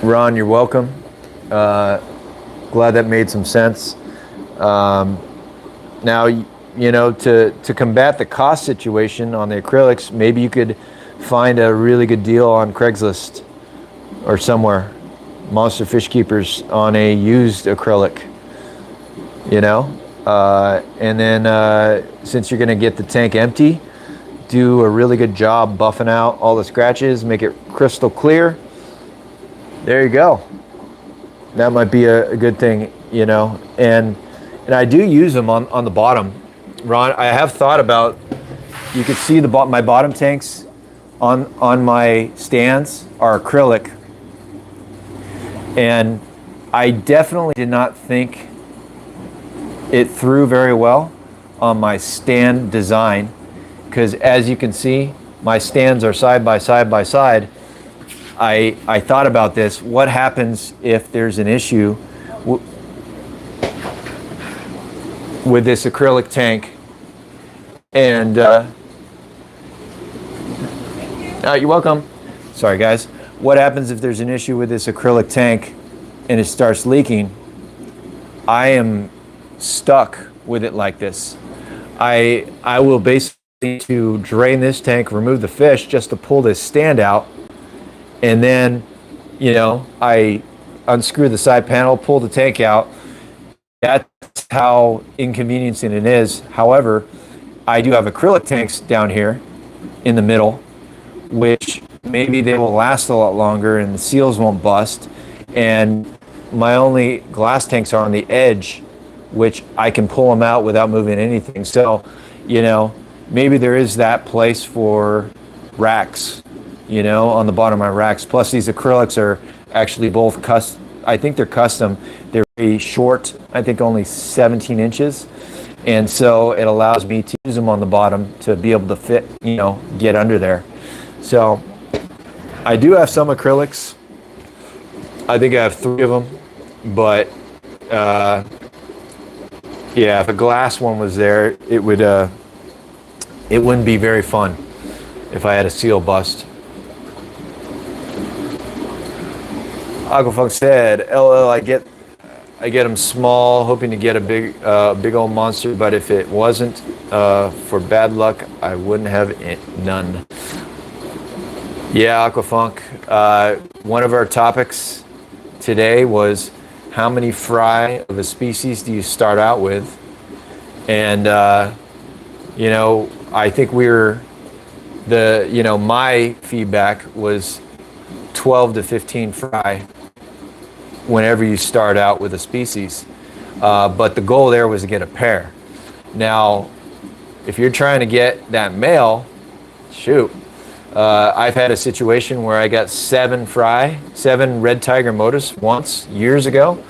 Ron, you're welcome. Glad that made some sense. Now, you know, to combat the cost situation on the acrylics, maybe you could find a really good deal on Craigslist or somewhere, Monster Fish Keepers, on a used acrylic, you know? And then since you're gonna get the tank empty, do a really good job buffing out all the scratches, make it crystal clear. There you go. That might be a good thing, you know? And I do use them on the bottom. Ron, I have thought about, you could see my bottom tanks on my stands are acrylic. And I definitely did not think it through very well on my stand design, because as you can see, my stands are side by side. I thought about this. What happens if there's an issue with this acrylic tank? And you're welcome. Sorry guys. What happens if there's an issue with this acrylic tank and it starts leaking? I am stuck with it like this. I will basically need to drain this tank, remove the fish just to pull this stand out, and then, you know, I unscrew the side panel, pull the tank out. That's how inconveniencing it is. However, I do have acrylic tanks down here in the middle, which maybe they will last a lot longer and the seals won't bust. And my only glass tanks are on the edge, which I can pull them out without moving anything. So, you know, maybe there is that place for racks, you know, on the bottom of my racks. Plus these acrylics are actually both custom. I think they're custom. They're very short, I think only 17 inches. And so it allows me to use them on the bottom to be able to fit, you know, get under there. So I do have some acrylics. I think I have 3 of them, but yeah, if a glass one was there, it wouldn't be very fun if I had a seal bust. Aquafunk said, LL, I get them small, hoping to get a big old monster, but if it wasn't for bad luck, I wouldn't have none. Yeah, Aquafunk, one of our topics today was how many fry of a species do you start out with? And, you know, I think my feedback was 12 to 15 fry whenever you start out with a species. But the goal there was to get a pair. Now, if you're trying to get that male, shoot. I've had a situation where I got 7 red tiger motus once, years ago.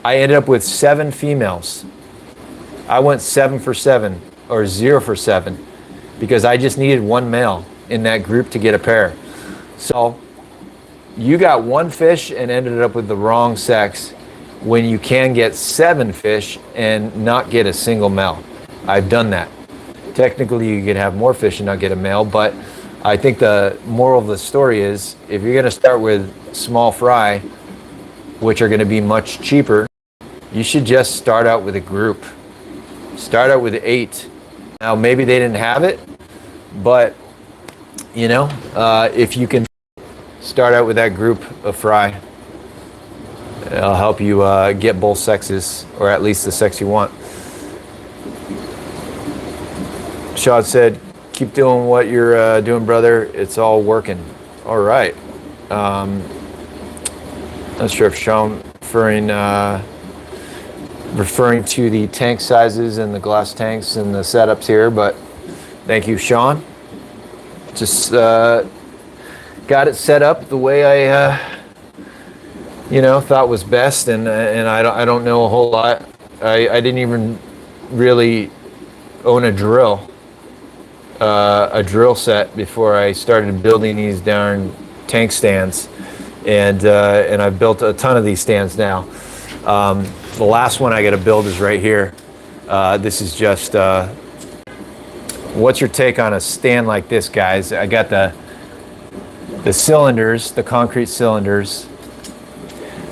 I ended up with 7 females. I went 7 for 7 or 0 for 7 because I just needed 1 male in that group to get a pair. So you got 1 fish and ended up with the wrong sex when you can get 7 fish and not get a single male. I've done that. Technically, you could have more fish and not get a male, but I think the moral of the story is if you're going to start with small fry, which are going to be much cheaper, you should just start out with a group. Start out with 8. Now, maybe they didn't have it, but, you know, if you can start out with that group of fry, it'll help you get both sexes, or at least the sex you want. Sean said, keep doing what you're doing, brother. It's all working. All right. Not sure if Sean referring to the tank sizes and the glass tanks and the setups here, but thank you, Sean. Just got it set up the way I thought was best, and I don't know a whole lot. I didn't even really own a drill set before I started building these darn tank stands, and I've built a ton of these stands now. The last one I got to build is right here. This is just what's your take on a stand like this, guys? I got the cylinders, the concrete cylinders,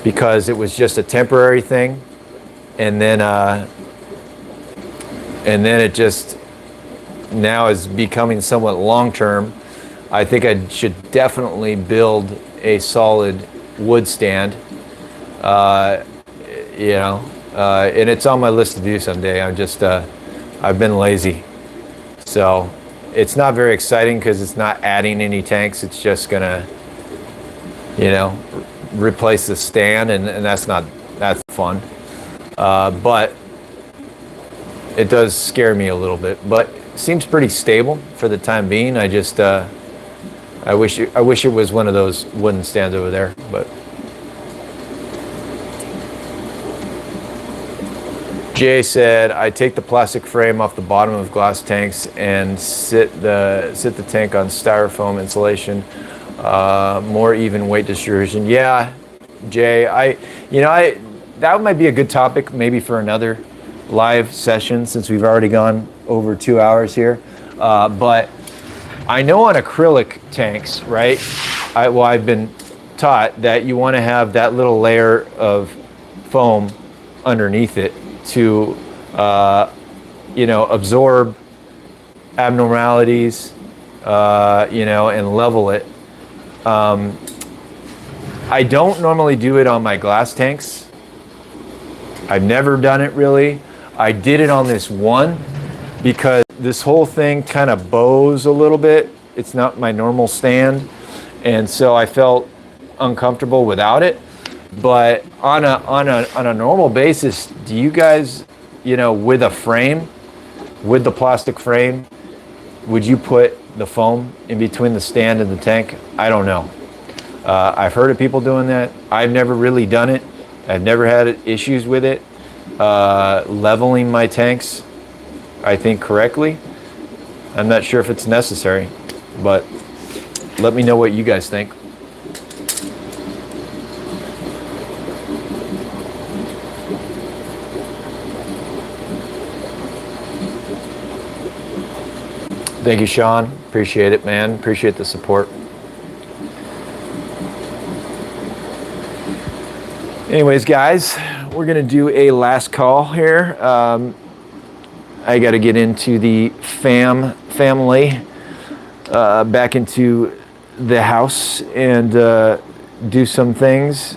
because it was just a temporary thing, and then it just now is becoming somewhat long-term. I think I should definitely build a solid wood stand, and it's on my list to do someday. I've been lazy, so it's not very exciting because it's not adding any tanks. It's just gonna, replace the stand, and that's fun. But it does scare me a little bit, but it seems pretty stable for the time being. I just I wish it was one of those wooden stands over there, but Jay said, I take the plastic frame off the bottom of glass tanks and sit the tank on styrofoam insulation, more even weight distribution. Yeah, Jay, that might be a good topic maybe for another live session, since we've already gone over 2 hours here. But I know on acrylic tanks, right? I've been taught that you want to have that little layer of foam underneath it to absorb abnormalities, and level it. I don't normally do it on my glass tanks. I've never done it really. I did it on this one because this whole thing kind of bows a little bit. It's not my normal stand, and so I felt uncomfortable without it. But on a normal basis, do you guys, with a frame, with the plastic frame, would you put the foam in between the stand and the tank? I don't know. I've heard of people doing that. I've never really done it. I've never had issues with it. Leveling my tanks, I think, correctly. I'm not sure if it's necessary, but let me know what you guys think. Thank you, Sean. Appreciate it, man. Appreciate the support. Anyways, guys, we're going to do a last call here. I got to get into the family, back into the house and do some things.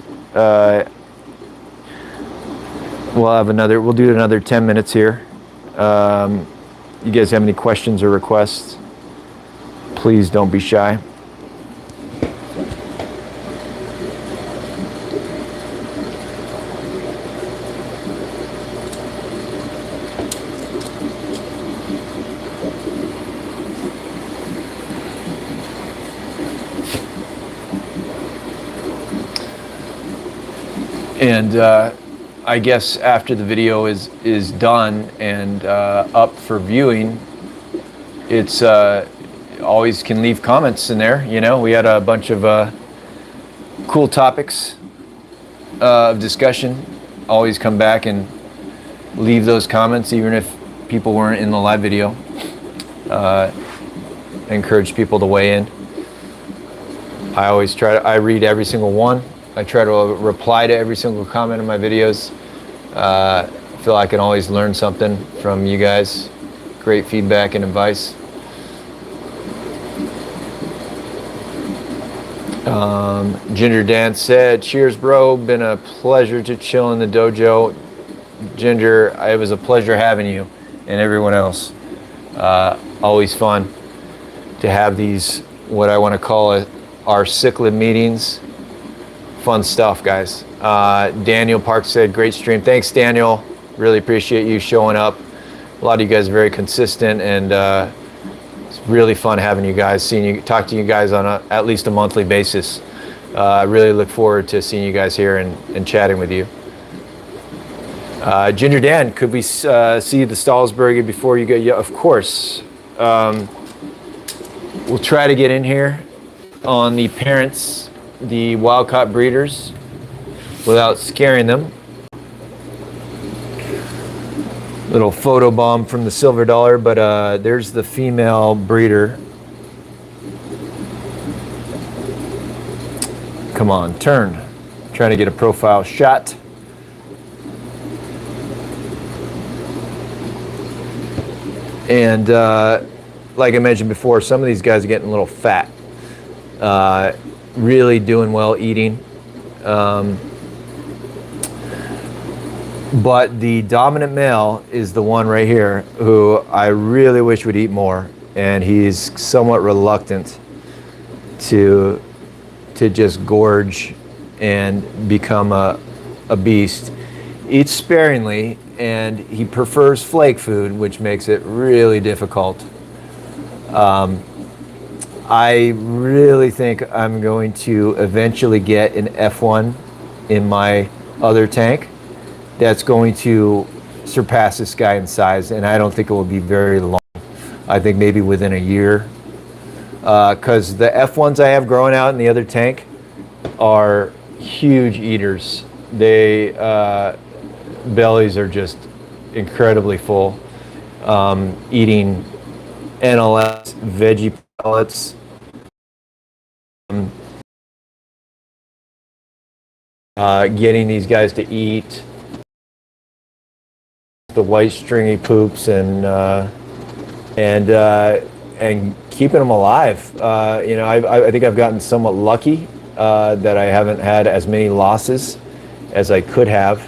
We'll do another 10 minutes here. You guys have any questions or requests? Please don't be shy. And I guess after the video is done and up for viewing, it's always can leave comments in there. You know, we had a bunch of cool topics of discussion. Always come back and leave those comments, even if people weren't in the live video. Encourage people to weigh in. I always I read every single one. I try to reply to every single comment in my videos. I feel I can always learn something from you guys. Great feedback and advice. Ginger Dan said, cheers bro, been a pleasure to chill in the dojo. Ginger, it was a pleasure having you and everyone else. Always fun to have these, what I want to call it, our cichlid meetings. Fun stuff, guys. Daniel Park said, great stream. Thanks, Daniel. Really appreciate you showing up. A lot of you guys are very consistent, and it's really fun having you guys, seeing you, talk to you guys on at least a monthly basis. I really look forward to seeing you guys here and chatting with you. Ginger Dan, could we see the Stallsburger before you go? Yeah, of course. We'll try to get in here on the parents, the wild-caught breeders, without scaring them. Little photo bomb from the Silver Dollar, but there's the female breeder. Come on, turn. Trying to get a profile shot. And like I mentioned before, some of these guys are getting a little fat. Really doing well eating. But the dominant male is the one right here who I really wish would eat more. And he's somewhat reluctant to just gorge and become a beast. Eats sparingly, and he prefers flake food, which makes it really difficult. I really think I'm going to eventually get an F1 in my other tank that's going to surpass this guy in size, and I don't think it will be very long. I think maybe within a year, because the F1s I have growing out in the other tank are huge eaters. They bellies are just incredibly full, eating NLS, veggie pellets, getting these guys to eat the white stringy poops and keeping them alive. You know, I think I've gotten somewhat lucky that I haven't had as many losses as I could have,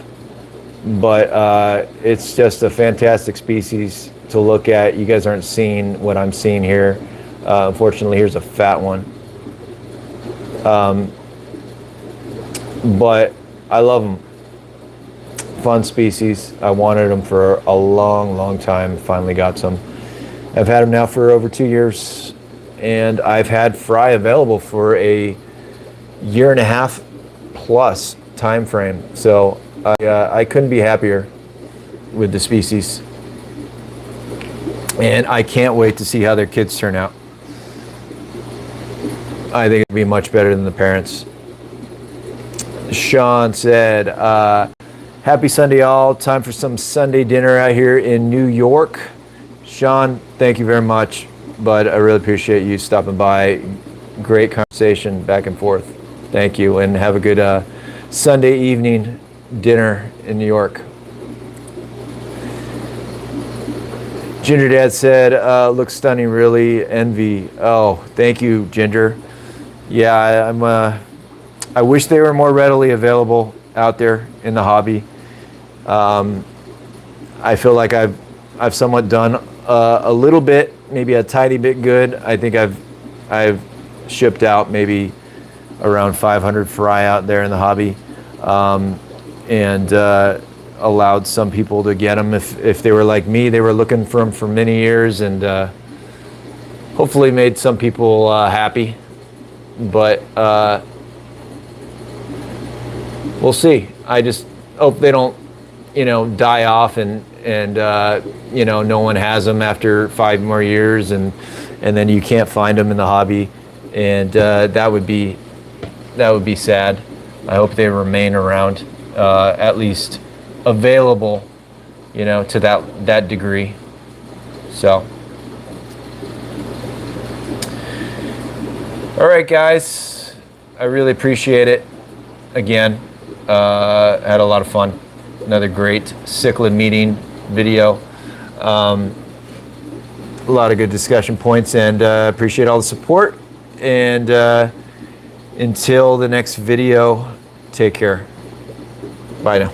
but it's just a fantastic species to look at. You guys aren't seeing what I'm seeing here. Unfortunately, here's a fat one. But I love them. Fun species. I wanted them for a long, long time. Finally got some. I've had them now for over 2 years, and I've had fry available for a 1.5 year plus time frame. So I couldn't be happier with the species, and I can't wait to see how their kids turn out. I think it'll be much better than the parents. Sean said, happy Sunday all. Time for some Sunday dinner out here in New York. Sean, thank you very much, but I really appreciate you stopping by. Great conversation back and forth. Thank you, and have a good Sunday evening dinner in New York. Ginger Dad said, looks stunning, really. Envy. Oh, thank you, Ginger. Yeah, I wish they were more readily available out there in the hobby. I feel like I've somewhat done a little bit, maybe a tiny bit good. I think I've shipped out maybe around 500 fry out there in the hobby, and allowed some people to get them if they were like me. They were looking for them for many years, and hopefully made some people happy. But we'll see. I just hope they don't, die off and no one has them after 5 more years, and then you can't find them in the hobby, and that would be sad. I hope they remain around, at least available, to that degree. So, all right, guys, I really appreciate it. Again, had a lot of fun. Another great cichlid meeting video. A lot of good discussion points, and appreciate all the support. And until the next video, take care. Bye now.